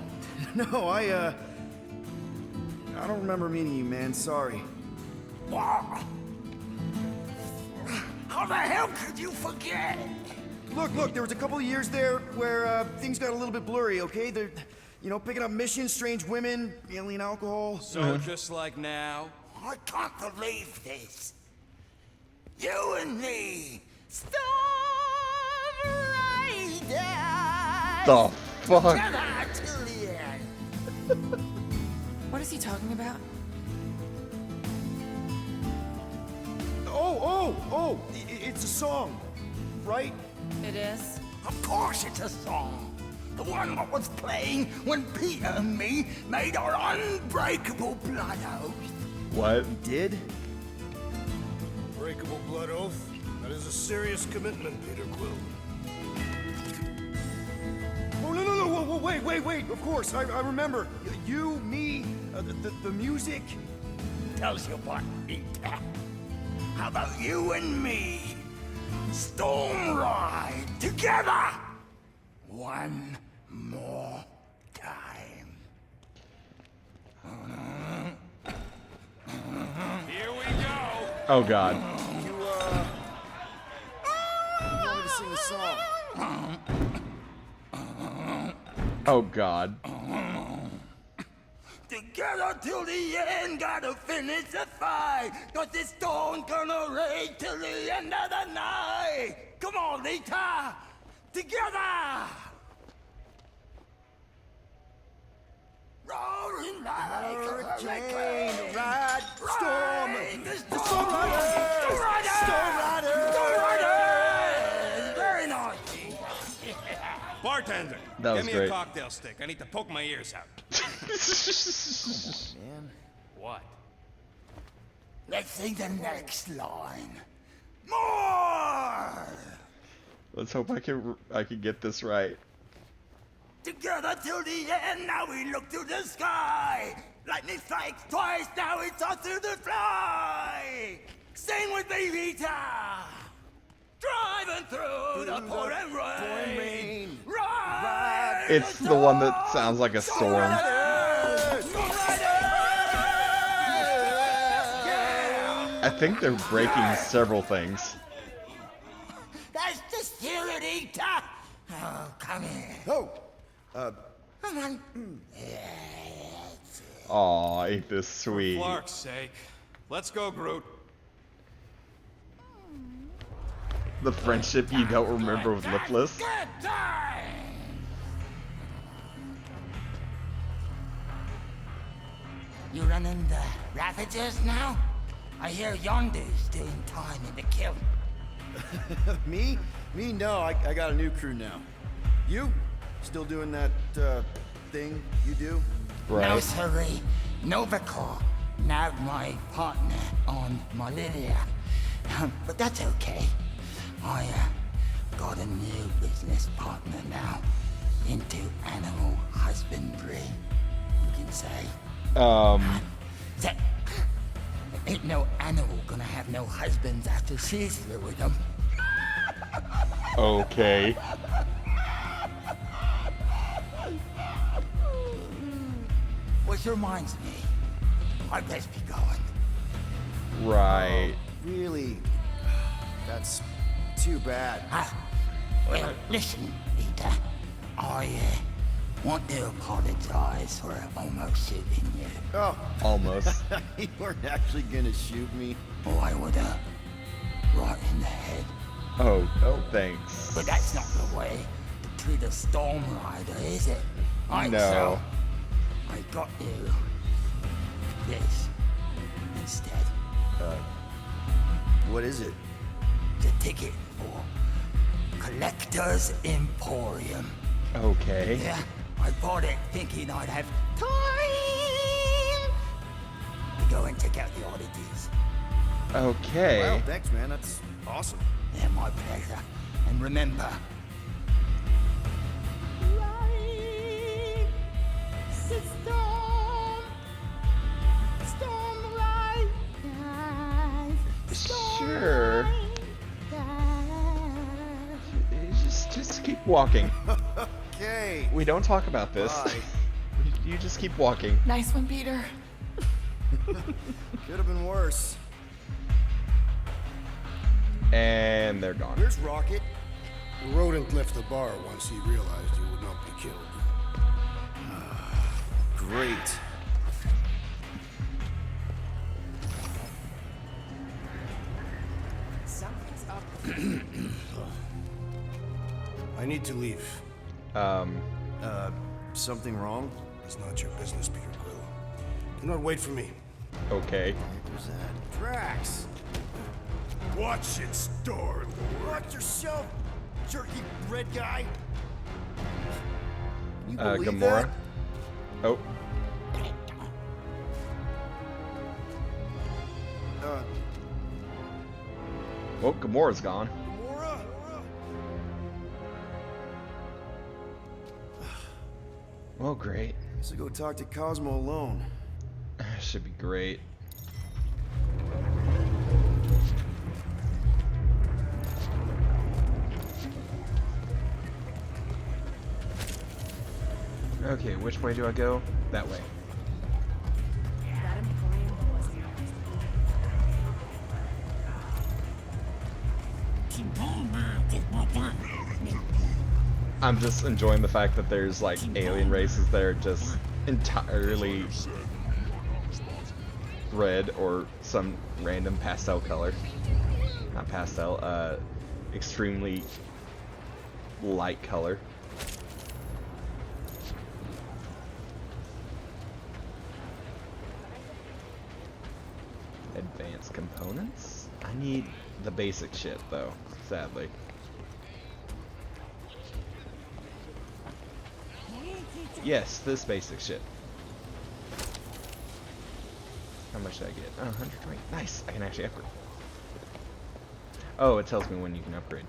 I don't remember meeting you, man. Sorry. What? How the hell could you forget? Look, there was a couple of years there where things got a little bit blurry, okay? They're, picking up missions, strange women, alien alcohol. So just like now? I can't believe this. You and me, Storm Rider. The fuck? Together till the end. What is he talking about? Oh, it's a song, right? It is? Of course it's a song. The one that was playing when Peter and me made our unbreakable blood oath. What? We did? Breakable blood oath? That is a serious commitment, Peter Quill. Oh, no, whoa, wait, of course, I remember. You, me, the music. Tells you what, Peter. How about you and me? Storm ride together! One more time. Here we go. Oh, God. You wanted to sing a song. Oh, God. Together till the end, gotta finish the fight. Cause this storm gonna rage till the end of the night. Come on, Lita! Together! Roaring like a hurricane. Ride, storm, The Storm Riders! Storm Riders! Very nice. Bartender, That was Get me great. a cocktail stick. I need to poke my ears out. Man. What? Let's see the next line. More! Let's hope I can get this right. Together till the end, now we look to the sky. Lightning strikes twice, now it's all through the fly. Sing with me, Rita. Driving through the pouring rain. Ride. It's the one that sounds like a storm. I think they're breaking several things. That's the spirit, Rita. Oh, come here. Oh, Come on. Aw, ain't this sweet. For Clark's sake. Let's go, Groot. The friendship you don't remember with Lipless. You running the Ravagers now? I hear Yondu's doing time in the kiln. Me? Me? No, I got a new crew now. You? Still doing that, thing you do? No, sorry. Novacor. Now my partner on Molilia. But that's okay. I, got a new business partner now. Into animal husbandry, you can say. That ain't no animal gonna have no husbands after she's through with them. Okay. Which reminds me, I'd best be going. Right. Really? That's too bad. Well, listen, Peter. I want to apologize for almost shooting you. Oh. Almost. You weren't actually gonna shoot me. Oh, I would have. Right in the head. Oh, thanks. But that's not the way to treat a Storm Rider, is it? No. So I got you this instead. What is it? The ticket for Collector's Emporium. Okay. Yeah, I bought it thinking I'd have time to go and check out the oddities. Okay. Well, thanks, man. That's awesome. Yeah, my pleasure. And remember, Sure. Just keep walking. Okay. We don't talk about this. Bye. You just keep walking. Nice one, Peter. Could have been worse. And they're gone. Here's Rocket. The rodent left the bar once he realized he would not be killed. Great. Something's up. I need to leave. Something wrong? It's not your business, Peter Quill. Do not wait for me. Okay. Who's that? Drax. Watch it, Star-Lord. Watch yourself, jerky red guy. You believe Gamora. that? Oh. Oh, Gamora's gone. Gamora? Well, great. So go talk to Cosmo alone. Should be great. Okay, which way do I go? That way. That emporium was I'm just enjoying the fact that there's like alien races that are just entirely red or some random pastel color. Not pastel, extremely light color. Advanced components? I need the basic shit though, sadly. Yes, this basic shit. How much did I get? Oh, 120. Nice. I can actually upgrade. Oh, it tells me when you can upgrade.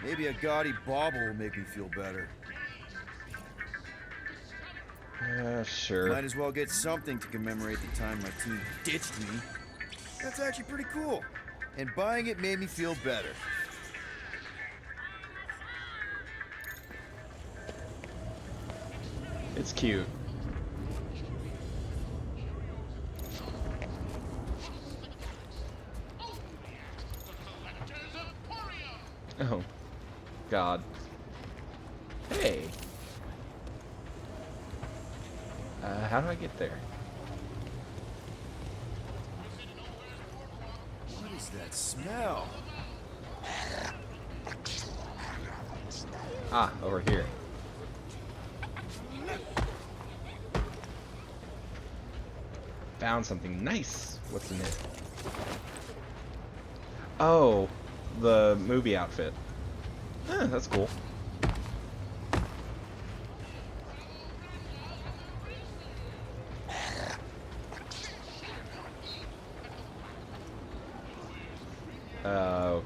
Maybe a gaudy bauble will make me feel better. Sure. Might as well get something to commemorate the time my team ditched me. That's actually pretty cool. And buying it made me feel better. It's cute. Oh, God. Hey. How do I get there? What is that smell? Ah, over here. Found something nice. What's in it? Oh, the movie outfit. That's cool.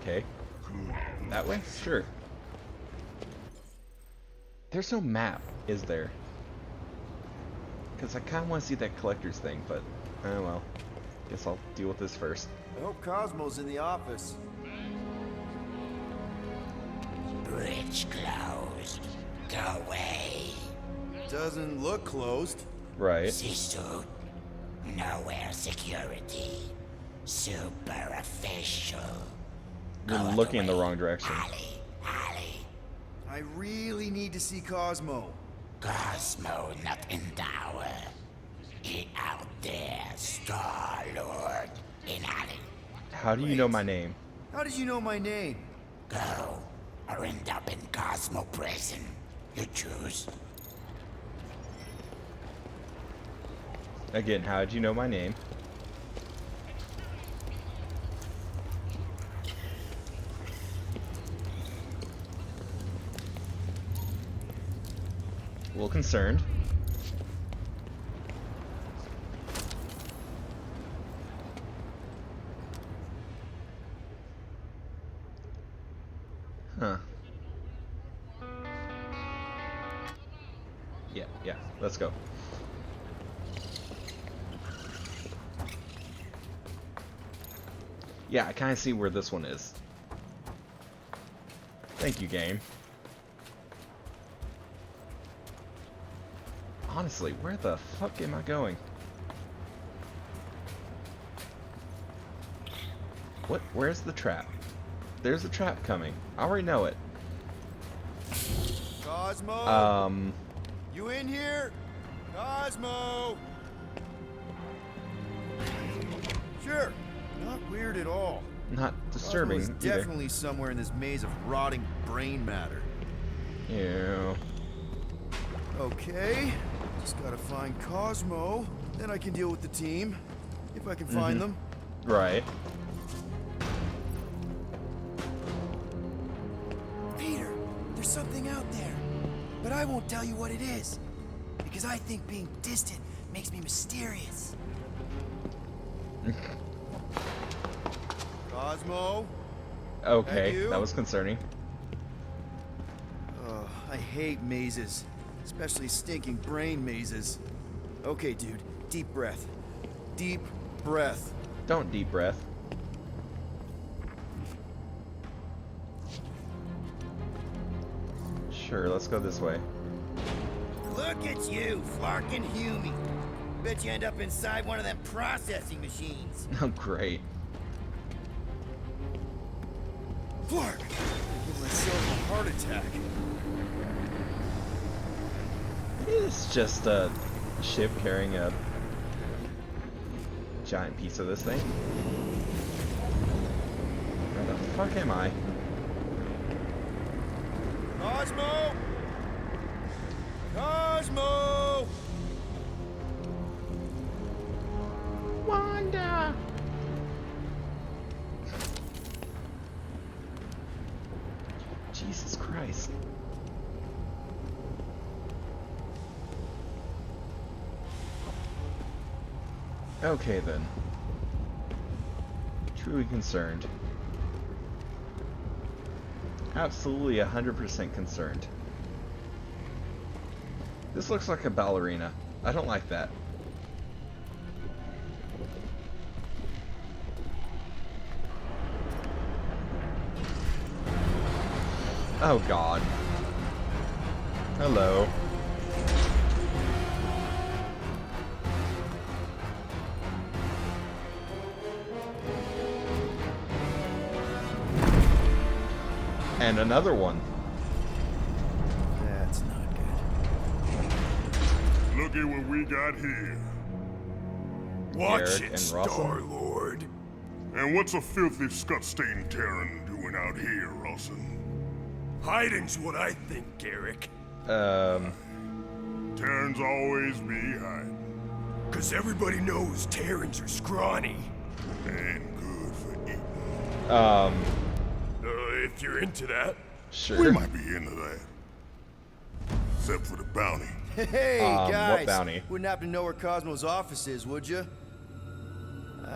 Okay. That way? Sure. There's no map, is there? Because I kind of want to see that collector's thing, but, oh well. Guess I'll deal with this first. I hope Cosmo's in the office. Bridge closed. Go away. Doesn't look closed. Right. Sisu. Nowhere security. Super official. You're looking in the wrong direction. I really need to see Cosmo. Cosmo not in tower. He out there, Star-Lord. In alley. How do you know my name? How did you know my name? Go, or end up in Cosmo prison. You choose. Again, how did you know my name? A little concerned. Huh. Yeah, let's go. Yeah, I kind of see where this one is. Thank you, game. Honestly, where the fuck am I going? What? Where's the trap? There's a trap coming. I already know it. Cosmo? You in here? Cosmo? Sure. Not weird at all. Not disturbing Cosmo is either. definitely somewhere in this maze of rotting brain matter. Ew. Okay. Just gotta find Cosmo. Then I can deal with the team. If I can find them. Right. Peter, there's something out there. But I won't tell you what it is. Because I think being distant makes me mysterious. Cosmo? Okay, you? that was concerning. I hate mazes. Especially stinking brain mazes. Okay, dude. Deep breath. Deep breath. Don't deep breath. Sure, let's go this way. Look at you, Flark and Hume. Bet you end up inside one of them processing machines. Oh, great. Flark! I give myself a heart attack. It's just a ship carrying a giant piece of this thing. Where the fuck am I? Cosmo! Cosmo! Wanda! Jesus Christ. Okay then. Truly concerned. absolutely 100% concerned. This looks like a ballerina. I don't like that. Oh God. Hello. And another one. That's not good. Look at what we got here. Watch Garrick it, and Russell? Star-Lord. And what's a filthy scut-stained Terran doing out here, Russell? Hiding's what I think, Garrick. Terrans always be hiding. 'Cause everybody knows Terrans are scrawny. And good for eating. If you're into that. Sure. We might be into that. Except for the bounty. Hey, guys. What bounty? Wouldn't happen to know where Cosmo's office is, would you?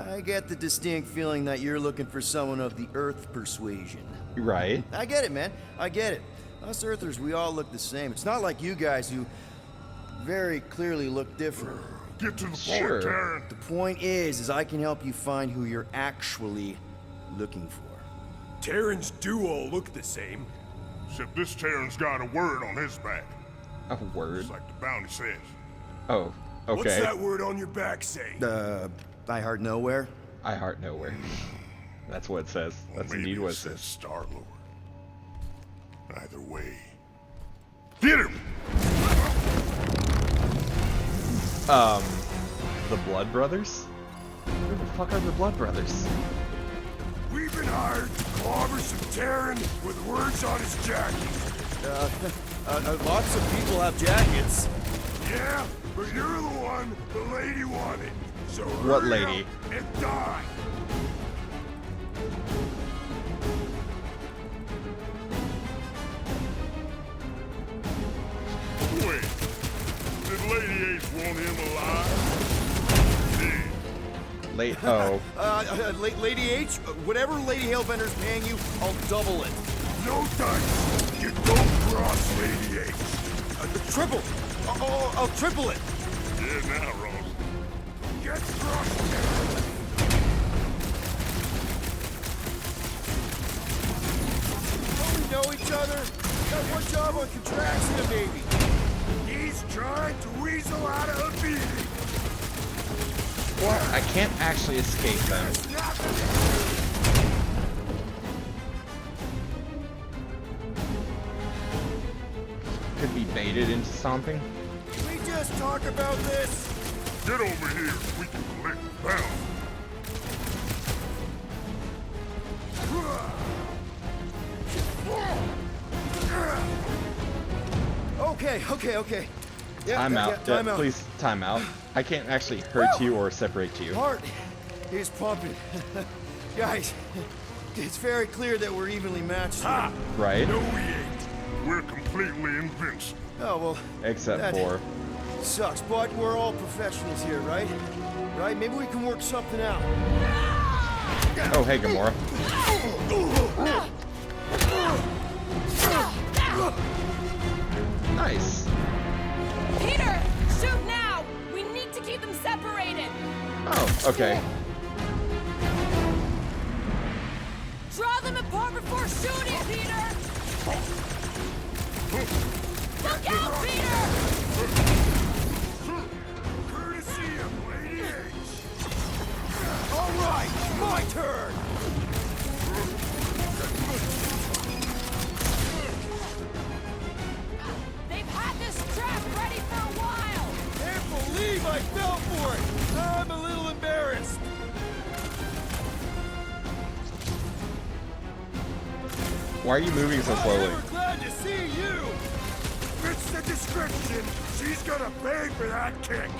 I get the distinct feeling that you're looking for someone of the Earth persuasion. Right. I get it, man. I get it. Us Earthers, we all look the same. It's not like you guys who very clearly look different. Get to the Sure. point, Terran. The point is I can help you find who you're actually looking for. Terrans do all look the same. Except this Terran's got a word on his back. A word? Just like the bounty says. Oh, okay. What's that word on your back say? I Heart Nowhere? I Heart Nowhere. That's what it says. That's indeed what it says. Star-Lord. Either way. Get him! The Blood Brothers? Who the fuck are the Blood Brothers? We've been hired to clobber some Terran with words on his jacket. Lots of people have jackets. Yeah, but you're the one the lady wanted. So What hurry lady? up and die. Wait, did Lady H want him alive? Lady H, whatever Lady Hellbender's paying you, I'll double it. No dice. You don't cross Lady H. Triple. I'll triple it. Yeah, now, Ross. Get crossed. Don't we know each other? Got one job on Contraxia, baby. He's trying to weasel out of a beating. What? I can't actually escape them. Could be baited into stomping. Can we just talk about this? Get over here. We can collect the bounty. Okay. Yeah, Time out. time out. Please, time out. I can't actually hurt you or separate you. Heart is pumping. Guys, it's very clear that we're evenly matched here. Right? No, we ain't. We're completely invincible. Oh, well. Except that for... Sucks, but we're all professionals here, right? Right? Maybe we can work something out. Oh, hey, Gamora. Nice. Peter, shoot now! We need to keep them separated. Oh, okay. Draw them apart before shooting, Peter. Look out, Peter! Courtesy of Lady H. All right, my turn. They've had this trap ready for a while. Can't believe I fell for it. I'm a little embarrassed. Why are you moving so slowly? We're glad to see you. Fits the description. She's gonna pay for that kick.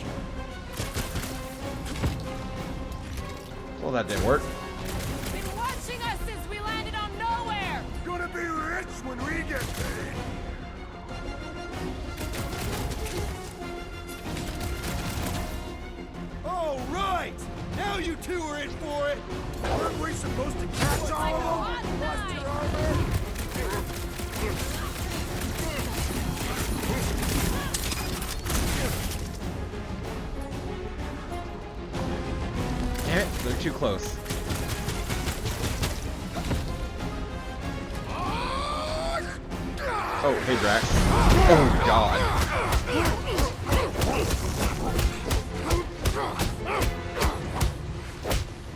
Well, that didn't work. Been watching us since we landed on nowhere. Gonna be rich when we get paid. All right. Now you two are in for it. Weren't we supposed to catch all of them? Bust your armor? too close? Oh, hey Drax. Oh god.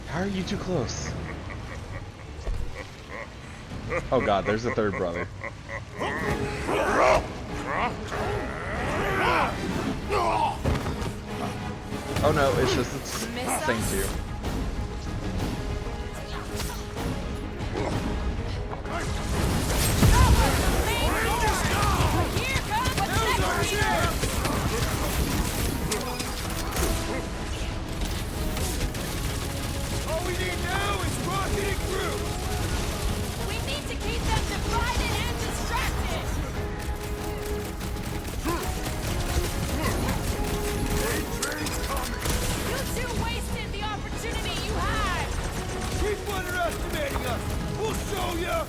How are you too close? Oh god, there's a third brother. Oh no, it's just it's the same two. All we need now is Rocket and Groot. We need to keep them divided and distracted. You two wasted the opportunity you had. Keep underestimating us. We'll show ya.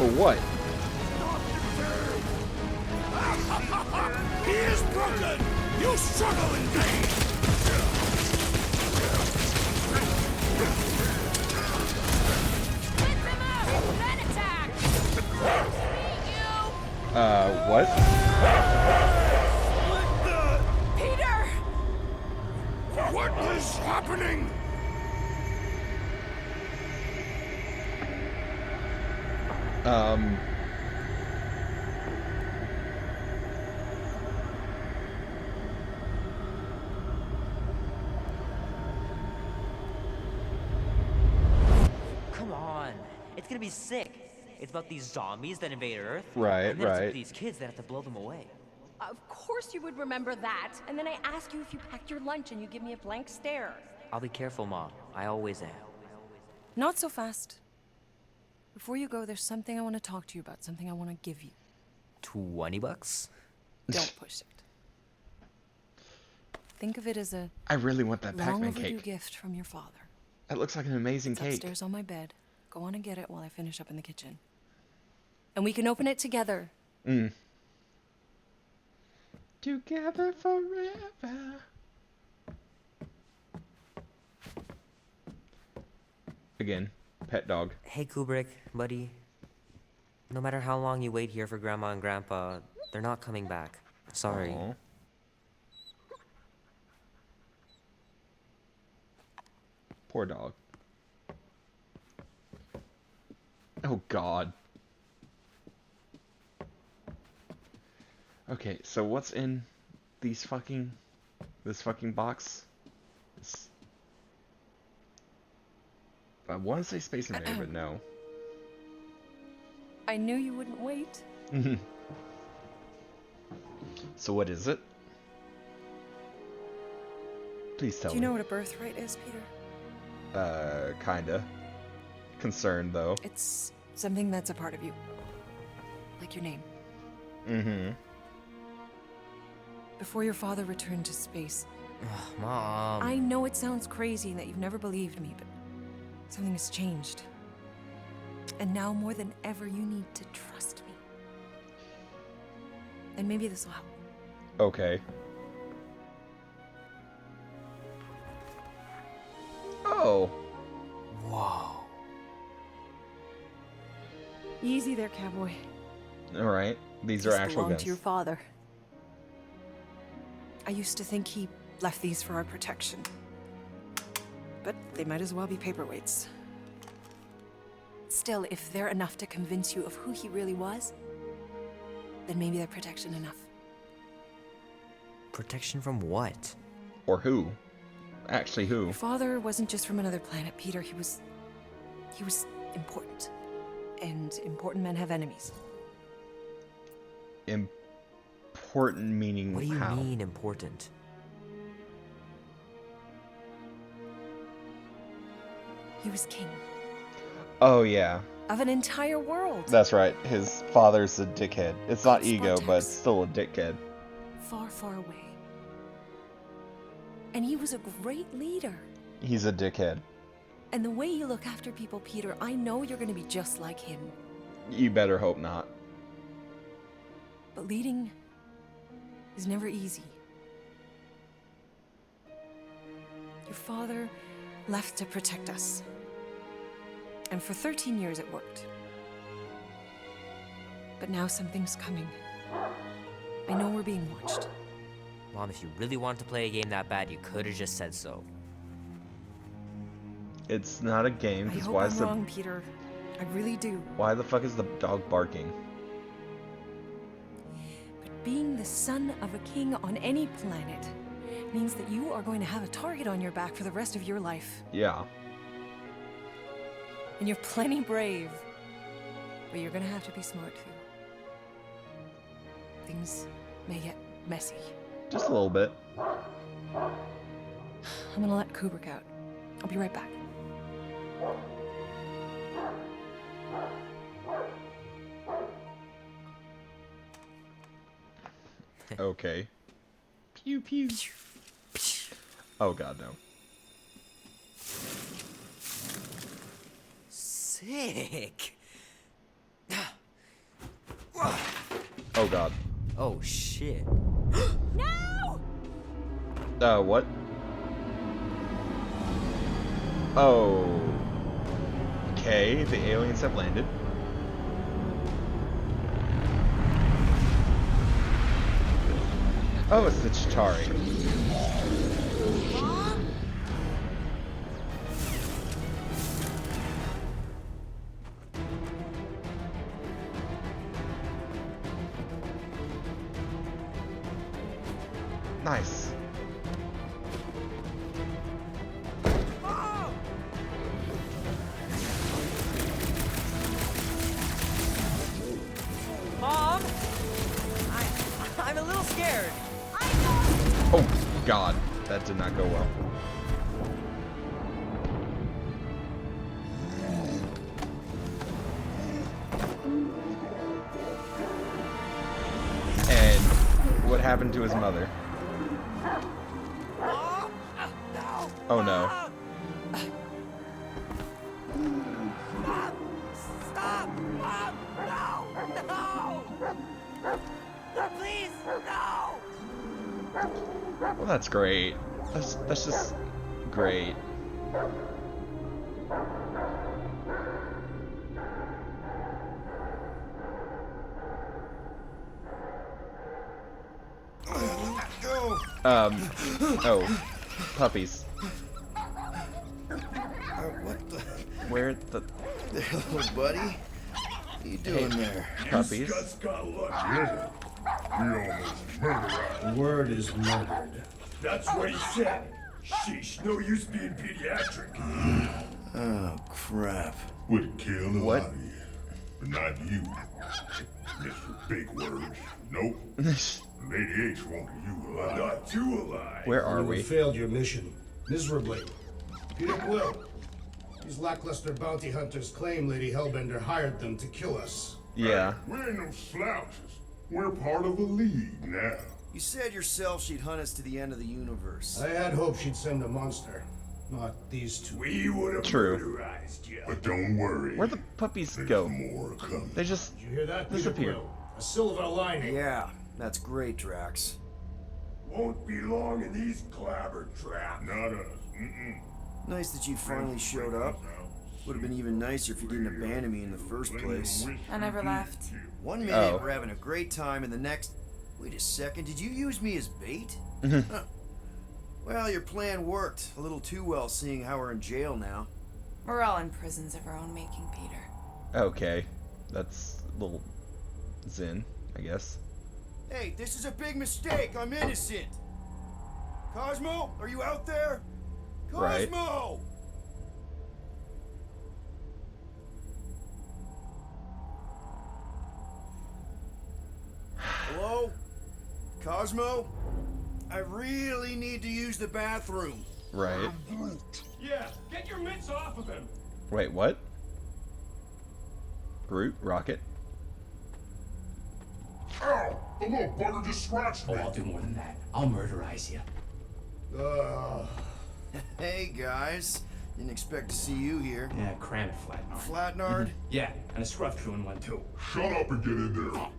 Or what? He is broken. You struggle in vain. Hit them up, then attack. What? Peter! What is happening? Come on. It's gonna be sick. It's about these zombies that invade Earth. Right, and then it's right. about these kids that have to blow them away. Of course you would remember that. And then I ask you if you packed your lunch and you give me a blank stare. I'll be careful, Mom. I always am. Not so fast. Before you go, there's something I want to talk to you about, something I want to give you. $20? Don't push it. Think of it as a I really want that long Pac-Man overdue cake. gift from your father. That looks like an amazing It's cake. upstairs on my bed. Go on and get it while I finish up in the kitchen. And we can open it together. Together forever. Again, pet dog. Hey, Kubrick, buddy. No matter how long you wait here for Grandma and Grandpa, they're not coming back. Sorry. Aww. Poor dog. Oh god. Okay, so what's in this fucking box? I want to say Space Invader, but no. I knew you wouldn't wait. So what is it? Please tell Do me. you know what a birthright is, Peter? Kinda. Concerned, though. It's something that's a part of you. Like your name. Mm-hmm. Before your father returned to space. Ugh, Mom. I know it sounds crazy and that you've never believed me, but something has changed. And now more than ever, you need to trust me. And maybe this will help. Okay. Oh. Whoa. Easy there, cowboy. Alright. These are These actual belong guns. to your father. I used to think he left these for our protection. But they might as well be paperweights. Still, if they're enough to convince you of who he really was, then maybe they're protection enough. Protection from what? Or who? Actually, who? Your father wasn't just from another planet, Peter. He was important. And important men have enemies. Important meaning What do you how? mean important? He was king Oh, yeah. of an entire world. That's right. His father's a dickhead. It's not ego, but Spartax. still a dickhead. Far, far away. And he was a great leader. He's a dickhead. And the way you look after people, Peter, I know you're going to be just like him. You better hope not. But leading is never easy. Your father left to protect us. And for 13 years it worked. But now something's coming. I know we're being watched. Mom, if you really wanted to play a game that bad, you could have just said so. It's not a game. I Because hope why I'm is the wrong, Peter. I really do. why the fuck is the dog barking? But being the son of a king on any planet means that you are going to have a target on your back for the rest of your life. Yeah. And you're plenty brave. But you're gonna have to be smart too. Things may get messy. Just a little bit. I'm gonna let Kubrick out. I'll be right back. Okay. Pew pew. Oh god, no. Sick. Oh god. Oh shit. No! What? Oh. Okay, the aliens have landed. Oh, it's the Chitauri. Nice. Mom! I'm a little scared. Oh god, that did not go well. And what happened to his mother? Oh no. Stop! Mom! No! No! Please, no! Well, that's great. That's just great. Oh, puppies. What the? Where the? Hello, buddy. What are you doing there? Puppies. Yeah. We almost murdered. The word is murdered. That's what he said. Sheesh, no use being pediatric. Oh, crap. Would kill a What? lot of you, but not you. Mr. Big Words. Nope. Lady H wanted you alive. Not too alive. Where are You we? have failed your mission miserably. Peter Quill. These lackluster bounty hunters claim Lady Hellbender hired them to kill us. Yeah. We ain't no slouches. We're part of a league now. You said yourself she'd hunt us to the end of the universe. I had hoped she'd send a monster, not these two. We would have True. murderized you. But don't worry. Where'd the puppies go? More coming. They just Did you hear that, Peter disappeared. Quill? A silver lining. Yeah, that's great, Drax. Won't be long in these clabber traps. Not us. Nice that you finally showed up. Would have been even nicer if you didn't abandon me in the first place. I never left. One minute Oh. we're having a great time, and the next... Wait a second, did you use me as bait? Huh. Well, your plan worked. A little too well, seeing how we're in jail now. We're all in prisons of our own making, Peter. Okay, that's a little Zen, I guess. Hey, this is a big mistake. I'm innocent. Cosmo, are you out there? Right. Cosmo! Hello? Cosmo? I really need to use the bathroom. Right. Yeah, get your mitts off of him. Wait, what? Groot, Rocket. Ow! The little bugger just scratched me. Oh, I'll do more than that. I'll murderize you. Hey, guys. Didn't expect to see you here. Yeah, cram it, Flatnard. Flatnard? Yeah, and a scruff crew in one too. Shut up and get in there.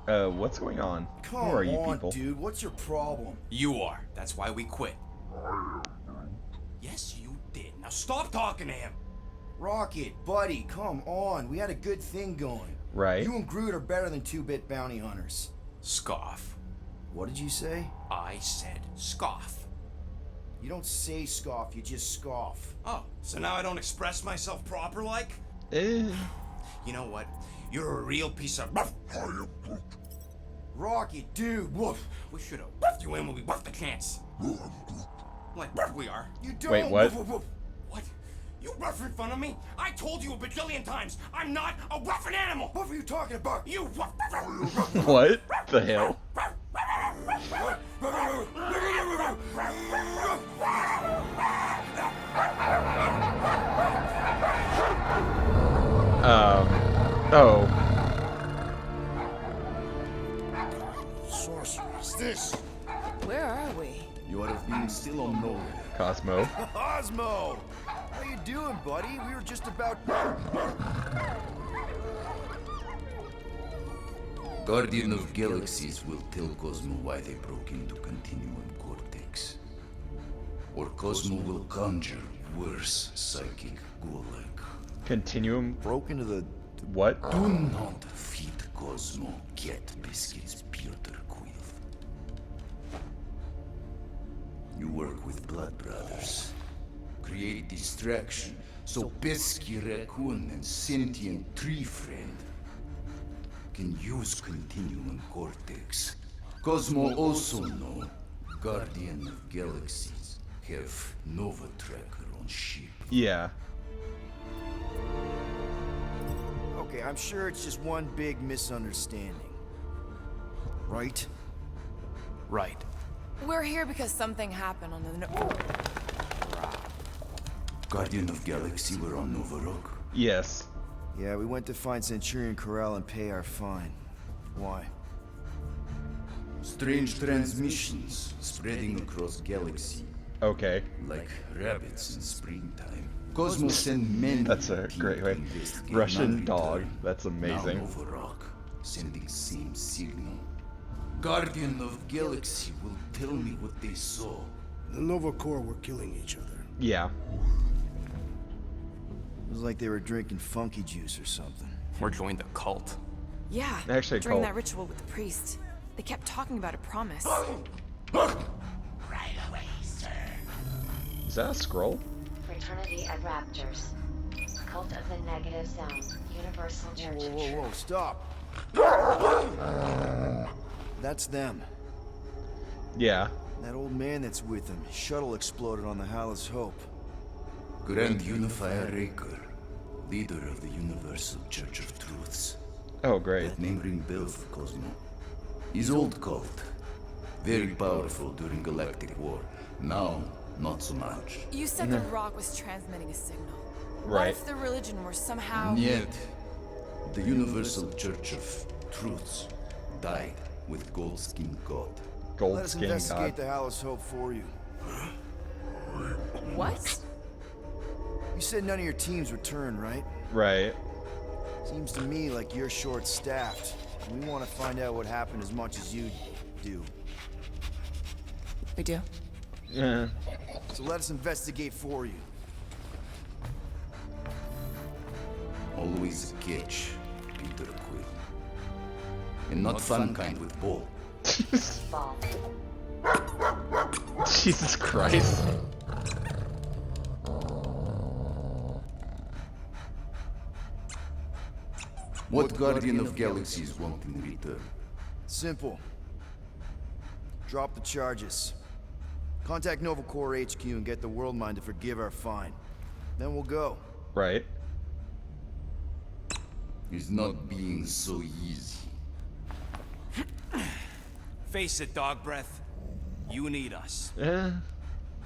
What's going on? Come Who are you on, people? dude. What's your problem? You are. That's why we quit. Yes, you did. Now stop talking to him. Rocket, buddy, come on. We had a good thing going. Right. You and Groot are better than 2-bit bounty hunters. Scoff. What did you say? I said scoff. You don't say scoff, you just scoff. Oh, so now I don't express myself proper like? Eh. You know what? You're a real piece of Rocket, dude, woof. We should have woofed you in when we woofed the chance. Like we are. You don't. Wait, what? What? You rough in front of me? I told you a bajillion times, I'm not a roughing animal. What were you talking about? You What the hell? Oh. Sorceress, this. Where are we? You are being still on nowhere. Cosmo. Cosmo! How you doing, buddy? We were just about... Guardian of Galaxies will tell Cosmo why they broke into Continuum Cortex. Or Cosmo will conjure worse psychic gulag. Continuum. Broke into the... What? Do not feed Cosmo cat biscuits, Piotr Quill. You work with Blood Brothers. Create distraction so Pesky Raccoon and Sentient Tree Friend can use Continuum Cortex. Cosmo also know Guardian of Galaxies have Nova Tracker on ship. Yeah. Okay, I'm sure it's just one big misunderstanding. Right? Right. We're here because something happened on the... Guardian of Galaxy were on Nova Rock? Yes. Yeah, we went to find Centurion Corral and pay our fine. Why? Strange transmissions spreading across galaxy. Okay. Like rabbits in springtime. Cosmo sent men. That's a great way. Russian dog. That's amazing. Now Nova Rock, sending same signal. Guardian of Galaxy will tell me what they saw. The Nova Corps were killing each other. Yeah. It was like they were drinking funky juice or something. Or joined a cult. Yeah, Actually, during cult. that ritual with the priest. They kept talking about a promise. Right away, sir. Is that a scroll? Fraternity of Raptors. Cult of the Negative Zone. Universal Church. Whoa, stop. That's them. Yeah. That old man that's with them. His shuttle exploded on the Hallis Hope. Grand Unifier Raker, leader of the Universal Church of Truths. Oh, great. That name ring bell for Cosmo. His old cult. Very powerful during Galactic War. Now, not so much. You said the rock was transmitting a signal. What Right. if the religion were somehow... Yet, the Universal Church of Truths died with Goldskin God. Let us investigate the Hallis Hope for you. What? You said none of your teams returned, right? Right. Seems to me like you're short-staffed. We want to find out what happened as much as you do. We do? Yeah. So let us investigate for you. Always a catch, Peter Quill. And not fun kind with ball. Jesus Christ. What Guardian of Galaxies want in return? Simple. Drop the charges. Contact Nova Corps HQ and get the World Mind to forgive our fine. Then we'll go. Right. It's not being so easy. Face it, dog breath. You need us. Yeah.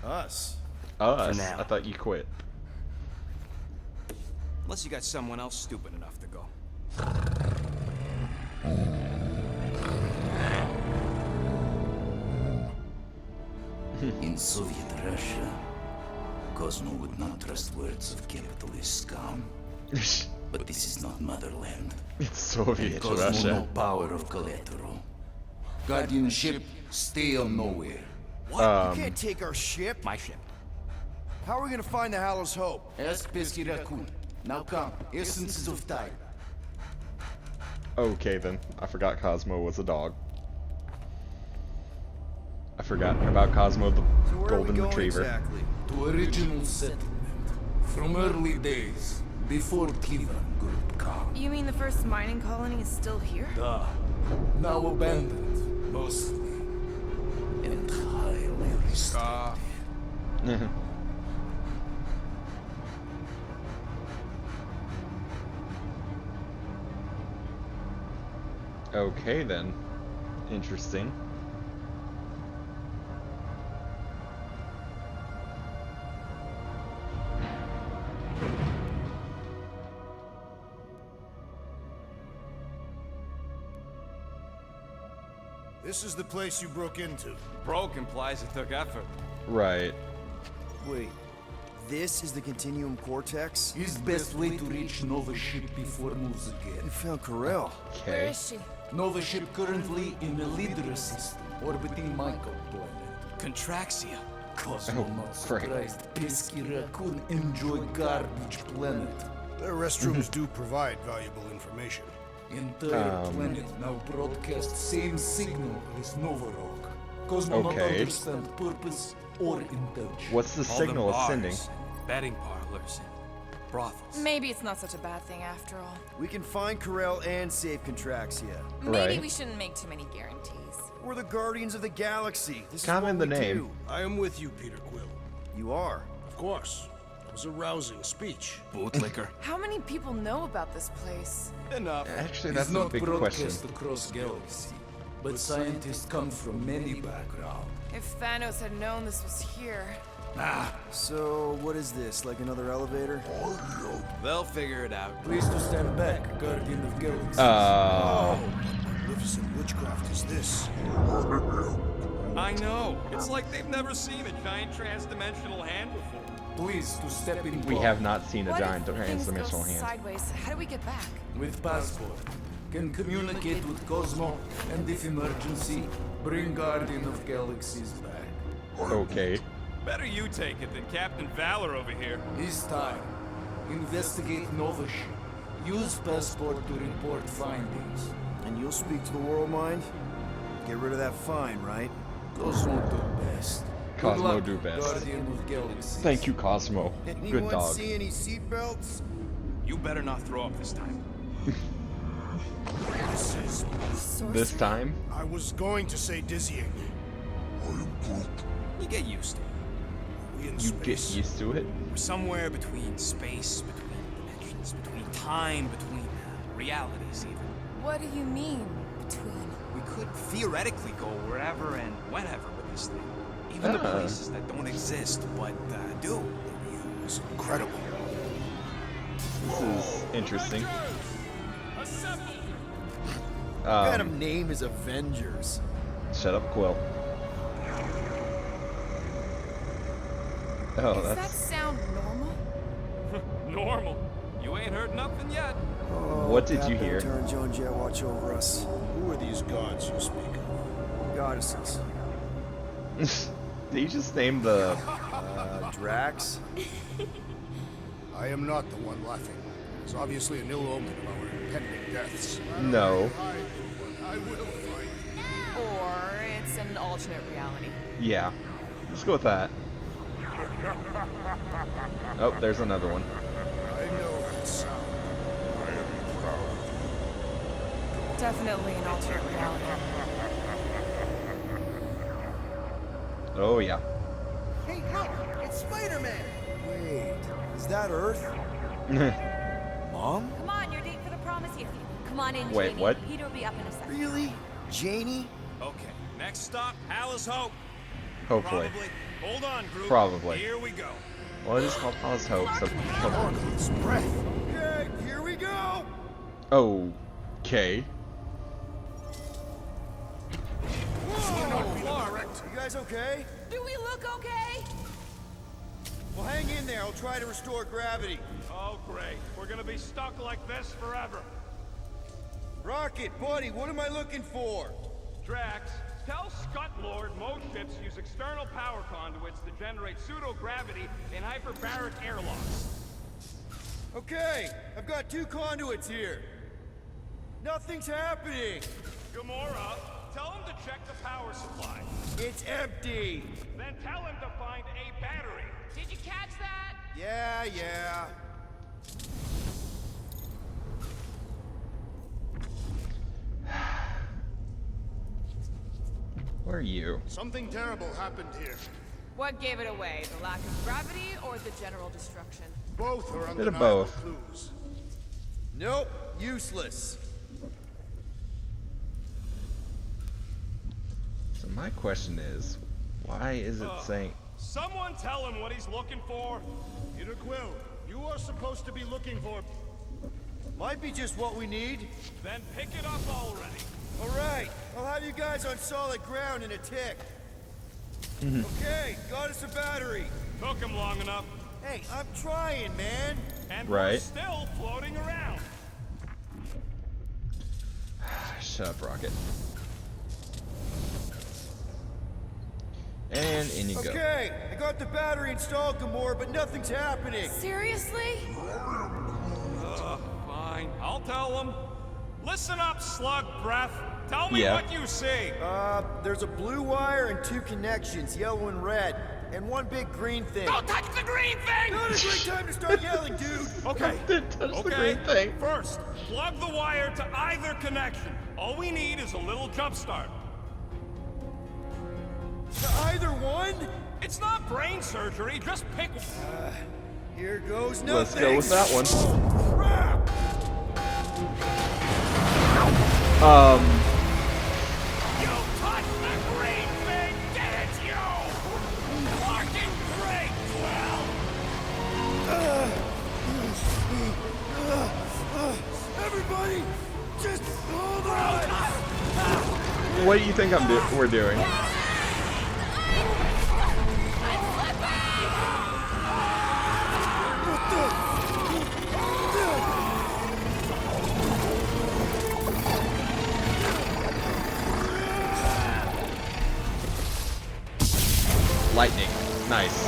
Us? Us? For now. I thought you quit. Unless you got someone else stupid enough to go. In Soviet Russia, Cosmo would not trust words of capitalist scum. But this is not Motherland. It's Soviet Because Russia. no power of collateral. Guardianship, stay on nowhere. What? You can't take our ship? My ship. How are we gonna find the Hallow's Hope? Ask Pesky Raccoon. Now come, essences of time. Okay then, I forgot Cosmo was a dog. I forgot about Cosmo the golden retriever. Exactly? To original settlement. From early days, before Cleveland Group come. You mean the first mining colony is still here? Duh. Now abandoned, mostly. Entirely restored. Okay then. Interesting. This is the place you broke into. Broke implies it took effort. Right. Wait, this is the Continuum Cortex? Is best way to reach Nova ship before moves again. You found Corel. Okay. Where is she? Nova ship currently in the Lydra system, orbiting Michael planet. Contraxia. Cosmo not great. surprised Pesky Raccoon enjoy garbage planet. Their restrooms do provide valuable information. Entire planet now broadcast same signal as Nova Rock. Cosmo not Okay. understand purpose or intention. What's the All them signal it's bars, sending? betting parlors, and brothels. Maybe it's not such a bad thing after all. We can find Corel and save Contraxia. Maybe Right. we shouldn't make too many guarantees. We're the Guardians of the Galaxy. This Comment is what the we name. do. I am with you, Peter Quill. You are. Of course. That was a rousing speech. Bootlicker. How many people know about this place? Enough. Actually, It's that's a not big question. broadcast across galaxy, but scientists come from many backgrounds. If Thanos had known this was here. So, what is this? Like another elevator? They'll figure it out. Please to stand back, Guardian of Galaxy. What magnificent witchcraft is this? I know. It's like they've never seen a giant trans-dimensional hand before. Please to step in. We have not seen a What giant if things go transdimensional hand. sideways? How do we get back? With passport. Can communicate with Cosmo, and if emergency, bring Guardian of Galaxies back. Okay. Better you take it than Captain Valor over here. This time, investigate Nova ship. Use passport to report findings. And you'll speak to the World Mind? Get rid of that fine, right? Cosmo do best. Good Cosmo luck, do best. Guardian of Galaxies. Thank you, Cosmo. Anyone Good dog. see any seatbelts? You better not throw up this time. This is... This time? I was going to say dizzying. You get used to it. We in You get space. used to it? We're somewhere between space, between dimensions, between time, between realities even. What do you mean, between? We could theoretically go wherever and whenever with this thing. Even to places that don't exist, but do. It's incredible. This is interesting. What kind of name is Avengers? Shut up, Quill. Oh, Does that that's... sound normal? Normal. You ain't heard nothing yet. What did you Captain hear? Turn Joan Jett watch over us. Who are these gods you speak of? Goddesses. Did you just name the... Drax? I am not the one laughing. It's obviously an ill omen of our impending deaths. No. I will fight. Or it's an alternate reality. Yeah. Let's go with that. Oh, there's another one. I know that sound. I am proud. Definitely an alternate reality. Oh, yeah. Hey, look! It's Spider-Man! Wait, is that Earth? Mom? Come on, your date for the prom is here. Come on in, Wait, Janie. what? Peter will be up in a second. Really? Janie? Okay, next stop, Hallis Hope. Hopefully. Probably. Hold on, group. Probably. Here we go. Well, it is called Hollis Hope, so... Marvelous breath. Okay, here we go! Okay. You guys okay? Do we look okay? Well, hang in there. I'll try to restore gravity. Oh, great. We're gonna be stuck like this forever. Rocket, buddy, what am I looking for? Drax, tell Scut Lord most ships use external power conduits to generate pseudo-gravity in hyperbaric airlocks. Okay, I've got 2 conduits here. Nothing's happening. Gamora, tell him to check the power supply. It's empty. Then tell him to find a battery. Did you catch that? Yeah. Where are you? Something terrible happened here. What gave it away? The lack of gravity or the general destruction? Both are Bit of undeniable both. clues. Nope, useless. So my question is, why is it saying... Someone tell him what he's looking for. Peter Quill, you are supposed to be looking for... Might be just what we need. Then pick it up already. Alright, I'll have you guys on solid ground in a tick. Okay, got us a battery. Took him long enough. Hey, I'm trying, man. And Right. we're still floating around. Shut up, Rocket. And in you go. Okay, I got the battery installed, Gamora, but nothing's happening. Seriously? Fine, I'll tell him. Listen up, slug breath. Tell me Yeah. what you see. There's a blue wire and 2 connections, yellow and red, and 1 big green thing. Don't touch the green thing! Not a great time to start yelling, dude. Okay. Touch the green thing. First, plug the wire to either connection. All we need is a little jump start. To either one? It's not brain surgery, just pick. Here goes nothing. Let's go with that one. Oh, crap. You touched the green thing, didn't you? Fucking great, Quill! Everybody, just hold on. What do you think we're doing? Lightning. Nice.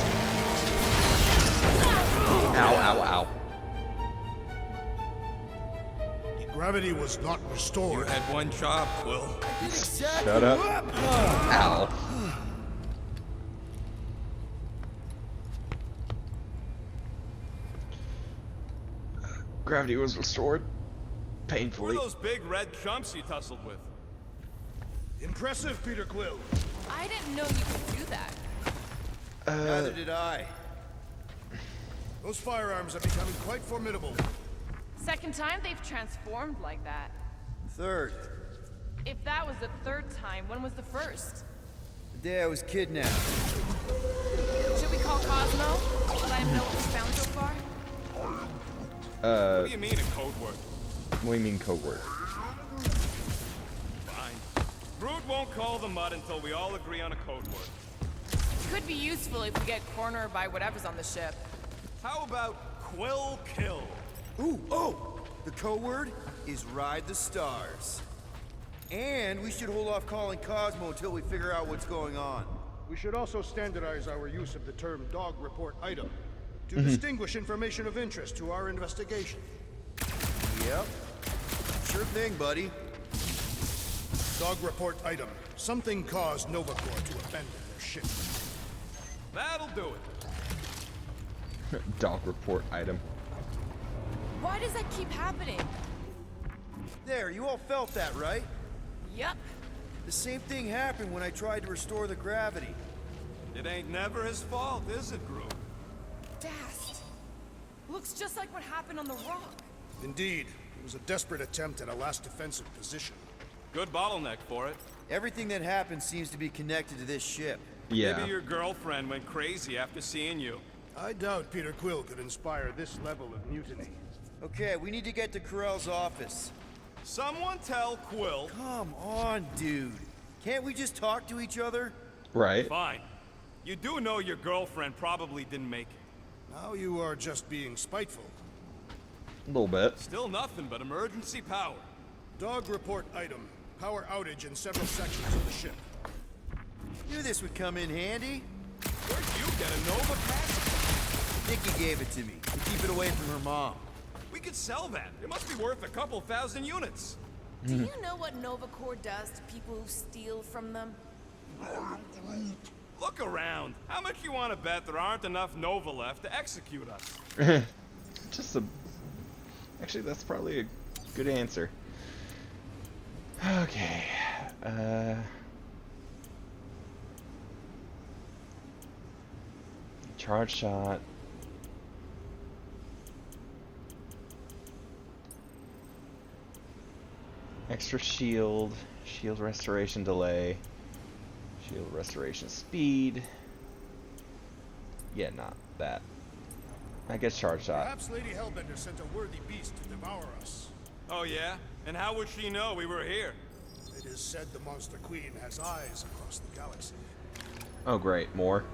Ow. Gravity was not restored. You had one job, Quill. Shut up. Ow. Gravity was restored. Who are Painfully. those big red chumps you tussled with? Impressive, Peter Quill. I didn't know you could do that. Neither did I. Those firearms are becoming quite formidable. Second time they've transformed like that. Third, If that was the 3rd time, when was the 1st? the day I was kidnapped. Should we call Cosmo? Let him know what we found so far? What do you mean a code word? What do you mean code word? Fine. Groot won't call the mud until we all agree on a code word. Could be useful if we get cornered by whatever's on the ship. How about Quill Kill? Ooh, the code word is Ride the Stars. And we should hold off calling Cosmo until we figure out what's going on. We should also standardize our use of the term dog report item to distinguish information of interest to our investigation. Yep. Sure thing, buddy. Dog report item. Something caused Nova Corps to abandon their ship. That'll do it. Dog report item. Why does that keep happening? There, you all felt that, right? Yup. The same thing happened when I tried to restore the gravity. It ain't never his fault, is it, Groot? Dast. Looks just like what happened on the rock. Indeed, it was a desperate attempt at a last defensive position. Good bottleneck for it. Everything that happened seems to be connected to this ship. Yeah. Maybe your girlfriend went crazy after seeing you. I doubt Peter Quill could inspire this level of mutiny. Okay, we need to get to Corell's office. Someone tell Quill. Come on, dude. Can't we just talk to each other? Right. Fine. You do know your girlfriend probably didn't make it. Now you are just being spiteful. A little bit. Still nothing but emergency power. Dog report item. Power outage in several sections of the ship. Knew this would come in handy. Where'd you get a Nova package? Nikki gave it to me to keep it away from her mom. We could sell that. It must be worth a couple thousand units. Do you know what Nova Corps does to people who steal from them? Look around. How much you want to bet there aren't enough Nova left to execute us? Just a... Actually, that's probably a good answer. Okay. Charge shot. Extra shield. Shield restoration delay. Shield restoration speed. Yeah, not that. I guess charge shot. Perhaps Lady Hellbender sent a worthy beast to devour us. Oh yeah? And how would she know we were here? It is said the Monster Queen has eyes across the galaxy. Oh great, more.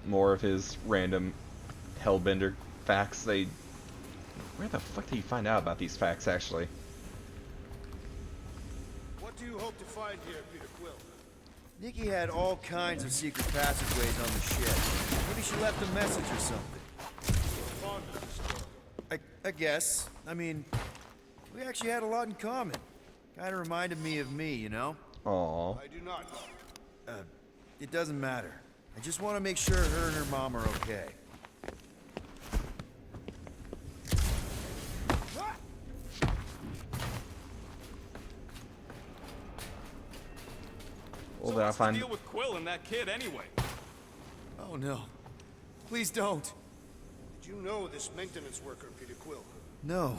More of his random Hellbender facts. Where the fuck did he find out about these facts, actually? What do you hope to find here, Peter Quill? Nikki had all kinds of secret passageways on the ship. Maybe she left a message or something. I guess. I mean, we actually had a lot in common. Kinda reminded me of me, you know? Aww. I do not. It doesn't matter. I just want to make sure her and her mom are okay. Well, so what's the deal with Quill and that kid anyway? Oh no. Please don't. Did you know this maintenance worker, Peter Quill? No.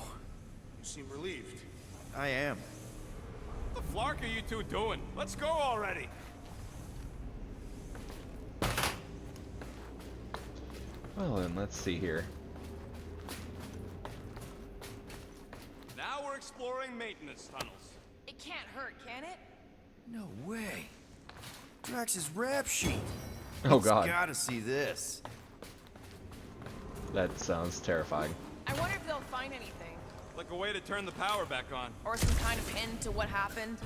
You seem relieved. I am. What the flark are you two doing? Let's go already. Well, then let's see here. Now we're exploring maintenance tunnels. It can't hurt, can it? No way. Drax's rap sheet. Oh god. Gotta see this. That sounds terrifying. I wonder if they'll find anything. Like a way to turn the power back on. Or some kind of hint to what happened.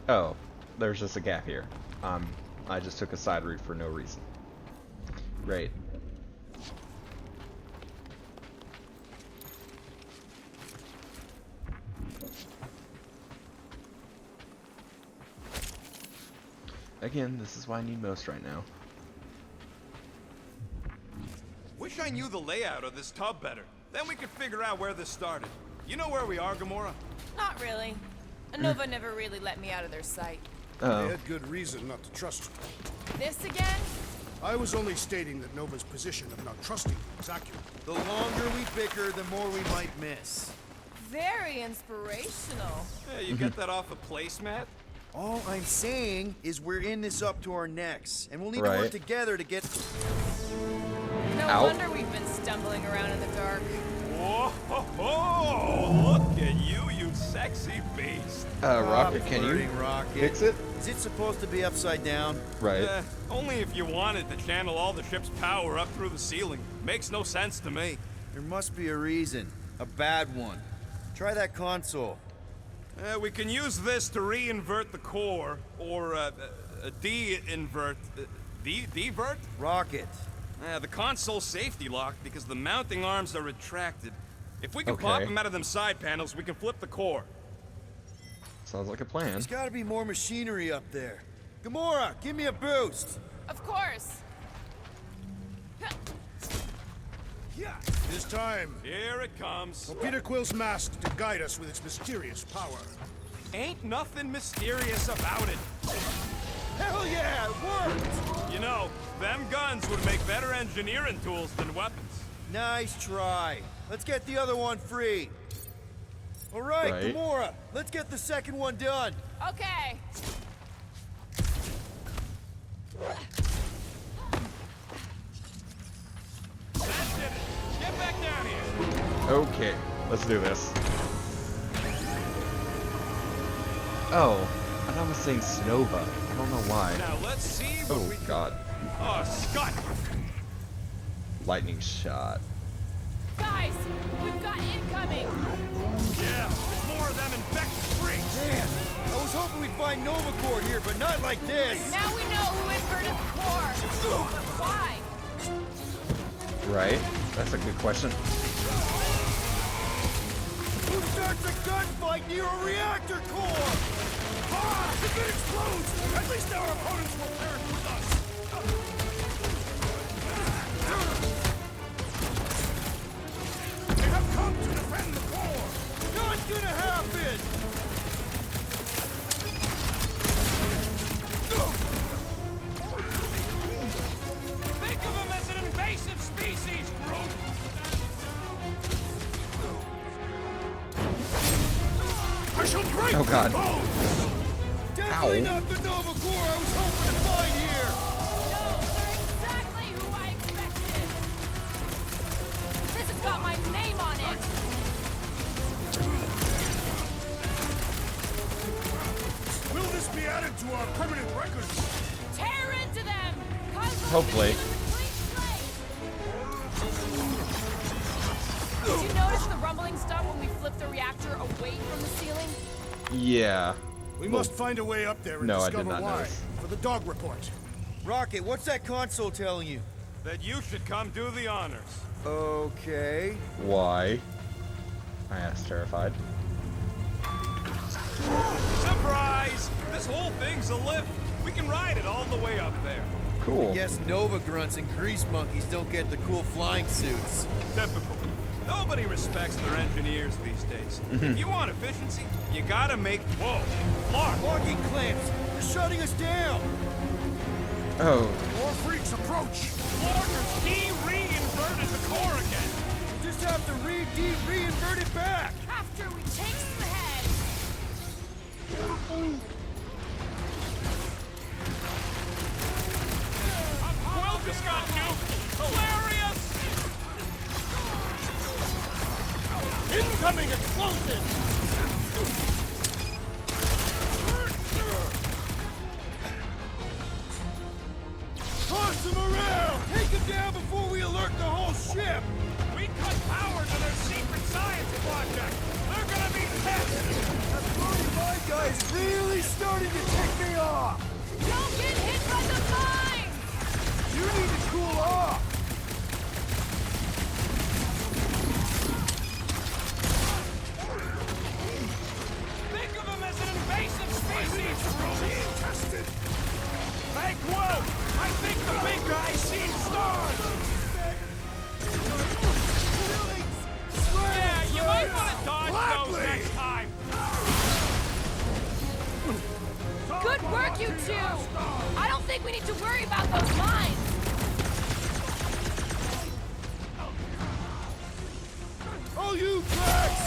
Oh, there's just a gap here. I just took a side route for no reason. Great. Again, this is why I need most right now. Wish I knew the layout of this tub better. Then we could figure out where this started. You know where we are, Gamora? Not really. Nova never really let me out of their sight. They had good reason not to trust you. This again? I was only stating that Nova's position of not trusting you is accurate. The longer we bicker, the more we might miss. Very inspirational. Yeah, you get that off a placemat? All I'm saying is we're in this up to our necks, and we'll need to Right. work together to get... No Ow. wonder we've been stumbling around in the dark. Whoa! Look at you, you sexy beast. Rocket, can you Rocket. fix it? Is it supposed to be upside down? Right. Only if you wanted to channel all the ship's power up through the ceiling. Makes no sense to me. There must be a reason. A bad one. Try that console. We can use this to re-invert the core, or de-invert... Divert? Rocket. The console's safety locked because the mounting arms are retracted. If we can pop Okay. them out of them side panels, we can flip the core. Sounds like a plan. There's gotta be more machinery up there. Gamora, give me a boost. Of course. It is time Here it comes. for Peter Quill's mask to guide us with its mysterious power. Ain't nothing mysterious about it. Hell yeah, it worked! You know, them guns would make better engineering tools than weapons. Nice try. Let's get the other one free. All right, Right. Gamora, let's get the second one done. Okay. That's it. Get back down here. Okay. Let's do this. Oh, I thought I was saying Snova. I don't know why. Now let's see what Oh God. Oh, Scott! Lightning shot. Guys, we've got incoming. Yeah, there's more of them infected freaks. Damn, I was hoping we'd find Nova Corps here, but not like this. Now we know who inverted the core. But why? Right? That's a good question. Who starts a gunfight near a reactor core? Ah, if it explodes, at least our opponents will perish with us. They have come to defend the core. Not gonna happen. Think of them as an invasive species, Groot. I shall break Oh God. Definitely Ow. not the Nova Corps I was hoping to find here. No, they're exactly who I expected. This has got my name on it. Will this be added to our permanent records? Tear into them. Hopefully. Did you notice the rumbling stuff when we flipped the reactor away from the ceiling? Yeah. We must find a way up there and No, I discover did not why. notice. For the dog report. Rocket, what's that console telling you? That you should come do the honors. Okay. Why? I asked, terrified. Surprise! This whole thing's a lift. We can ride it all the way up there. Cool. Guess Nova grunts and grease monkeys don't get the cool flying suits. Typical. Nobody respects their engineers these days. If you want efficiency, you gotta make... Whoa! Clark! Locking clamps! They're shutting us down! Oh. More freaks approach! Clarkers de-reinverted the core again! We just have to reinvert it back! After we take some heads. Well, just got nuked! Hilarious! Incoming explosive! Toss them around! Take them down before we alert the whole ship! We cut power to their secret science project! They're gonna be tested! That my guy's really starting to tick me off! Don't get hit by the mine! You need to cool off! Think of them as an invasive species! Being tested! Thank Will! I think the big guy's seen stars! Yeah, you might want to dodge those next time! Good work, you two! I don't think we need to worry about those mines! Oh, you cracks!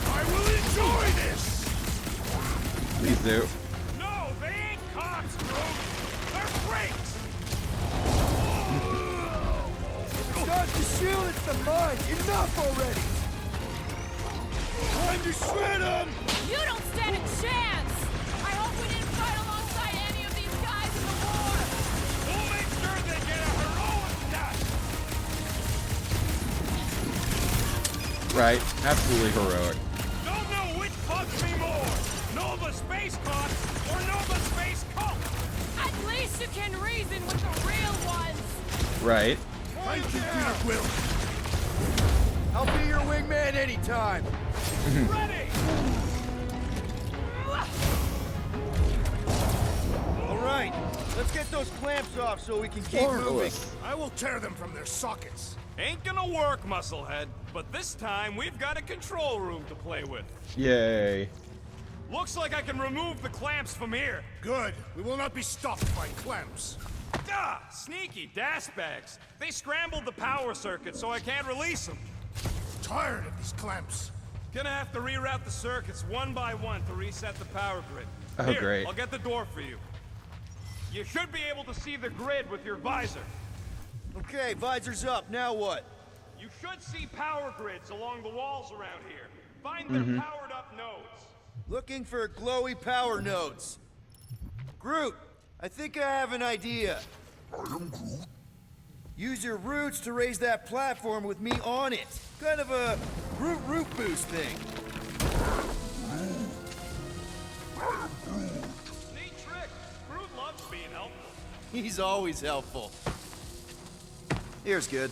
I will enjoy this! Please do. No, they ain't cops, Groot! They're freaks! It's not the shield, it's the mine! Enough already! Time to shred them! You don't stand a chance! I hope we didn't fight alongside any of these guys in the war! We'll make sure they get a heroic death! Right. Absolutely heroic. Don't know which bugs me more! Nova Space Cops or Nova Space Cult! At least you can reason with the real ones! Right. Thank you, Peter Quill! I'll be your wingman anytime! Ready! Alright, let's get those clamps off so we can keep moving. I will tear them from their sockets. Ain't gonna work, Musclehead. But this time, we've got a control room to play with. Yay. Looks like I can remove the clamps from here. Good. We will not be stopped by clamps. Ah, sneaky bags. They scrambled the power circuit, so I can't release them. Tired of these clamps. Gonna have to reroute the circuits one by one to reset the power grid. Oh, Here, great. I'll get the door for you. You should be able to see the grid with your visor. Okay, visor's up. Now what? You should see power grids along the walls around here. Find them powered up nodes. Looking for glowy power nodes. Groot, I think I have an idea. I am Groot. Use your roots to raise that platform with me on it. Kind of a root boost thing. Neat trick. Groot loves being helpful. He's always helpful. Here's good.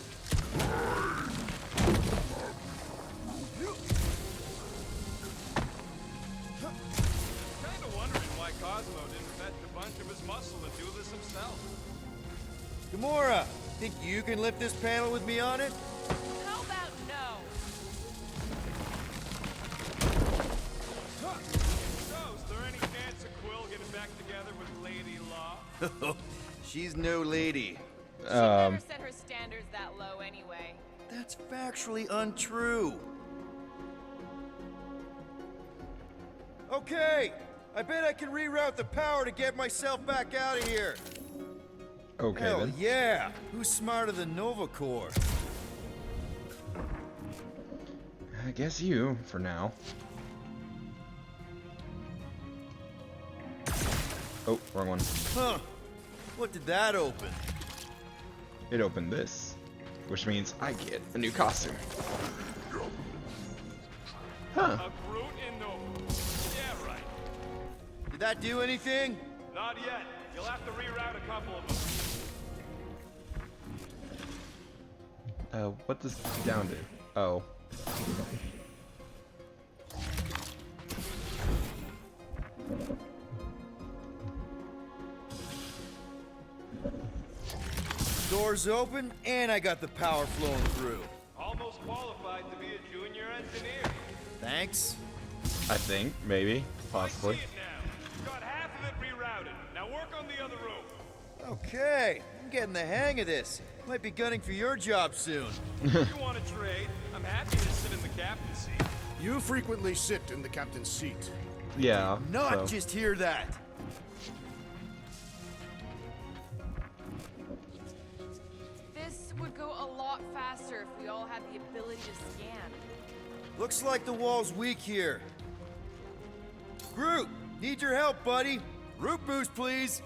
Kinda wondering why Cosmo didn't fetch a bunch of his muscle and do this himself. Gamora, think you can lift this panel with me on it? How about no? So, is there any chance of Quill getting back together with Lady Law? She's no lady. She never set her standards that low anyway. That's factually untrue. Okay, I bet I can reroute the power to get myself back out of here. Okay, Hell then. yeah! Who's smarter than Nova Corps? I guess you, for now. Oh, wrong one. Huh. What did that open? It opened this, which means I get a new costume. Huh. A Groot in Nova. Yeah, right. Did that do anything? Not yet. You'll have to reroute a couple of them. What does down do? Oh. Doors open, and I got the power flowing through. Almost qualified to be a junior engineer. Thanks. I think, maybe, possibly. I see it now. Got half of it rerouted. Now work on the other room. Okay, I'm getting the hang of this. Might be gunning for your job soon. If you want to trade, I'm happy to sit in the captain's seat. You frequently sit in the captain's seat. Yeah. Not so. just hear that. This would go a lot faster if we all had the ability to scan. Looks like the wall's weak here. Groot, need your help, buddy. Root boost, please.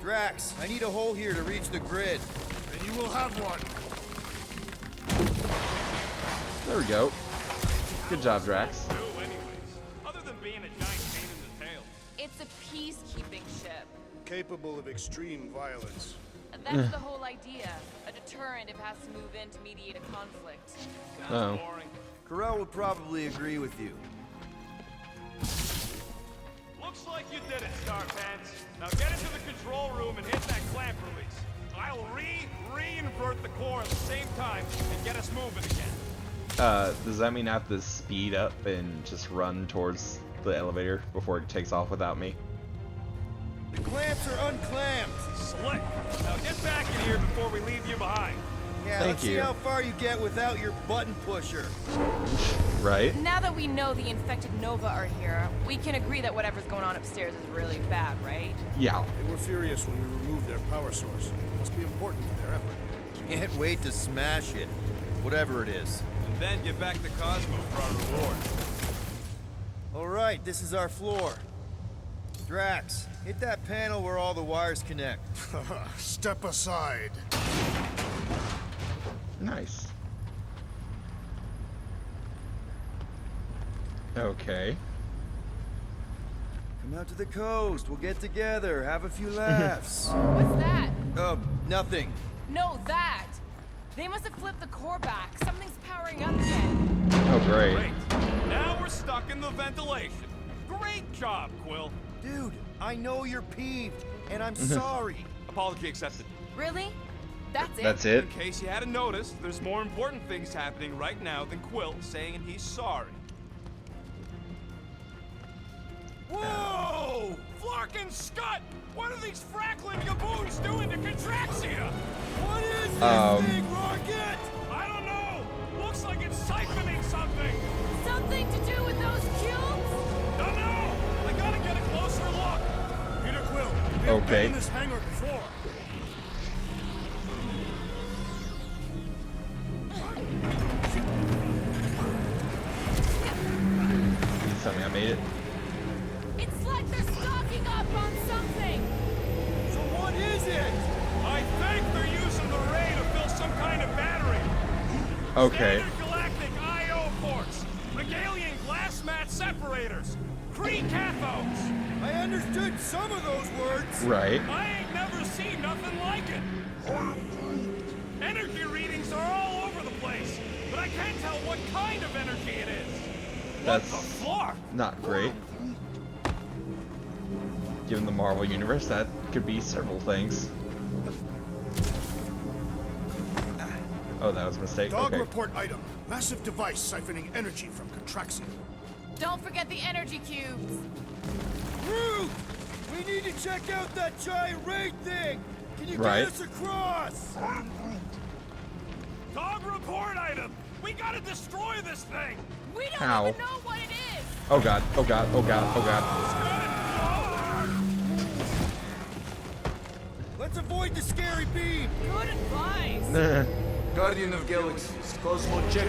Drax, I need a hole here to reach the grid. And you will have one. There we go. Good job, Drax. Other than being a giant pain in the tail. It's a peacekeeping ship. Capable of extreme violence. That's the whole idea. A deterrent if it has to move in to mediate a conflict. Oh. Corell would probably agree with you. Looks like you did it, Starpants. Now get into the control room and hit that clamp release. I'll re-invert the core at the same time and get us moving again. Does that mean I have to speed up and just run towards the elevator before it takes off without me? The clamps are unclamped. Slick. Now get back in here before we leave you behind. Yeah, let's see how far you get without your button pusher. Right? Now that we know the infected Nova are here, we can agree that whatever's going on upstairs is really bad, right? Yeah. They were furious when we removed their power source. Must be important to their effort. Can't wait to smash it. Whatever it is. And then get back to Cosmo for our reward. Alright, this is our floor. Drax, hit that panel where all the wires connect. Step aside. Nice. Okay. Come out to the coast. We'll get together. Have a few laughs. What's that? Nothing. No, that! They must have flipped the core back. Something's powering up again. Oh, great. Now we're stuck in the ventilation. Great job, Quill. Dude, I know you're peeved, and I'm sorry. Apology accepted. Really? That's it? That's it? In case you hadn't noticed, there's more important things happening right now than Quill saying he's sorry. Whoa! Flark and Scott! What are these Franklin gaboons doing to Contraxia? What is this thing, Rocket? I don't know! Looks like it's siphoning something! Something to do with those cubes? Don't know! I gotta get a closer look! Peter Quill, we've been Okay. in this hangar before. Okay. Intergalactic I/O ports, Regalian glass mat separators, Kree cathodes. I understood some of those words. Right. I ain't never seen nothing like it. Energy readings are all over the place, but I can't tell what kind of energy it is. That's what the fuck? Not great. Given the Marvel Universe, that could be several things. Oh, that was a mistake. Dog okay. report item. Massive device siphoning energy from Contraxia. Don't forget the energy cubes. Groot! We need to check out that giant raid thing! Can you Right. get us across? Dog report item! We gotta destroy this thing! We don't How? even know what it is! Oh god, oh god, oh god, oh god. Let's avoid the scary beam! Good advice! Guardian of Galaxies, Cosmo check.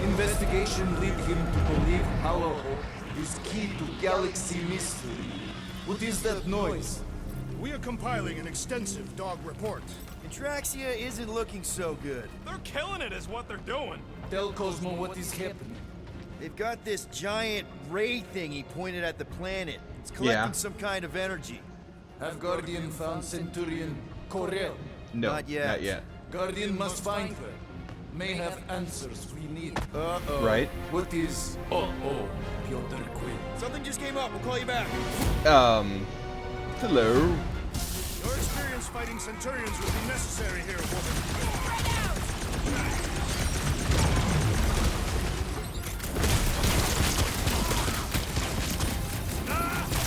Investigation lead him to believe Holohope is key to galaxy mystery. What is that noise? We are compiling an extensive dog report. Contraxia isn't looking so good. They're killing it is what they're doing. Tell Cosmo what is happening. They've got this giant ray thingy pointed at the planet. It's collecting some kind of energy. Have Guardian found Centurion Corel? No, Not yet. Not yet. Guardian must find her. May have answers we need. Uh-oh. Right. What is Piotr Quill? Something just came up. We'll call you back. Hello. Your experience fighting Centurions will be necessary here, woman.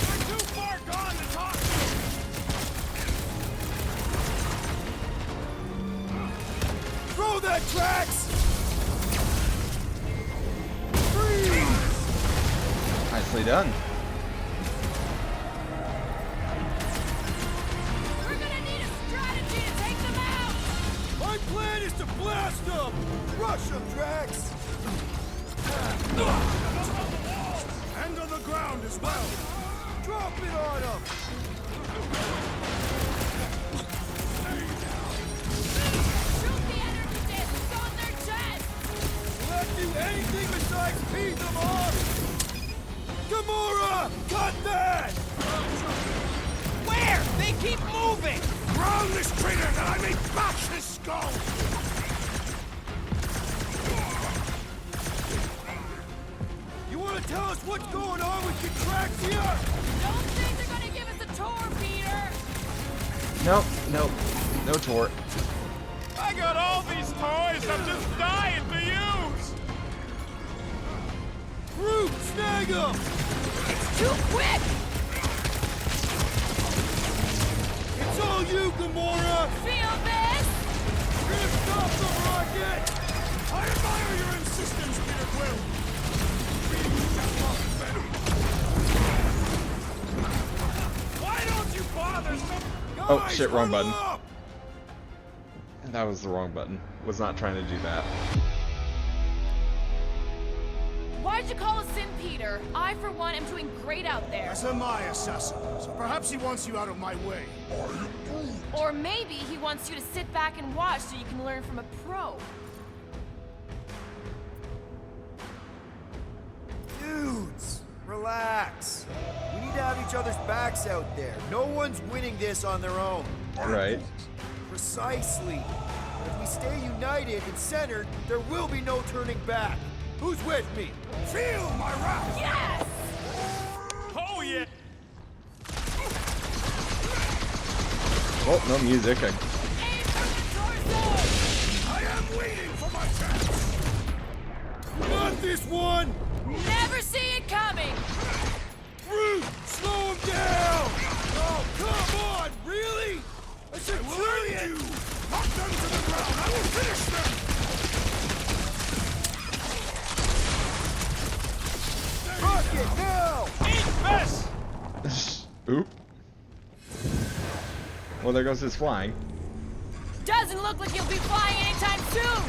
We're too far gone to talk to. Throw that tracks! Nicely done. We're gonna need a strategy to take them out! My plan is to blast them! Rush them, Drax! And on the ground as well. Drop it on them! Shoot the energy discs on their chest! Will that do anything besides feed them off? Gamora! Cut that! Where? They keep moving! Ground this traitor that I may bash his skull! You want to tell us what's going on with Contraxia? Don't think they're gonna give us a tour, Peter! Nope, nope. No tort. I got all these toys I'm just dying to use! Groot, snag him! It's too quick! It's all you, Gamora! Feel this? You're gonna stop the rocket! I admire your insistence, Peter Quill! Why don't you bother some... Oh shit, wrong button. That was the wrong button. Was not trying to do that. Why'd you call us in, Peter? I, for one, am doing great out there. That's a my assassin, so perhaps he wants you out of my way. Or maybe he wants you to sit back and watch so you can learn from a pro. Dudes, relax. We need to have each other's backs out there. No one's winning this on their own. Right. Precisely. But if we stay united and centered, there will be no turning back. Who's with me? Feel my wrath! Yes! Oh, yeah! Oh, no music. I am waiting for my chance! Not this one! Never see it coming! Groot, slow him down! Oh, come on, really? I said you! Knock them to the ground! I will finish them! Rocket, now! Eat this! Oop. Well, there goes his flying. Doesn't look like you'll be flying anytime soon!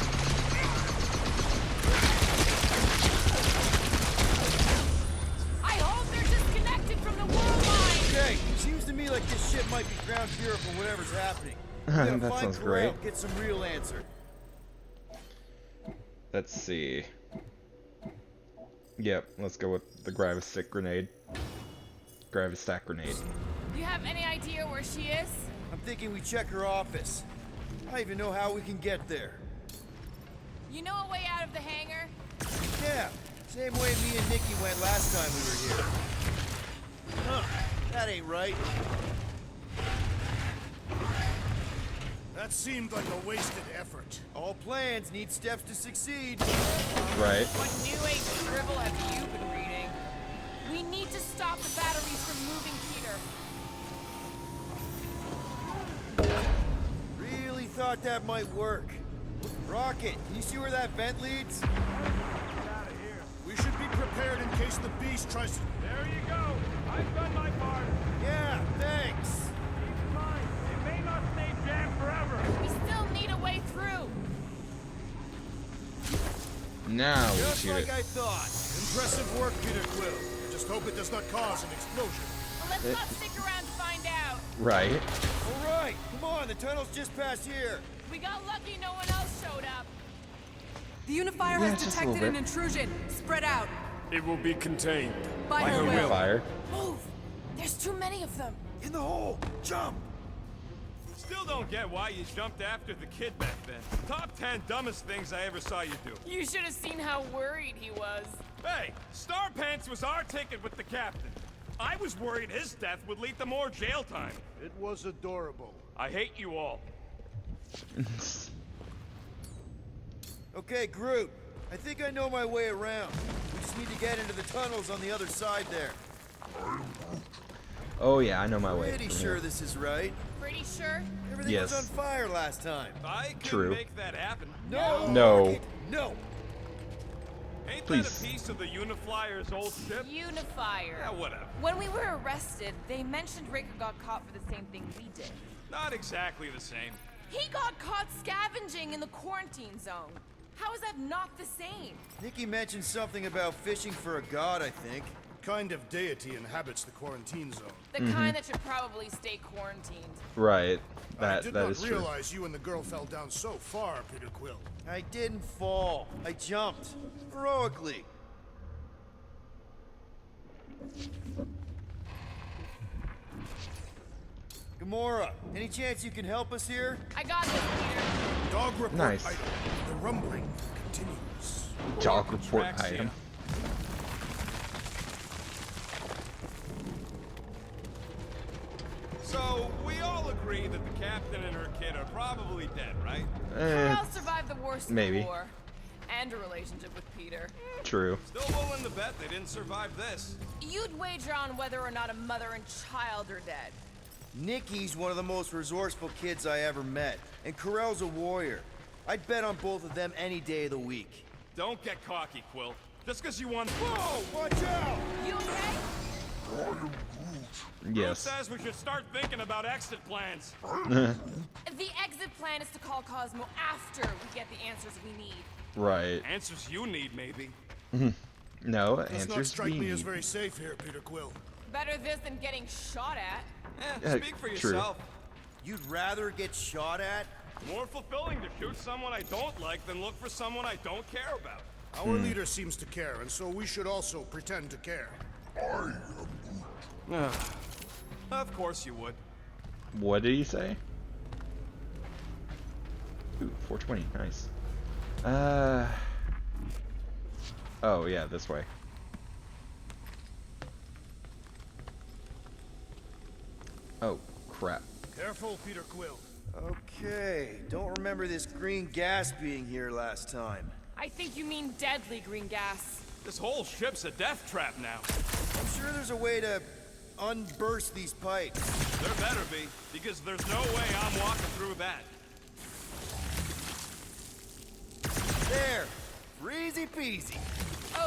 I hope they're disconnected from the world line! Okay, seems to me like this ship might be ground zero for whatever's happening. We gotta That find sounds Corel, great. get some real answer. Let's see. Yep, let's go with the Gravistack grenade. Gravistack grenade. You have any idea where she is? I'm thinking we check her office. I don't even know how we can get there. You know a way out of the hangar? Yeah, same way me and Nikki went last time we were here. Huh, that ain't right. That seemed like a wasted effort. All plans need steps to succeed. Right. What New Age scribble have you been reading? We need to stop the batteries from moving Peter. Really thought that might work. Rocket, can you see where that vent leads? Get out of here. We should be prepared in case the beast tries to... There you go. I've done my part. Yeah, thanks. Keep in mind, it may not stay jammed forever. We still need a way through. Now we Just shoot like it. I thought. Impressive work, Peter Quill. Just hope it does not cause an explosion. Well, let's not stick around to find out. Right. All right, come on, the tunnel's just past here. We got lucky no one else showed up. The Unifier Yeah, has just a detected little an bit. intrusion. Spread out. It will be contained. By her will. Fire. Move! There's too many of them. In the hole, jump! Still don't get why you jumped after the kid back then. Top 10 dumbest things I ever saw you do. You should have seen how worried he was. Hey, Star Pants was our ticket with the captain. I was worried his death would lead to more jail time. It was adorable. I hate you all. Okay, Groot. I think I know my way around. We just need to get into the tunnels on the other side there. Oh yeah, I know my way. Pretty from sure here. this is right. Pretty sure? Everything was Yes. on fire last time. I can True. make that happen. No! No. Rocket, no! Ain't Please. that a piece of the Uniflyer's old ship? Unifier. Yeah, whatever. When we were arrested, they mentioned Riker got caught for the same thing we did. Not exactly the same. He got caught scavenging in the quarantine zone. How is that not the same? Nikki mentioned something about fishing for a god, I think. What kind of deity inhabits the quarantine zone? The kind that should probably stay quarantined. Right. I That did that not is true. realize you and the girl fell down so far, Peter Quill. I didn't fall. I jumped. Heroically. Gamora, any chance you can help us here? I got this, Peter. Dog report Nice. item. The rumbling continues. Dog report Traxia. item. So, we all agree that the captain and her kid are probably dead, right? Who else survived the worst maybe. of the war? And a relationship with Peter. True. Still willing to bet they didn't survive this. You'd wager on whether or not a mother and child are dead. Nikki's one of the most resourceful kids I ever met, and Karel's a warrior. I'd bet on both of them any day of the week. Don't get cocky, Quill. Just because you won. Whoa! Watch out! You okay? Groot Yes. says we should start thinking about exit plans. The exit plan is to call Cosmo after we get the answers we need. Right. Answers you need, maybe. No, Does not answers strike we me as need. very safe here, Peter Quill. Better this than getting shot at. Speak for true. yourself. You'd rather get shot at? More fulfilling to shoot someone I don't like than look for someone I don't care about. Our leader seems to care, and so we should also pretend to care. Of course you would. What did he say? Ooh, 420, nice. Oh yeah, this way. Oh, crap. Careful, Peter Quill. Okay, don't remember this green gas being here last time. I think you mean deadly green gas. This whole ship's a death trap now. I'm sure there's a way to unburst these pipes. There better be, because there's no way I'm walking through that. There! Easy peasy.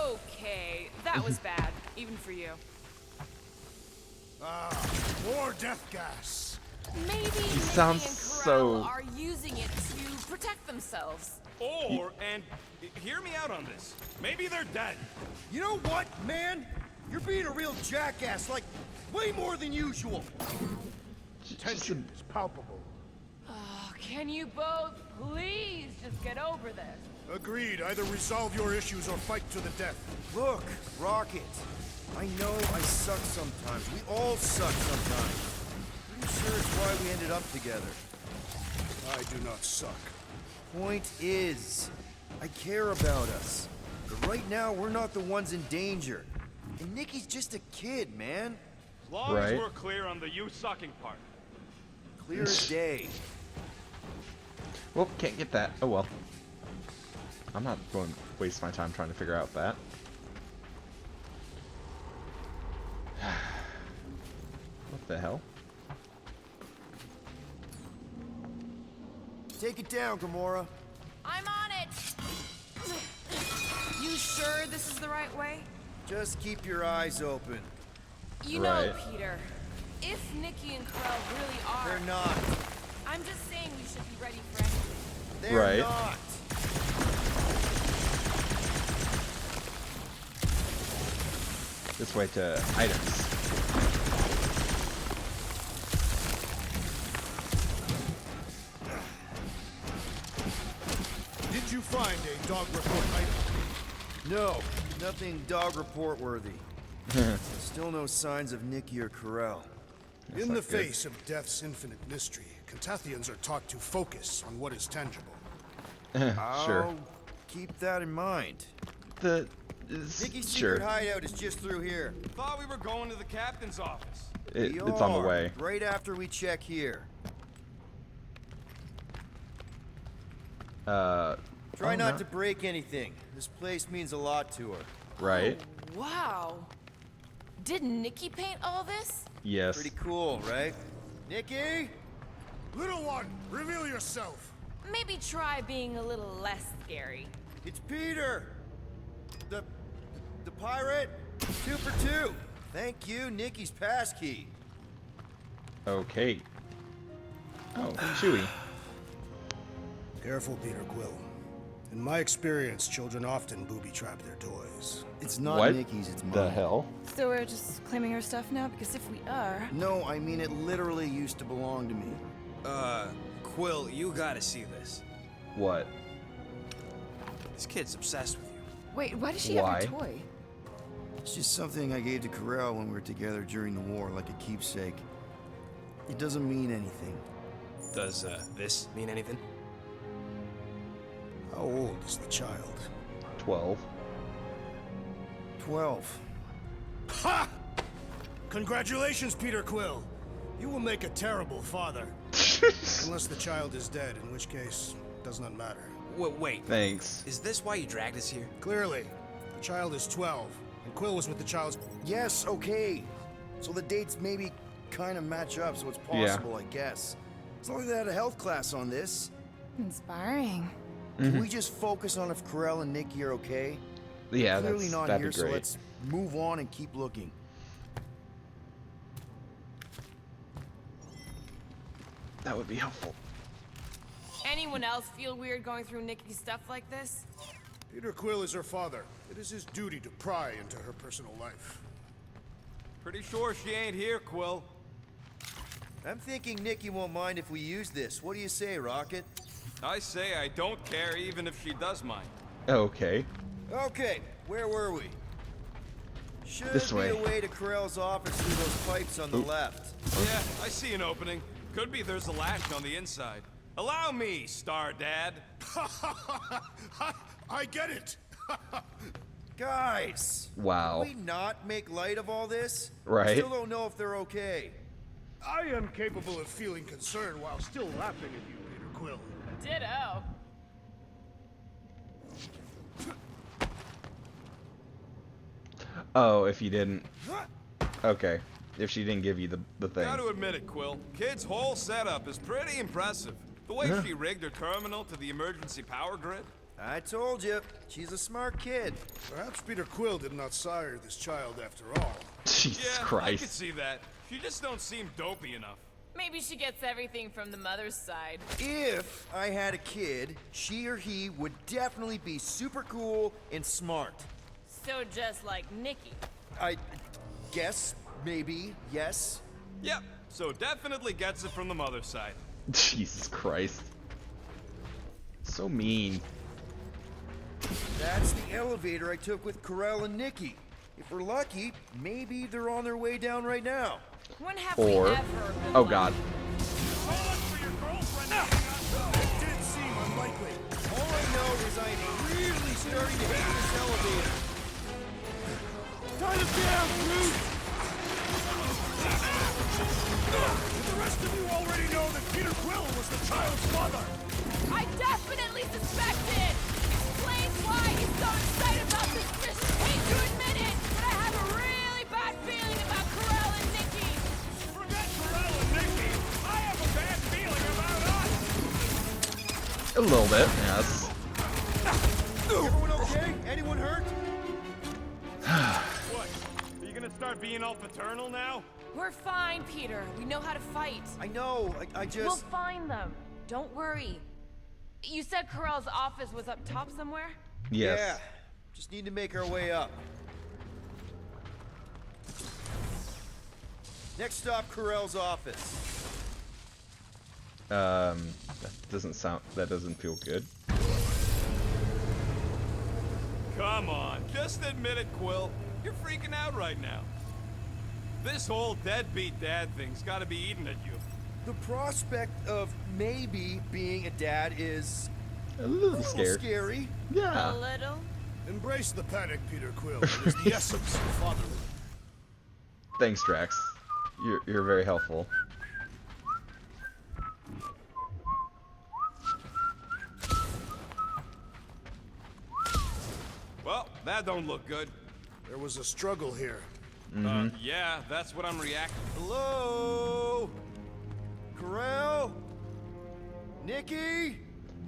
Okay, that was bad, even for you. Ah, more death gas. Maybe Nikki and sounds Karel so- are using it to protect themselves. Or, and hear me out on this, maybe they're dead. You know what, man? You're being a real jackass, like, way more than usual. Tension is palpable. Oh, can you both please just get over this? Agreed. Either resolve your issues or fight to the death. Look, Rocket. I know I suck sometimes. We all suck sometimes. Pretty sure it's why we ended up together. I do not suck. Point is, I care about us. But right now, we're not the ones in danger. And Nikki's just a kid, man. As long as we're clear on the you sucking part. Clear as day. Well, can't get that. Oh well. I'm not going to waste my time trying to figure out that. What the hell? Take it down, Gamora. I'm on it! You sure this is the right way? Just keep your eyes open. You know, Peter, if Nikki and Karel really are... They're not. I'm just saying we should be ready for anything. They're not. This way to items. Did you find a dog report item? No, nothing dog report worthy. Still no signs of Nikki or Karel. In the face of death's infinite mystery, Catathians are taught to focus on what is tangible. Sure. I'll keep that in mind. Nikki's secret hideout is just through here. Thought we were going to the captain's office. It's on the way. Right after we check here. Try not to break anything. This place means a lot to her. Right. Oh, wow. Did Nikki paint all this? Yes. Pretty cool, right? Nikki? Little one, reveal yourself. Maybe try being a little less scary. It's Peter! The pirate? 2 for 2. Thank you, Nikki's passkey. Okay. Oh, Chewie. Careful, Peter Quill. In my experience, children often booby-trap their toys. It's not Nikki's, it's mine. The hell? So we're just claiming her stuff now? Because if we are... No, I mean it literally used to belong to me. Quill, you gotta see this. What? This kid's obsessed with you. Wait, why does she have her toy? It's just something I gave to Karel when we were together during the war, like a keepsake. It doesn't mean anything. Does, this mean anything? How old is the child? 12. 12. Ha! Congratulations, Peter Quill. You will make a terrible father. Unless the child is dead, in which case, does not matter. Wait. Thanks. Is this why you dragged us here? Clearly. The child is 12, and Quill was with the child's... Yes, okay. So the dates maybe kind of match up, so it's possible, I guess. As long as they had a health class on this. Inspiring. Can we just focus on if Karel and Nikki are okay? Yeah, Clearly not that'd here, be great. so let's move on and keep looking. That would be helpful. Anyone else feel weird going through Nikki's stuff like this? Peter Quill is her father. It is his duty to pry into her personal life. Pretty sure she ain't here, Quill. I'm thinking Nikki won't mind if we use this. What do you say, Rocket? I say I don't care even if she does mind. Okay. Okay, where were we? Should This be way. a way to Karel's office through those pipes on the left. Yeah, I see an opening. Could be there's a latch on the inside. Allow me, Star Dad. I get it. Guys! Wow. Can we not make light of all this? Right. I still don't know if they're okay. I am capable of feeling concern while still laughing at you, Peter Quill. Ditto. Oh, if you didn't. Okay. If she didn't give you the thing. Gotta admit it, Quill. Kid's whole setup is pretty impressive. The way she rigged her terminal to the emergency power grid. I told you, she's a smart kid. Perhaps Peter Quill did not sire this child after all. Jesus Yeah, Christ. I could see that. She just don't seem dopey enough. Maybe she gets everything from the mother's side. If I had a kid, she or he would definitely be super cool and smart. So just like Nikki. I guess, maybe, yes. Yep, so definitely gets it from the mother's side. Jesus Christ. So mean. That's the elevator I took with Corell and Nikki. If we're lucky, maybe they're on their way down right now. When have Or, we ever been oh lucky? god. It did seem unlikely. All I know is I am really starting to hate this elevator. Tie them down, Groot! The rest of you already know that Peter Quill was the child's father. I definitely suspected! Explains why he's so excited about this mission. Hate to admit it, but I have a really bad feeling about Corell and Nikki. Forget Corell and Nikki. I have a bad feeling about us. A little bit, yes. Everyone okay? Anyone hurt? What? Are you gonna start being all paternal now? We're fine, Peter. We know how to fight. I know, I just... We'll find them. Don't worry. You said Corell's office was up top somewhere? Yes. Yeah, just need to make our way up. Next stop, Corell's office. That doesn't feel good. Come on, just admit it, Quill. You're freaking out right now. This whole deadbeat dad thing's gotta be eating at you. The prospect of maybe being a dad is... A little scared. scary. Yeah. A little? Embrace the panic, Peter Quill. It is the essence of fatherhood. Thanks, Drax. You're very helpful. Well, that don't look good. There was a struggle here. Yeah, that's what I'm reacting. Hello? Corell? Nikki?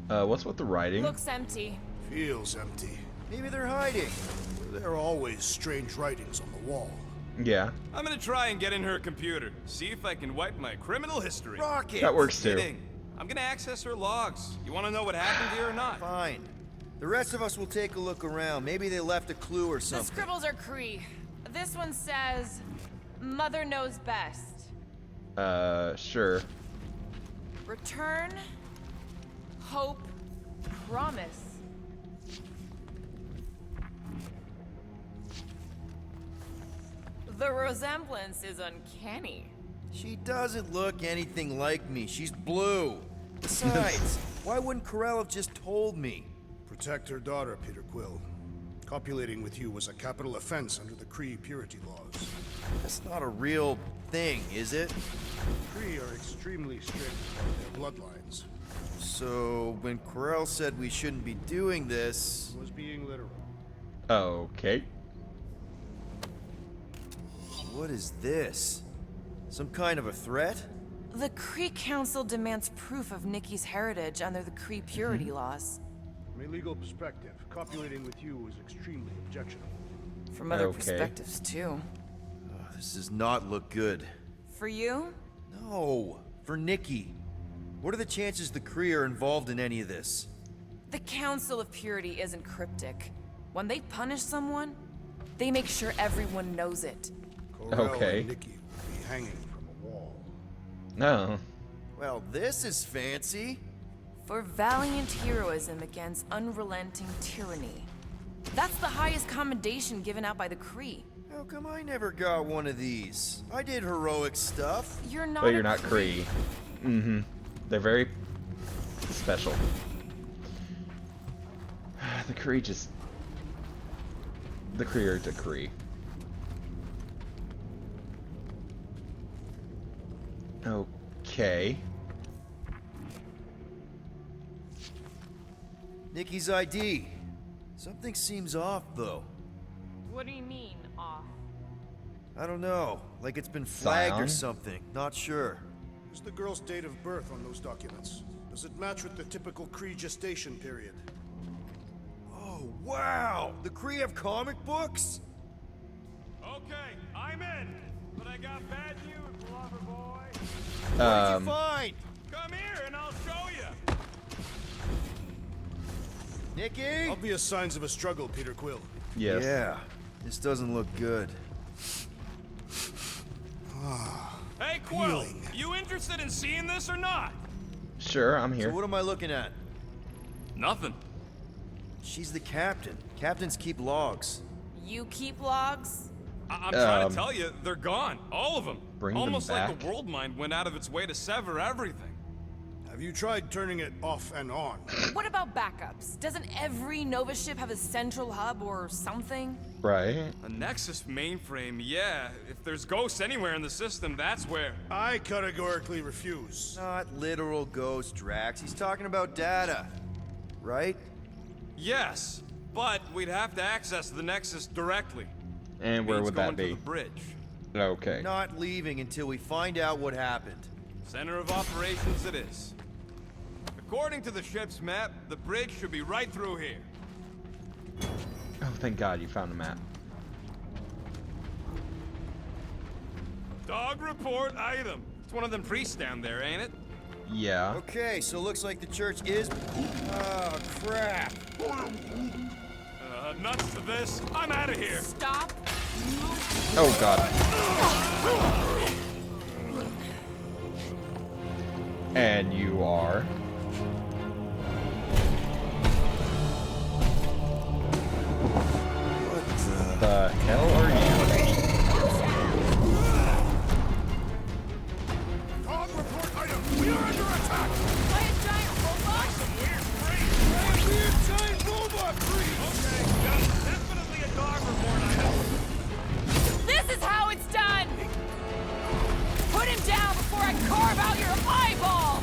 What's with the writing? Looks empty. Feels empty. Maybe they're hiding. There are always strange writings on the wall. Yeah. I'm gonna try and get in her computer. See if I can wipe my criminal history. Rocket! That works too. Kidding. I'm gonna access her logs. You wanna know what happened here or not? Fine. The rest of us will take a look around. Maybe they left a clue or The something. scribbles are Kree. This one says, Mother knows best. Sure. Return, hope, promise. The resemblance is uncanny. She doesn't look anything like me. She's blue. Besides, why wouldn't Corell have just told me? Protect her daughter, Peter Quill. Copulating with you was a capital offense under the Kree purity laws. That's not a real thing, is it? Kree are extremely strict about their bloodlines. So, when Corell said we shouldn't be doing this... He was being literal. Okay. What is this? Some kind of a threat? The Kree Council demands proof of Nikki's heritage under the Kree purity laws. From a legal perspective, copulating with you is extremely objectionable. From other perspectives, too. Oh, this does not look good. For you? No, for Nikki. What are the chances the Kree are involved in any of this? The Council of Purity isn't cryptic. When they punish someone, they make sure everyone knows it. Corell and Nikki will be hanging from a wall. No. Well, this is fancy. For valiant heroism against unrelenting tyranny. That's the highest commendation given out by the Kree. How come I never got one of these? I did heroic stuff. You're not But you're not Kree. Mm-hmm. They're very special. The Kree just... The Kree are the Kree. Okay. Nikki's ID. Something seems off, though. What do you mean, off? I don't know. Like it's been flagged or Scion? something. Not sure. Who's the girl's date of birth on those documents? Does it match with the typical Kree gestation period? Oh, wow! The Kree have comic books? Okay, I'm in. But I got bad news, lover boy. What did you find? Come here and I'll show you. Nikki? Obvious signs of a struggle, Peter Quill. Yes. Yeah, this doesn't look good. Hey, Quill, you interested in seeing this or not? Sure, I'm here. So what am I looking at? Nothing. She's the captain. Captains keep logs. You keep logs? I'm trying to tell you, they're gone. All of them. Bring them Almost like back? the world mind went out of its way to sever everything. Have you tried turning it off and on? What about backups? Doesn't every Nova ship have a central hub or something? Right. A Nexus mainframe, yeah. If there's ghosts anywhere in the system, that's where. I categorically refuse. Not literal ghost, Drax. He's talking about data. Right? Yes, but we'd have to access the Nexus directly. And where would that going to be? the bridge. Okay. Not leaving until we find out what happened. Center of operations it is. According to the ship's map, the bridge should be right through here. Oh, thank God you found a map. Dog report item. It's one of them priests down there, ain't it? Yeah. Okay, so looks like the church is... Oh, crap. Nuts to this. I'm out of here. Stop. Oh, God. And you are... What the hell are you? Dog report item. We are under attack. By a giant robot? Weird freak. Weird giant robot freak. Okay, yeah, definitely a dog report item. This is how it's done! Put him down before I carve out your eyeball!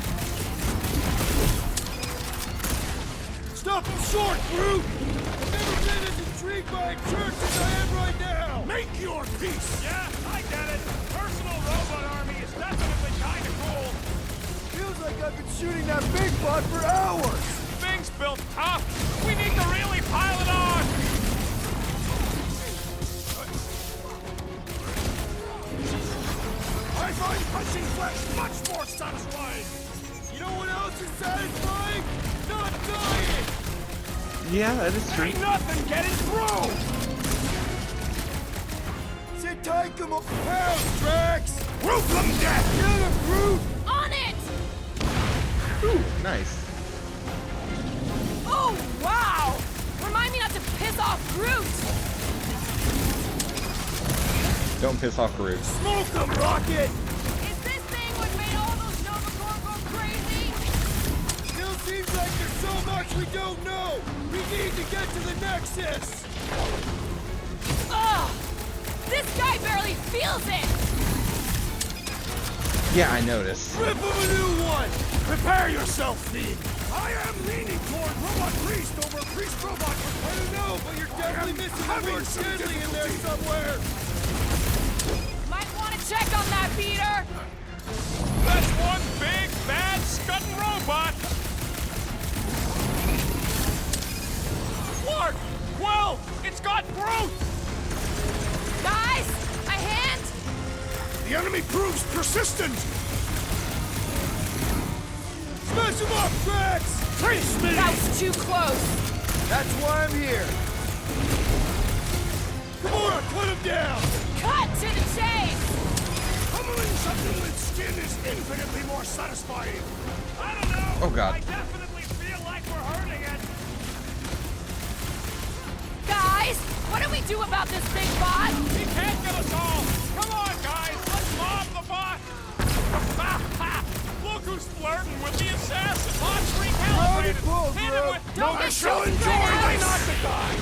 Stop him short, Groot! I've never been as intrigued by a church as I am right now! Make your peace. Yeah, I get it. Personal robot army is definitely kind of cool. Feels like I've been shooting that big bot for hours! Things built tough. We need to really pile it on. I find punching flesh much more satisfying. You know what else is satisfying? Not dying! Yeah, that is true. Ain't nothing getting through. Sit tight, come on! Pounds, Drax! Roof them dead. Get him, Groot! On it! Ooh, nice. Oh, wow! Remind me not to piss off Groot! Don't piss off Groot. Smoke them, Rocket! Is this thing what made all those Nova Corps go crazy? Still seems like there's so much we don't know! We need to get to the Nexus! Ugh! This guy barely feels it! Yeah, I noticed. Rip him a new one! Prepare yourself, Fiend. I am leaning toward robot priest over priest robot. I don't know, but you're definitely missing the word deadly in there somewhere! Might want to check on that, Peter! That's one big, bad, scudding robot. Clark! Quill! It's got Groot! Guys, a hand? The enemy proves persistent. Smash him up, Drax! Face me! That was too close! That's why I'm here! Come on, put him down! Cut to the chase! Pummeling something with skin is infinitely more satisfying. I don't know. Oh, God. I definitely feel like we're hurting it. Guys, what do we do about this big bot? He can't get us all. Come on, guys. Let's mob the bot. Look who's flirting with the assassin. Bot's recalibrated. Hit him with... Don't I get shall too enjoy spread my out! not to die.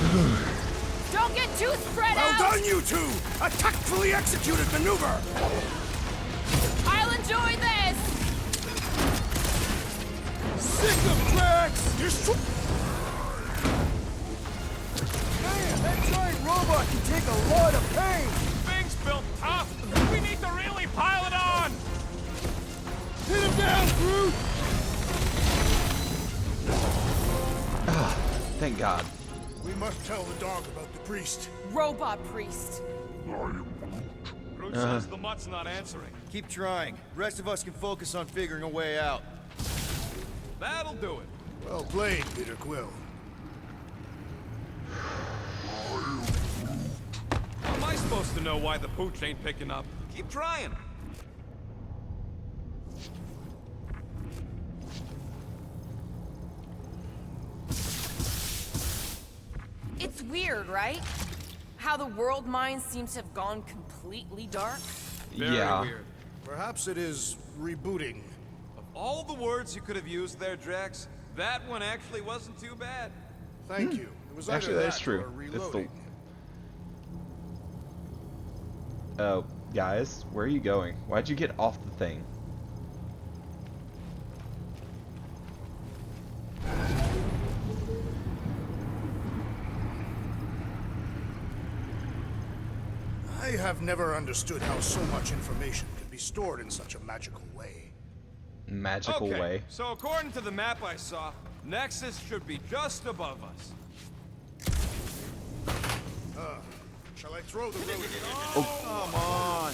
Don't get too spread Well out! done, you two. A tactfully executed maneuver. I'll enjoy this! Sick of Drax! You're Man, that giant robot can take a lot of pain! Things built tough. We need to really pile it on. Hit him down, Groot! Ah, thank God. We must tell the dog about the priest. Robot priest. Groot says the mutt's not answering. Keep trying. The rest of us can focus on figuring a way out. That'll do it. Well played, Peter Quill. How am I supposed to know why the pooch ain't picking up? Keep trying. Weird, right? How the world minds seem to have gone completely dark. Very weird. Perhaps it is rebooting. Of all the words you could have used there, Drax, that one actually wasn't too bad. Thank you. It was Actually, either that is true. or It's the. reloading. Oh, guys, where are you going? Why'd you get off the thing? I have never understood how so much information can be stored in such a magical way. Magical Okay, way. so according to the map I saw, Nexus should be just above us. Shall I throw the road? Come on.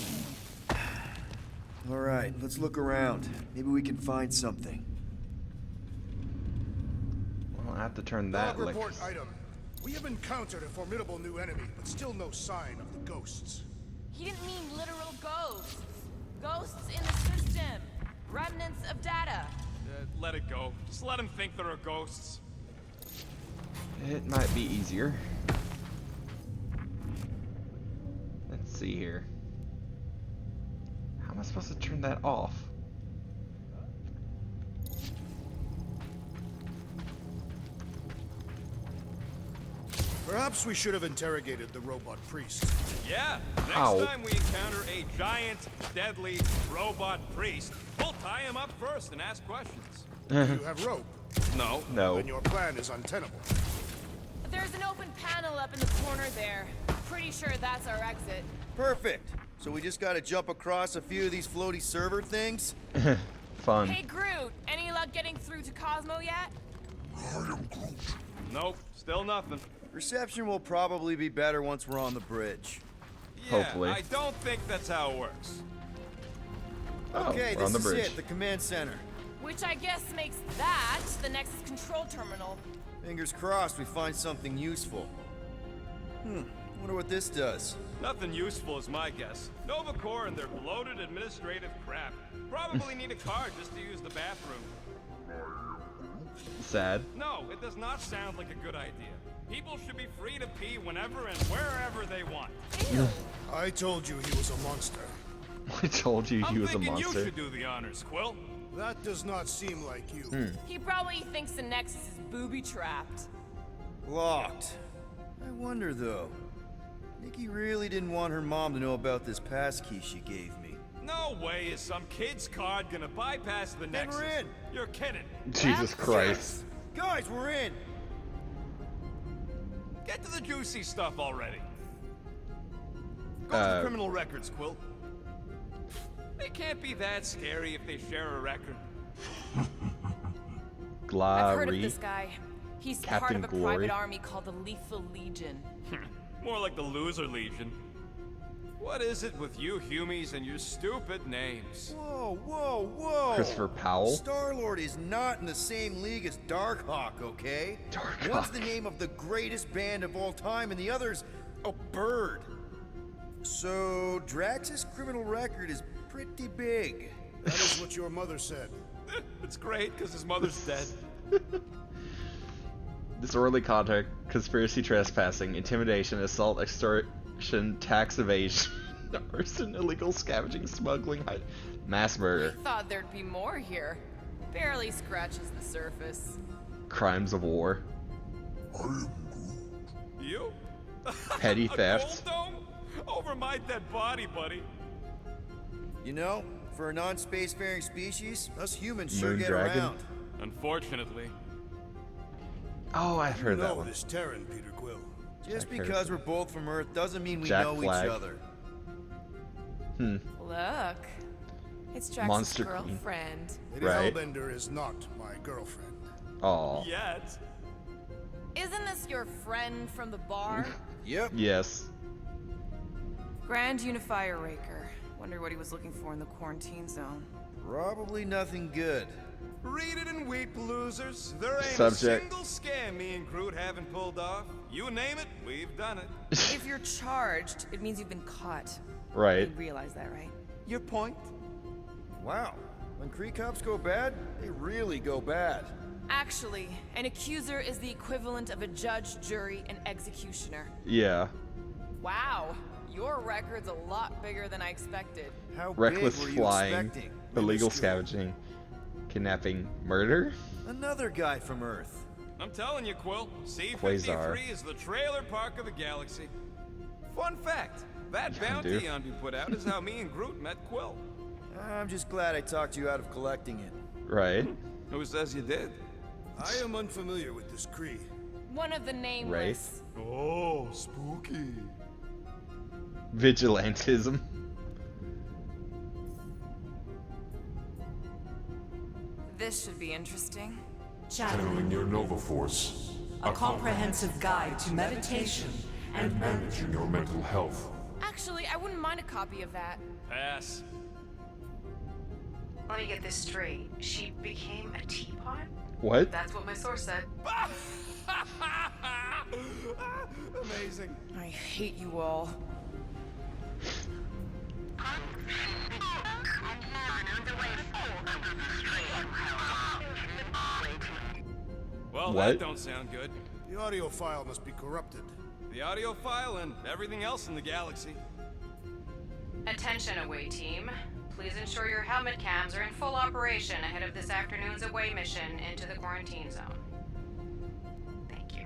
All right, let's look around. Maybe we can find something. Well, I have to turn that. Log report item. We have encountered a formidable new enemy, but still no sign of the ghosts. He didn't mean literal ghosts. Ghosts in the system. Remnants of data. Let it go. Just let him think there are ghosts. It might be easier. Let's see here. How am I supposed to turn that off? Perhaps we should have interrogated the robot priest. Yeah, next Ow. time we encounter a giant, deadly robot priest, we'll tie him up first and ask questions. Do you have rope? No. No. Then your plan is untenable. There's an open panel up in the corner there. Pretty sure that's our exit. Perfect. So we just gotta jump across a few of these floaty server things? Fun. Hey Groot, any luck getting through to Cosmo yet? Nope, still nothing. Reception will probably be better once we're on the bridge. Yeah, Hopefully. I don't think that's how it works. Okay, we're on this the is bridge. it, the command center. Which I guess makes that the Nexus control terminal. Fingers crossed we find something useful. Wonder what this does. Nothing useful is my guess. Nova Corps and their bloated administrative crap. Probably need a card just to use the bathroom. Sad. No, it does not sound like a good idea. People should be free to pee whenever and wherever they want. I told you he was a monster. I told you he was a I'm thinking you monster. should do the honors, Quill. That does not seem like you. He probably thinks the Nexus is booby-trapped. Locked. I wonder though. Nikki really didn't want her mom to know about this passkey she gave me. No way is some kid's card gonna bypass the Then Nexus. we're in. You're kidding. Jesus Christ. Guys, we're in! Get to the juicy stuff already. Go to the criminal records, Quill. They can't be that scary if they share a record. I've heard of Glory. this guy. He's Captain part of a Glory. private army called the Lethal Legion. More like the Loser Legion. What is it with you Humies and your stupid names? Whoa, whoa, whoa! Christopher Powell? Star-Lord is not in the same league as Darkhawk, okay? Darkhawk. One's the name of the greatest band of all time, and the other's a bird. So, Drax's criminal record is pretty big. That is what your mother said. It's great, because his mother's dead. Disorderly conduct, conspiracy trespassing, intimidation, assault, extortion, tax evasion, arson, illegal scavenging, smuggling, mass murder, Thought there'd be more here. Barely scratches the surface. crimes of war, You? petty A theft. gold dome? Over my dead body, buddy. You know, for a non-spacefaring species, us humans sure Moon get dragon? around. Unfortunately. Oh, I've heard You that know one. this Terran, Peter Quill. Just Jack because we're both from Earth doesn't mean we Jack know Flag. each other. Look. It's Jackson's Monster Queen. girlfriend. Lady Right. Hellbender is not my girlfriend. Aw. Yet. Isn't this your friend from the bar? Yep. Yes. Grand Unifier Raker. Wonder what he was looking for in the quarantine zone. Probably nothing good. Read it and weep, losers. There ain't Subject. a single scam me and Groot haven't pulled off. You name it, we've done it. If you're charged, it means you've been caught. Right. You realize that, right? Your point? Wow. When Kree cops go bad, they really go bad. Actually, an accuser is the equivalent of a judge, jury, and executioner. Yeah. Wow, your record's a lot bigger than I expected. How Reckless big were you flying, expecting? illegal scavenging, kidnapping, murder? Another guy from Earth. I'm telling you, Quill, C-53 Quasar. is the trailer park of the galaxy. Fun fact, that bounty dude. Yondu put out is how me and Groot met Quill. I'm just glad I talked you out of collecting it. Right. Who says you did? I am unfamiliar with this Kree. One of the nameless. Oh, spooky. Vigilantism. This should be interesting. Channeling your Nova Force. A comprehensive guide to meditation and managing your mental health. Actually, I wouldn't mind a copy of that. Pass. Let me get this straight. She became a teapot? What? That's what my source said. Amazing. I hate you all. Well, What? that don't sound good. The audio file must be corrupted. The audio file and everything else in the galaxy. Attention, away team. Please ensure your helmet cams are in full operation ahead of this afternoon's away mission into the quarantine zone. Thank you.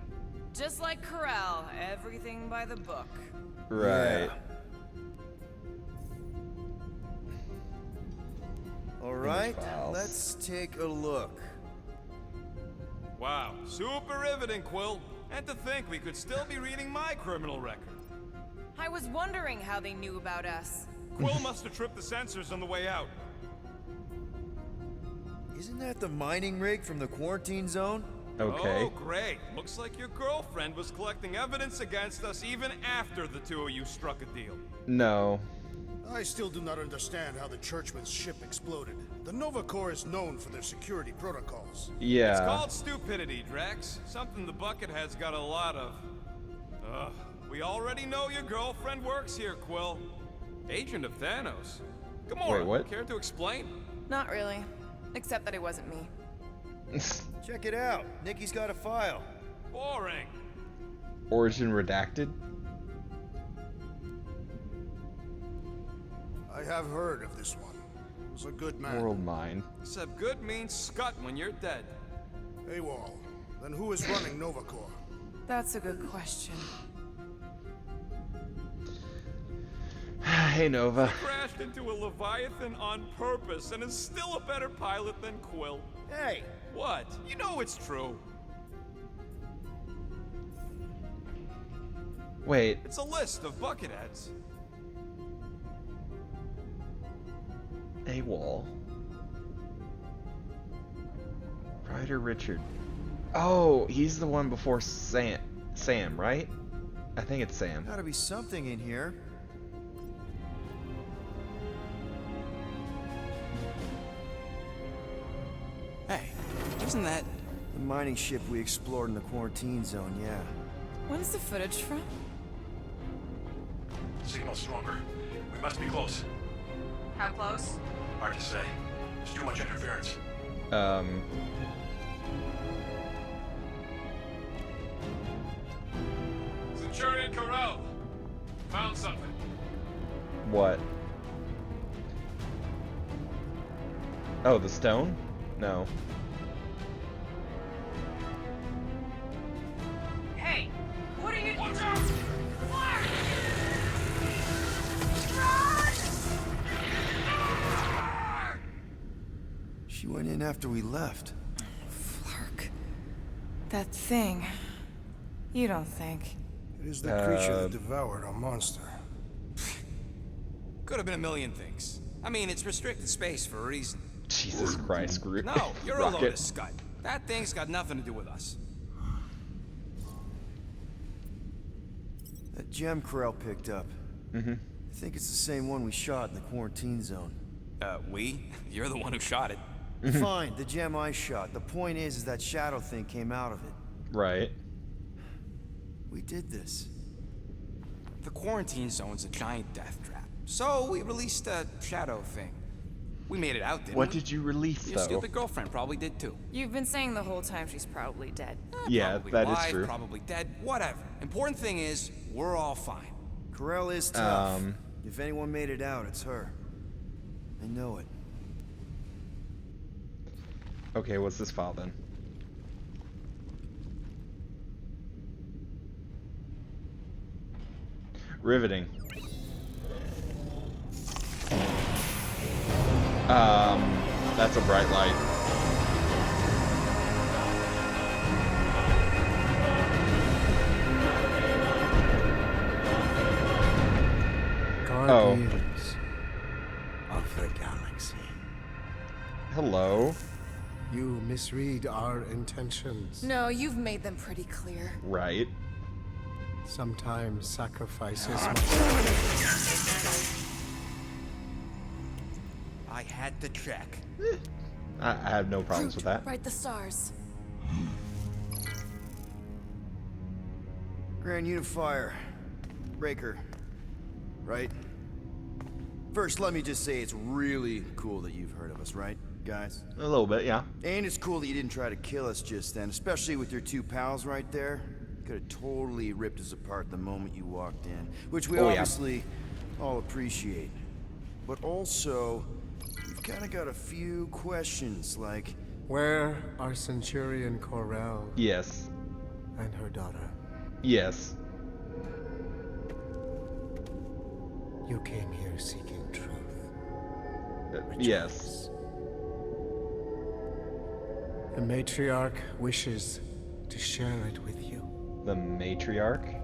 Just like Corral, everything by the book. Right. Alright, files. let's take a look. Wow, super riveting, Quill. And to think we could still be reading my criminal record. I was wondering how they knew about us. Quill must have tripped the sensors on the way out. Isn't that the mining rig from the quarantine zone? Okay. Oh, great. Looks like your girlfriend was collecting evidence against us even after the two of you struck a deal. No. I still do not understand how the Churchman's ship exploded. The Nova Corps is known for their security protocols. Yeah. It's called stupidity, Drax. Something the Buckethead's got a lot of. We already know your girlfriend works here, Quill. Agent of Thanos. Gamora, Wait, what? care to explain? Not really. Except that it wasn't me. Check it out. Nikki's got a file. Boring. Origin redacted? I have heard of this one. He was a good man. World Mind. Except good means scut when you're dead. AWOL. Then who is running Nova Corps? That's a good question. Hey, Nova. He crashed into a Leviathan on purpose and is still a better pilot than Quill. Hey! What? You know it's true. Wait. It's a list of Bucketheads. AWOL. Ryder Richard. Oh, he's the one before Sam, right? I think it's Sam. Gotta be something in here. Hey, isn't that... The mining ship we explored in the quarantine zone, yeah. When's the footage from? Signal stronger. We must be close. How close? Hard to say. There's too much interference. Centurion Corral. Found something. What? Oh, the stone? No. Hey, what are you... Watch out! She went in after we left. Flark. That thing. You don't think. It is the creature that devoured our monster. Could have been a million things. I mean, it's restricted space for a reason. Jesus Christ, Groot. No, you're a Rocket. load of scud. That thing's got nothing to do with us. That gem Corral picked up. Mm-hmm. I think it's the same one we shot in the quarantine zone. We? You're the one who shot it. Fine, the gem I shot. The point is that shadow thing came out of it. Right. We did this. The quarantine zone's a giant death trap. So we released a shadow thing. We made it out, didn't What we? did you release, Your though? stupid girlfriend probably did too. You've been saying the whole time she's probably dead. Yeah, Probably that is alive, true. Probably dead. Whatever. Important thing is, we're all fine. Corell is tough. If anyone made it out, it's her. I know it. Okay, what's this file then? Riveting. That's a bright light. Guardians of the Galaxy. Hello. You misread our intentions. No, you've made them pretty clear. Right. Sometimes sacrifices I had to check. I have no problems with that. Write the stars. Grand Unifier. Breaker. Right? First, let me just say it's really cool that you've heard of us, right, guys? A little bit, yeah. And it's cool that you didn't try to kill us just then, especially with your two pals right there. Could have totally ripped us apart the moment you walked in, which we obviously all appreciate. But also, we've kind of got a few questions, like... Where are Centurion Corell? Yes. And her daughter? Yes. You came here seeking truth. Yes. The matriarch wishes to share it with you. The matriarch?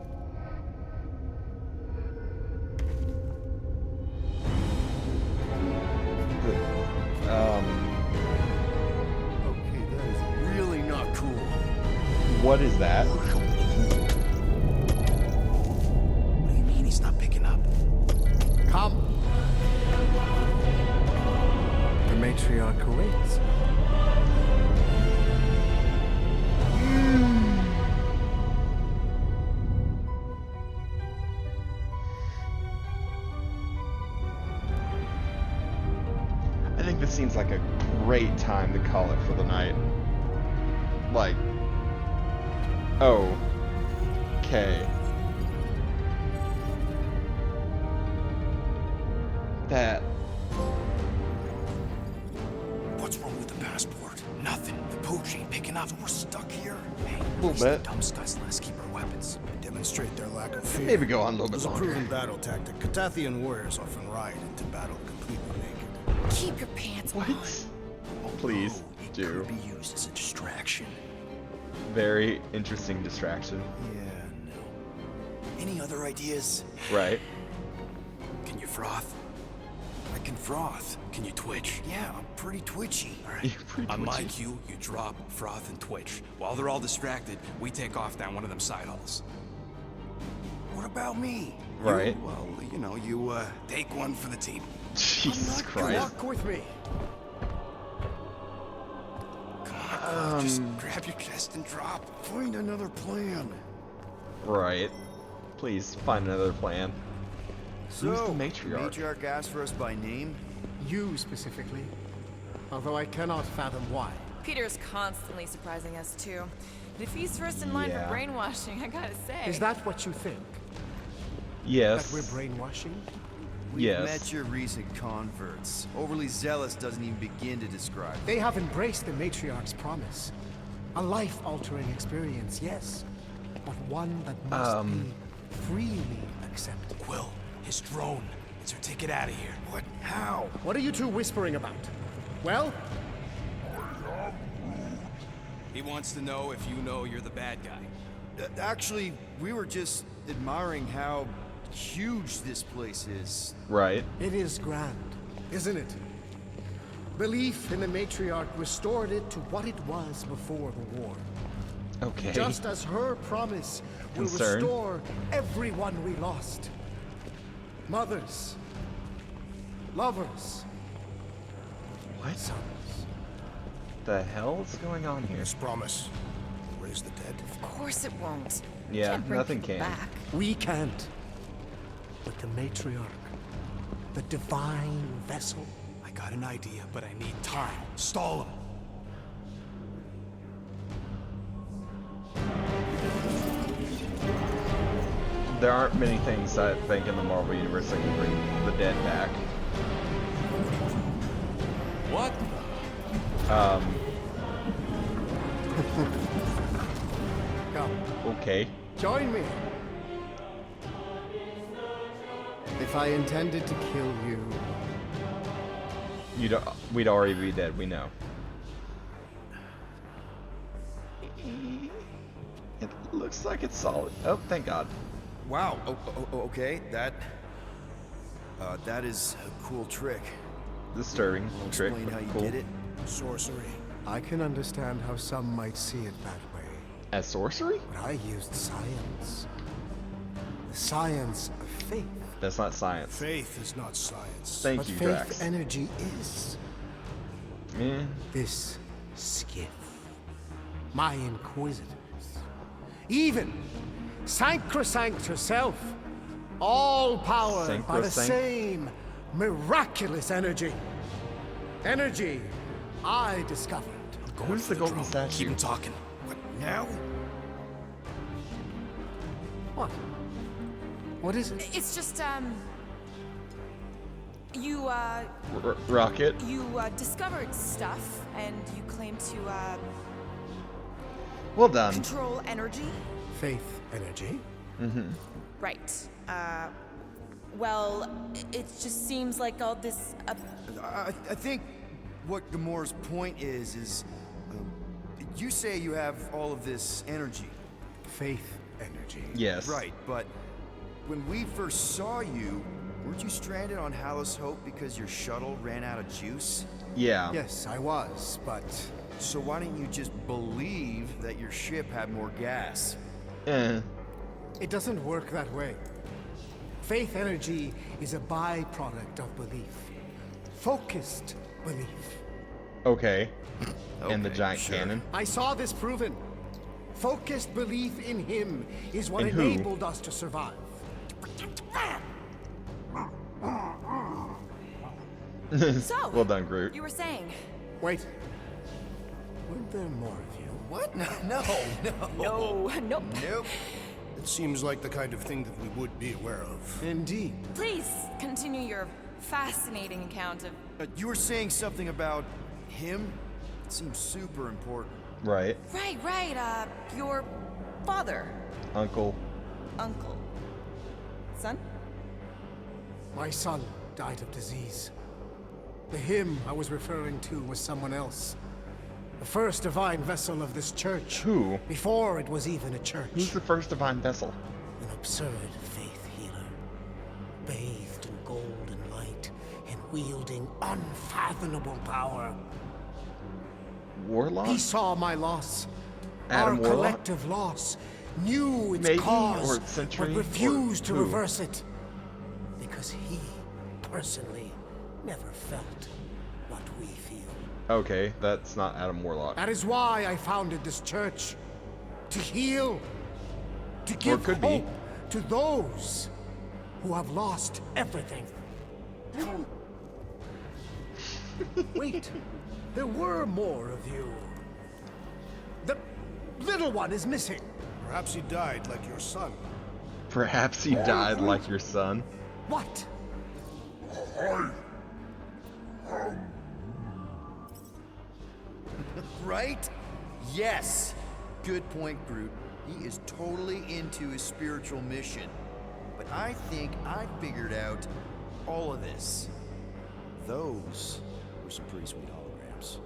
Okay, that is really not cool. What is that? What do you mean he's not picking up? Come! The matriarch awaits. I think this seems like a great time to call it for the night. Like, oh, okay. That. What's wrong with the passport? Nothing. The pooch ain't picking up. We're stuck here. Hey, A little bit. the dumb scuts let us keep our weapons. Demonstrate their lack of fear. Maybe go on a little bit It's a longer. proven battle tactic. Catathian warriors often ride into battle completely naked. Keep your pants on. Please do. Be used as a distraction. Very interesting distraction. Yeah, no. Any other ideas? Right. Can you froth? I can froth. Can you twitch? Yeah, I'm pretty twitchy. All right. You're pretty On my twitchy. cue, you drop, froth, and twitch. While they're all distracted, we take off down one of them side halls. What about me? Right. You, well, you know, you take one for the team. Jesus Christ. Walk with me. Come on, just grab your chest and drop. Find another plan. Right. Please find another plan. So, Who's the matriarch? Matriarch asked for us by name? You specifically. Although I cannot fathom why. Peter's constantly surprising us, too. And if he's first in line Yeah. for brainwashing, I gotta say... Is that what you think? Yes. That we're brainwashing? We've Yes. met your recent converts. Overly zealous doesn't even begin to describe it. They have embraced the matriarch's promise. A life-altering experience, yes. But one that must be freely accepted. Quill, his drone. It's our ticket out of here. What? How? What are you two whispering about? Well? He wants to know if you know you're the bad guy. Actually, we were just admiring how huge this place is. Right. It is grand, isn't it? Belief in the matriarch restored it to what it was before the war. Okay. Just as her promise will Concern. restore everyone we lost. Mothers. Lovers. What? Sons. The hell's going on here? This promise will raise the dead. Of course it won't. Yeah, Can't bring nothing people can. back. We can't. But the matriarch, the divine vessel, I got an idea, but I need time. Stall him. There aren't many things I think in the Marvel Universe that can bring the dead back. What? Come. Okay. Join me. If I intended to kill you, we'd already be dead, we know. It looks like it's solid. Oh, thank God. Wow. Okay. That is a cool trick. Disturbing trick. Explain how you cool. did it. Sorcery. I can understand how some might see it that way. As sorcery? But I used science. The science of faith. That's not science. Faith is not science. Thank but you, faith Drax. energy is. Yeah. This skiff. My inquisitors. Even Sacrosanct herself. All powered by the same miraculous energy. Energy I discovered. Who's the golden statue? Keep him talking. What now? What? What is it? It's just, you, Rocket? You, discovered stuff, and you claim to, well done. control energy? Faith energy? Mm-hmm. Right. Well, it just seems like all this, I think what Gamora's point is you say you have all of this energy. Faith energy. Yes. Right, but when we first saw you, weren't you stranded on Hallis Hope because your shuttle ran out of juice? Yeah. Yes, I was, but... So why didn't you just believe that your ship had more gas? It doesn't work that way. Faith energy is a byproduct of belief. Focused belief. Okay. And the giant cannon. I saw this proven. Focused belief in him is what In who? enabled us to survive. So, well done, Groot. You were saying. Wait. Weren't there more of you? What? No. Nope. It seems like the kind of thing that we would be aware of. Indeed. Please continue your fascinating account of. You were saying something about him? It seems super important. Right. Right. Your father. Uncle. Son? My son died of disease. The him I was referring to was someone else. The first divine vessel of this church. Who? Before it was even a church. Who's the first divine vessel? An absurd faith healer. Bathed in golden light and wielding unfathomable power. Warlock? He saw my loss. Adam Our Warlock? collective loss. Knew its Maybe, cause, or Sentry, but refused to or who? reverse it. Because he, personally, never felt what we feel. Okay, that's not Adam Warlock. That is why I founded this church. To heal. To give could be. hope to those who have lost everything. Wait, there were more of you. The little one is missing. Perhaps he died like your son. Perhaps he died like your son. What? Right? Yes. Good point, Groot. He is totally into his spiritual mission. But I think I figured out all of this. Those were some pretty sweet holograms.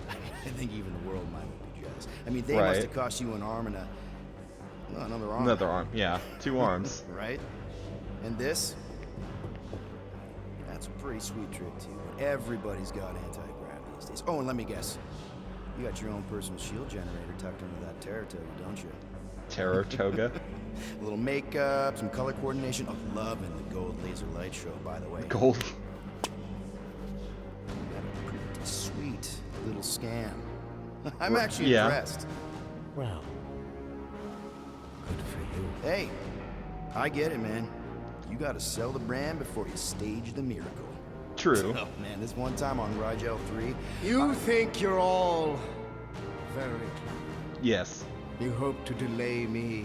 I think even the world might be jealous. I mean, they must have cost you an arm and another arm. Another arm, yeah. 2 arms. Right? And this? That's a pretty sweet trick, too. But everybody's got anti-grav these days. Oh, and let me guess. You got your own personal shield generator tucked under that Terratoga, don't you? Terratoga? A little makeup, some color coordination. I'm loving the gold laser light show, by the way. Gold. Pretty sweet little scam. I'm actually impressed. Well, good for you. Hey, I get it, man. You gotta sell the brand before you stage the miracle. True. Oh man, this one time on Rigel 3... You think you're all very clever. Yes. You hope to delay me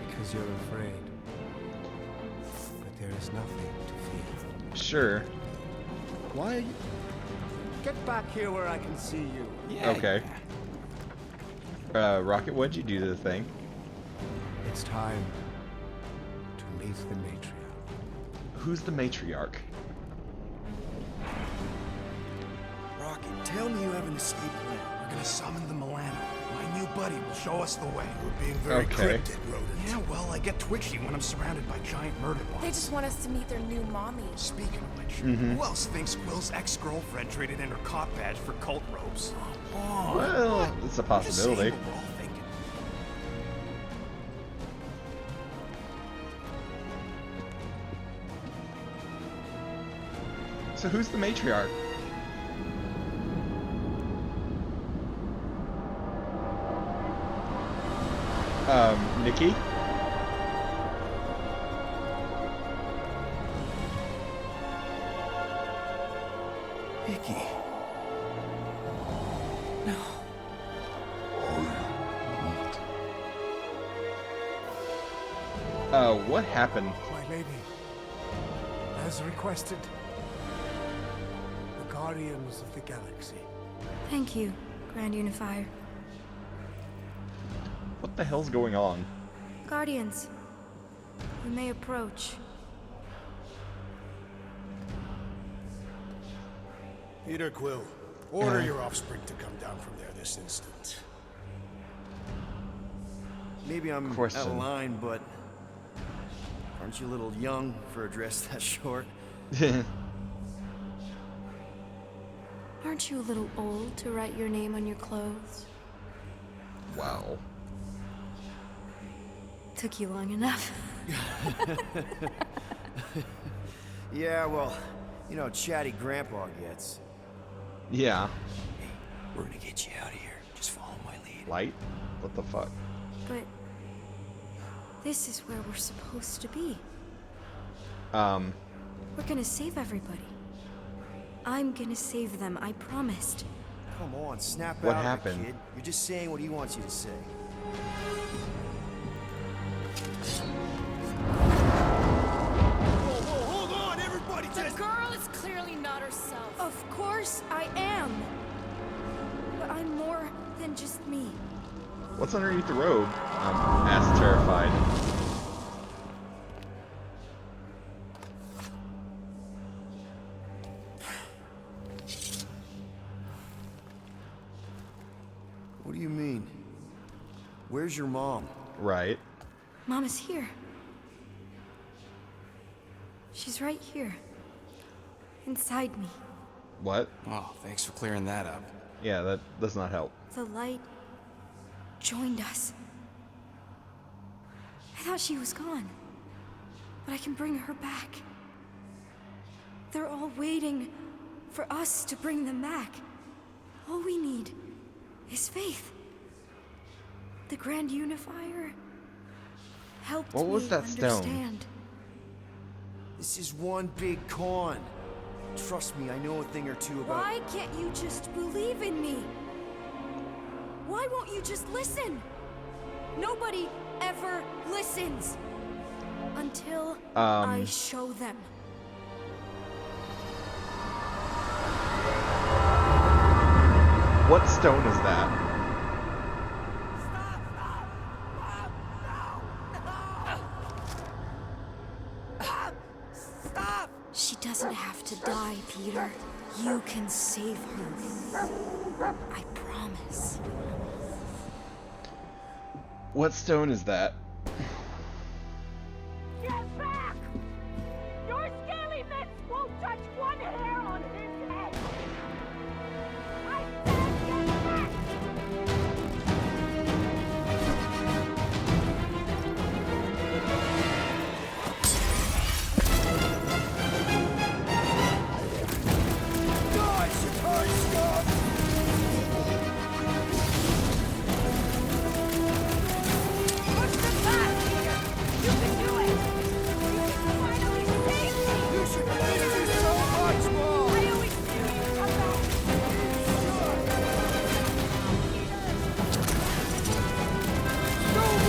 because you're afraid. But there is nothing to fear. Sure. Why are you... Get back here where I can see you. Yeah. Okay. Rocket, what'd you do to the thing? It's time to meet the matriarch. Who's the matriarch? Rocket, tell me you have an escape plan. We're gonna summon the Milano. My new buddy will show us the way. We're being very cryptic, rodent. Yeah, well, I get twitchy when I'm surrounded by giant murder bots. They just want us to meet their new mommy. Speaking of which, who else thinks Will's ex-girlfriend traded in her cop badge for cult robes? Oh, well, it's a possibility. Just saying what we're all thinking. So who's the matriarch? Nikki? Nikki. No. What happened? My lady, as requested, the Guardians of the Galaxy. Thank you, Grand Unifier. What the hell's going on? Guardians, you may approach. Peter Quill, order your offspring to come down from there this instant. Maybe I'm out of line, but aren't you a little young for a dress that short? Aren't you a little old to write your name on your clothes? Wow. Took you long enough. Yeah, well, you know, chatty grandpa gets. Yeah. Hey, we're gonna get you out of here. Just follow my lead. Light? What the fuck? But this is where we're supposed to be. We're gonna save everybody. I'm gonna save them, I promised. Come on, snap What out of it, happened? kid. You're just saying what he wants you to say. Hold on, everybody! The girl is clearly not herself. Of course I am. But I'm more than just me. What's underneath the robe? Asked terrified. What do you mean? Where's your mom? Right. Mom is here. She's right here. Inside me. What? Oh, thanks for clearing that up. Yeah, that does not help. The light joined us. I thought she was gone. But I can bring her back. They're all waiting for us to bring them back. All we need is faith. The Grand Unifier helped What was me that stone? understand. This is one big con. Trust me, I know a thing or two about... Why can't you just believe in me? Why won't you just listen? Nobody ever listens. Until I show them. What stone is that? She doesn't have to die, Peter. You can save her. I promise. What stone is that? Get back! Your scaly mitts won't touch one hair on his head! I said get back! Push them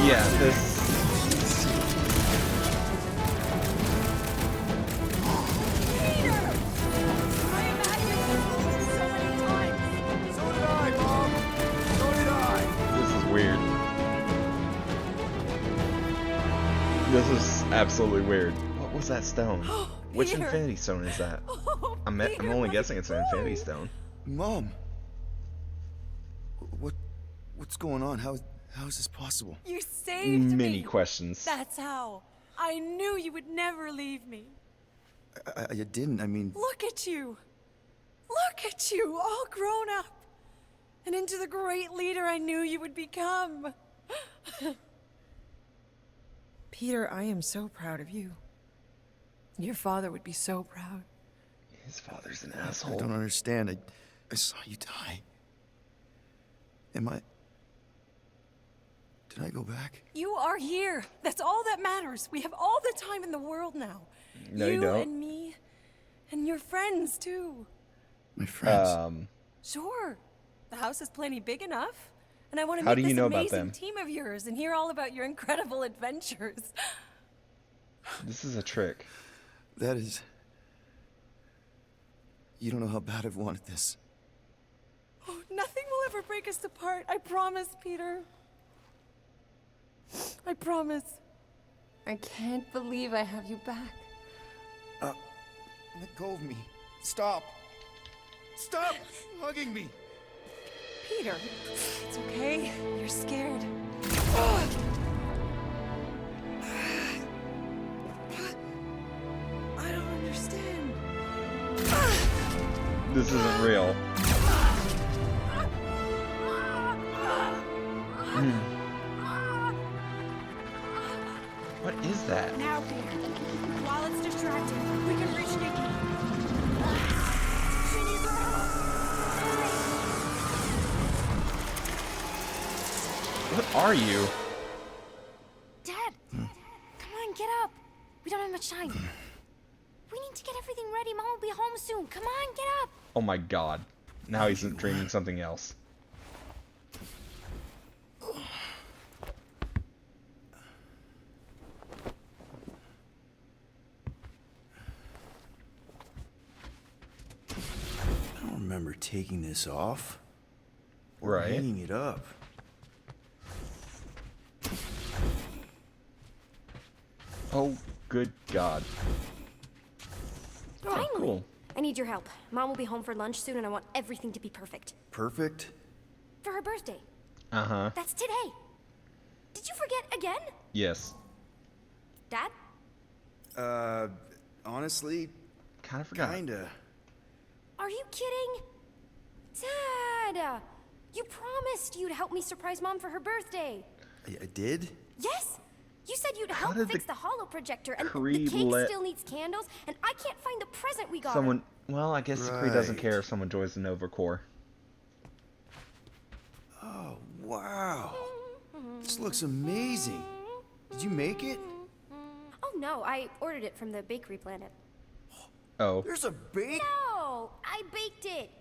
Yeah, this... This is absolutely weird. What was that stone? Which Peter. Infinity Stone is that? I'm only guessing it's an Infinity Stone. Mom! What's going on? How is this possible? You saved me. Many questions. That's how. I knew you would never leave me. I didn't, I mean... Look at you. Look at you, all grown up. And into the great leader I knew you would become. Peter, I am so proud of you. Your father would be so proud. His father's an asshole. I don't understand. I saw you die. Did I go back? You are here. That's all that matters. We have all the time in the world now. No, you don't. And me. And your friends, too. My friends? Sure. The house is plenty big enough. And I want to How meet do you this know about amazing them? team of yours and hear all about your incredible adventures. This is a trick. That is... You don't know how bad I've wanted this. Oh, nothing will ever break us apart. I promise, Peter. I promise. I can't believe I have you back. Let go of me. Stop. Stop hugging me. Peter, it's okay. You're scared. I don't understand. This isn't real. What is that? Now, Peter. While it's distracting, we can reach Nikki. What are you? Dad! Come on, get up. We don't have much time. We need to get everything ready. Mom will be home soon. Come on, get up. Oh my god. Now he's dreaming something else. I don't remember taking this off. Or Right. hanging it up. Oh, good god. Finally. Cool. I need your help. Mom will be home for lunch soon and I want everything to be perfect. Perfect? For her birthday. Uh-huh. That's today. Did you forget again? Yes. Dad? Honestly... Kinda forgot. Kinda. Are you kidding? Dad! You promised you'd help me surprise Mom for her birthday. I did? Yes! You said you'd help did fix the the holo projector, and the Kree cake let still needs candles, and I can't find the present we got Someone... her. Well, I guess the Kree doesn't Right. care if someone joins the Nova Corps. Oh, wow. This looks amazing. Did you make it? Oh no, I ordered it from the bakery planet. Oh. There's a bake? No! I baked it!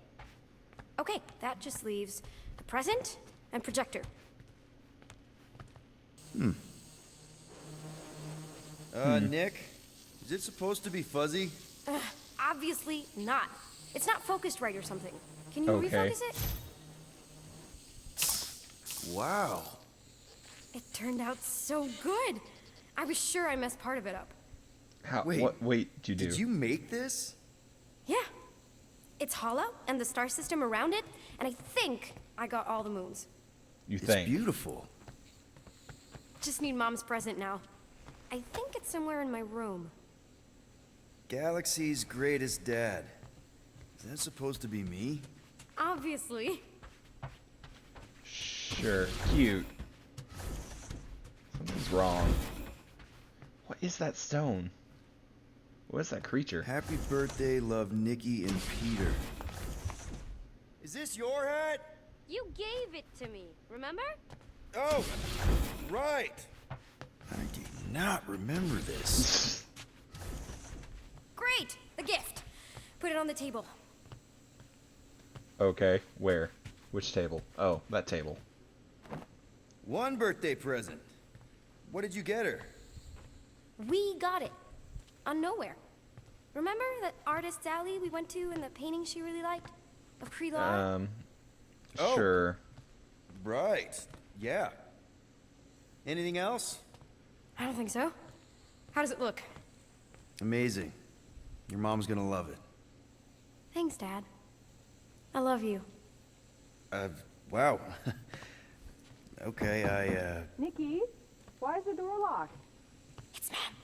Okay, that just leaves the present and projector. Nick? Is it supposed to be fuzzy? Obviously not. It's not focused right or something. Can you Okay. refocus it? Wow. It turned out so good. I was sure I messed part of it up. How? Wait. What? Wait, did you do? Did you make this? Yeah. It's hollow and the star system around it, and I think I got all the moons. You It's think? beautiful. Just need Mom's present now. I think it's somewhere in my room. Galaxy's greatest dad. Is that supposed to be me? Obviously. Sure. Cute. Something's wrong. What is that stone? What is that creature? Happy birthday, love Nikki and Peter. Is this your hat? You gave it to me, remember? Oh, right. I do not remember this. Great! The gift. Put it on the table. Okay. Where? Which table? Oh, that table. One birthday present. What did you get her? We got it. On Nowhere. Remember that artist's alley we went to and the painting she really liked? Of Kree-Lar? Sure. Right. Yeah. Anything else? I don't think so. How does it look? Amazing. Your mom's gonna love it. Thanks, Dad. I love you. Wow. Okay, Nikki, why is the door locked? It's Mom.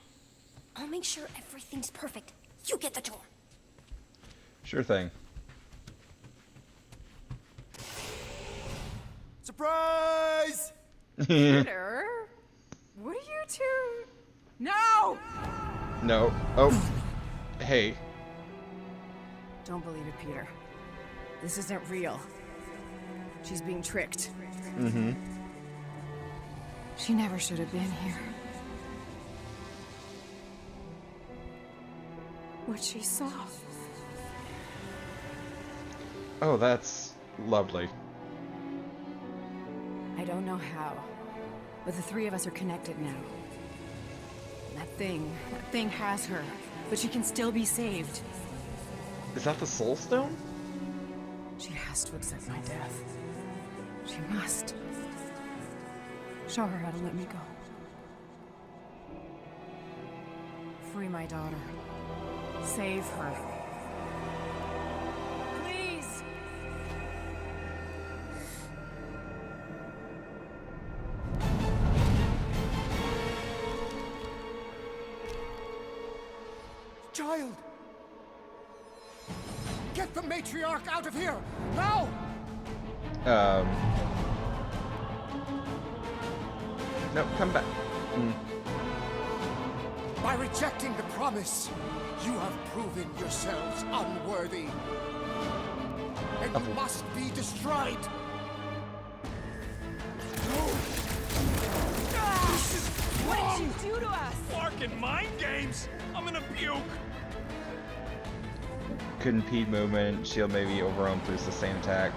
I'll make sure everything's perfect. You get the door. Sure thing. Surprise! Peter? What are you two? No! No. Oh. Hey. Don't believe it, Peter. This isn't real. She's being tricked. Mm-hmm. She never should have been here. What she saw. Oh, that's lovely. I don't know how, but the three of us are connected now. That thing has her, but she can still be saved. Is that the Soul Stone? She has to accept my death. She must. Show her how to let me go. Free my daughter. Save her. Please! Child! Get the matriarch out of here! Now! No, come back. By rejecting the promise, you have proven yourselves unworthy. And you must be destroyed. What did you do to us? Larkin mind games? I'm gonna puke. Could impede movement. Shield may be overwhelmed through sustained attack.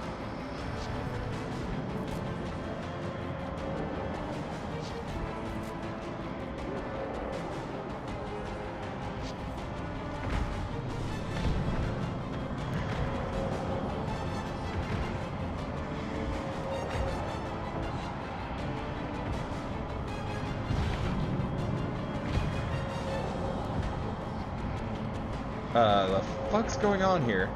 The fuck's going on here?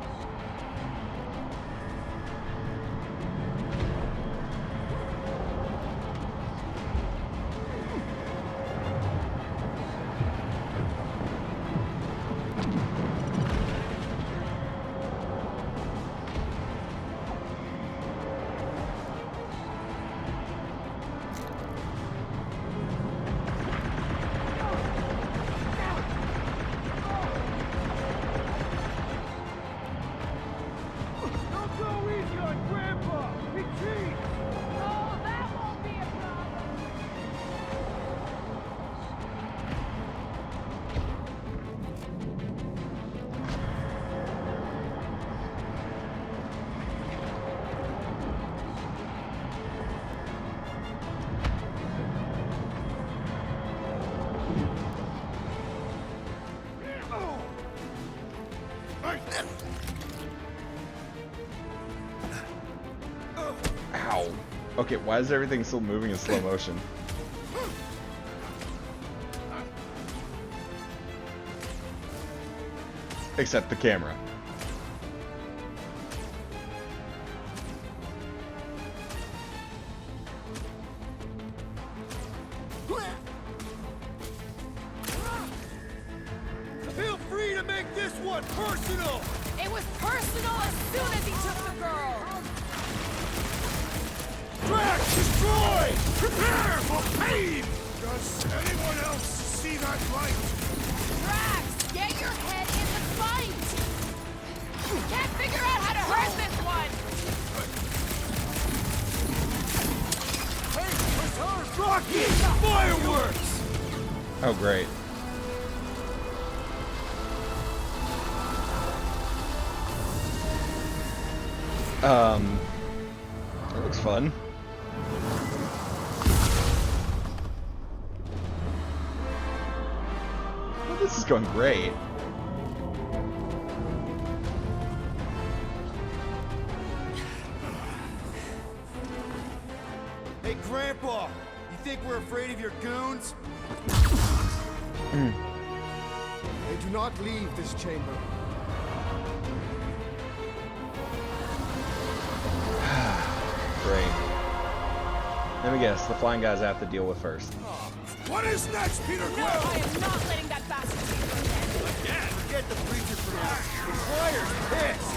Ow. Okay, why is everything still moving in slow motion? Except the camera. Feel free to make this one personal! It was personal as soon as he took the girl! Drax, destroy! Prepare for pain! Does anyone else see that light? Drax, get your head in the fight! Can't figure out how to hurt this one! Hey, Rocky! Fireworks! Oh, great. That looks fun. This is going great. Hey, Grandpa! You think we're afraid of your goons? They do not leave this chamber. Great. Let me guess, the flying guys I have to deal with first. What is next, Peter Quill? No, I am not letting that bastard leave again. Forget the preacher for now. The Squire's pissed.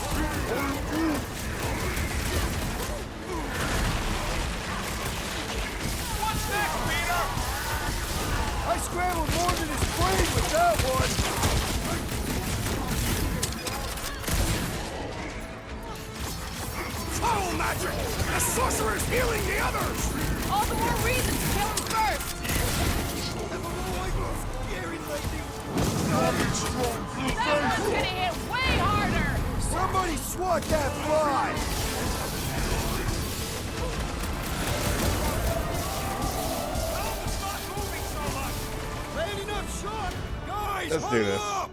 What's next, Peter? I scrambled more than his brain with that one. Foul magic! The sorcerer's healing the others! All the more reason to kill him first. That one's gonna hit way harder. Somebody swat that fly! Ain't enough shot! Guys, Let's do this. up!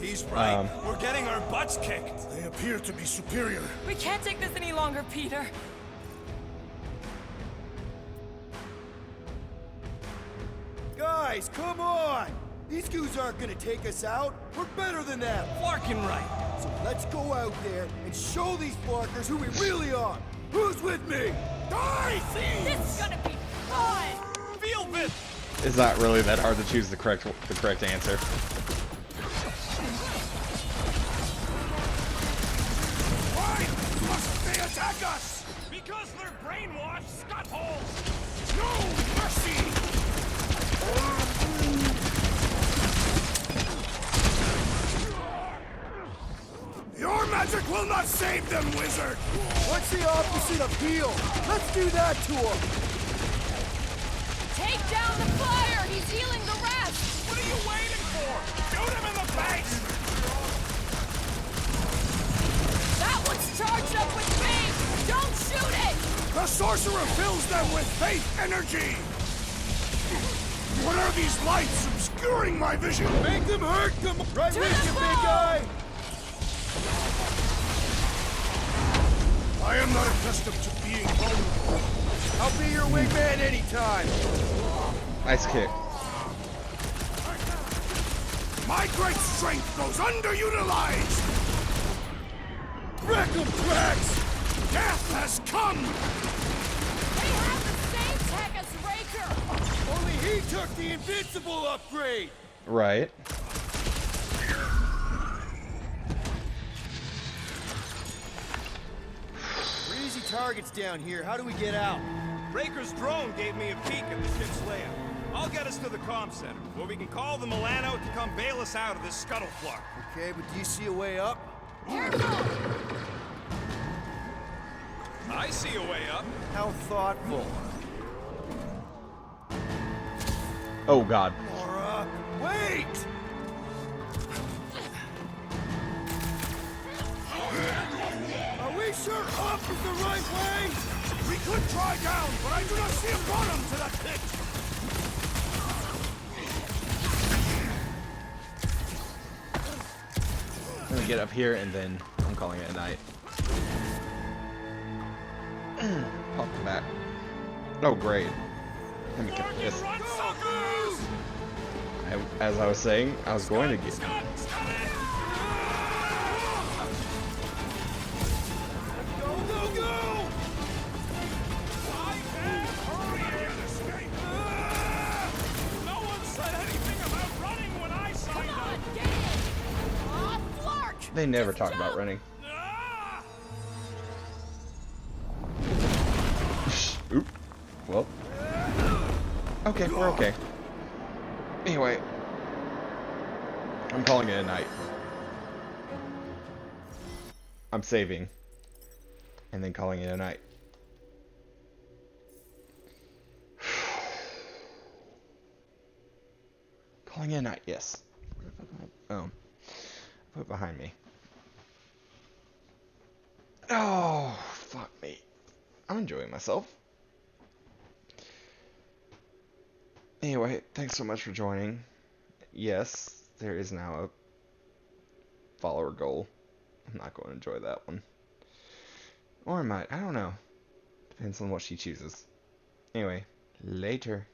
He's right. We're getting our butts kicked. They appear to be superior. We can't take this any longer, Peter. Guys, come on! These goons aren't gonna take us out. We're better than them. Flarkin' right. So let's go out there and show these Flarkers who we really are. Who's with me? Die, thieves! This is gonna be fun. Feel this. It's not really that hard to choose the correct answer. Why must they attack us? Because they're brainwashed scuttholes! No mercy! Your magic will not save them, wizard! What's the opposite of heal? Let's do that to him! Take down the flyer. He's healing the rest. What are you waiting for? Shoot him in the face! That one's charged up with faith. Don't shoot it. The sorcerer fills them with faith energy! What are these lights obscuring my vision? Make them hurt them! Right To with the you, big ball! guy! I am not accustomed to being vulnerable. I'll be your wingman anytime! Nice kick. My great strength goes underutilized! Wreck 'em, Drax! Death has come! They have the same tech as Raker. Only he took the invincible upgrade! Right. Easy targets down here. How do we get out? Raker's drone gave me a peek at the ship's layout. I'll get us to the comm center, where we can call the Milano to come bail us out of this scuttleflart. Okay, but do you see a way up? Careful. I see a way up. How thoughtful. Oh God. Laura, wait! Are we sure up is the right way? We could try down, but I do not see a bottom to that pit! I'm gonna get up here and then I'm calling it a night. Pop the back. Oh great. Let me get this. As I was saying, I was going to get. They never talk about running. Oop. Well. Okay, we're okay. Anyway. I'm calling it a night. I'm saving. And then calling it a night. Calling it a night, yes. Oh. Put it behind me. Oh. Fuck me. I'm enjoying myself. Anyway, thanks so much for joining. Yes, there is now a follower goal. I'm not going to enjoy that one. Or I might. I don't know. Depends on what she chooses. Anyway, later.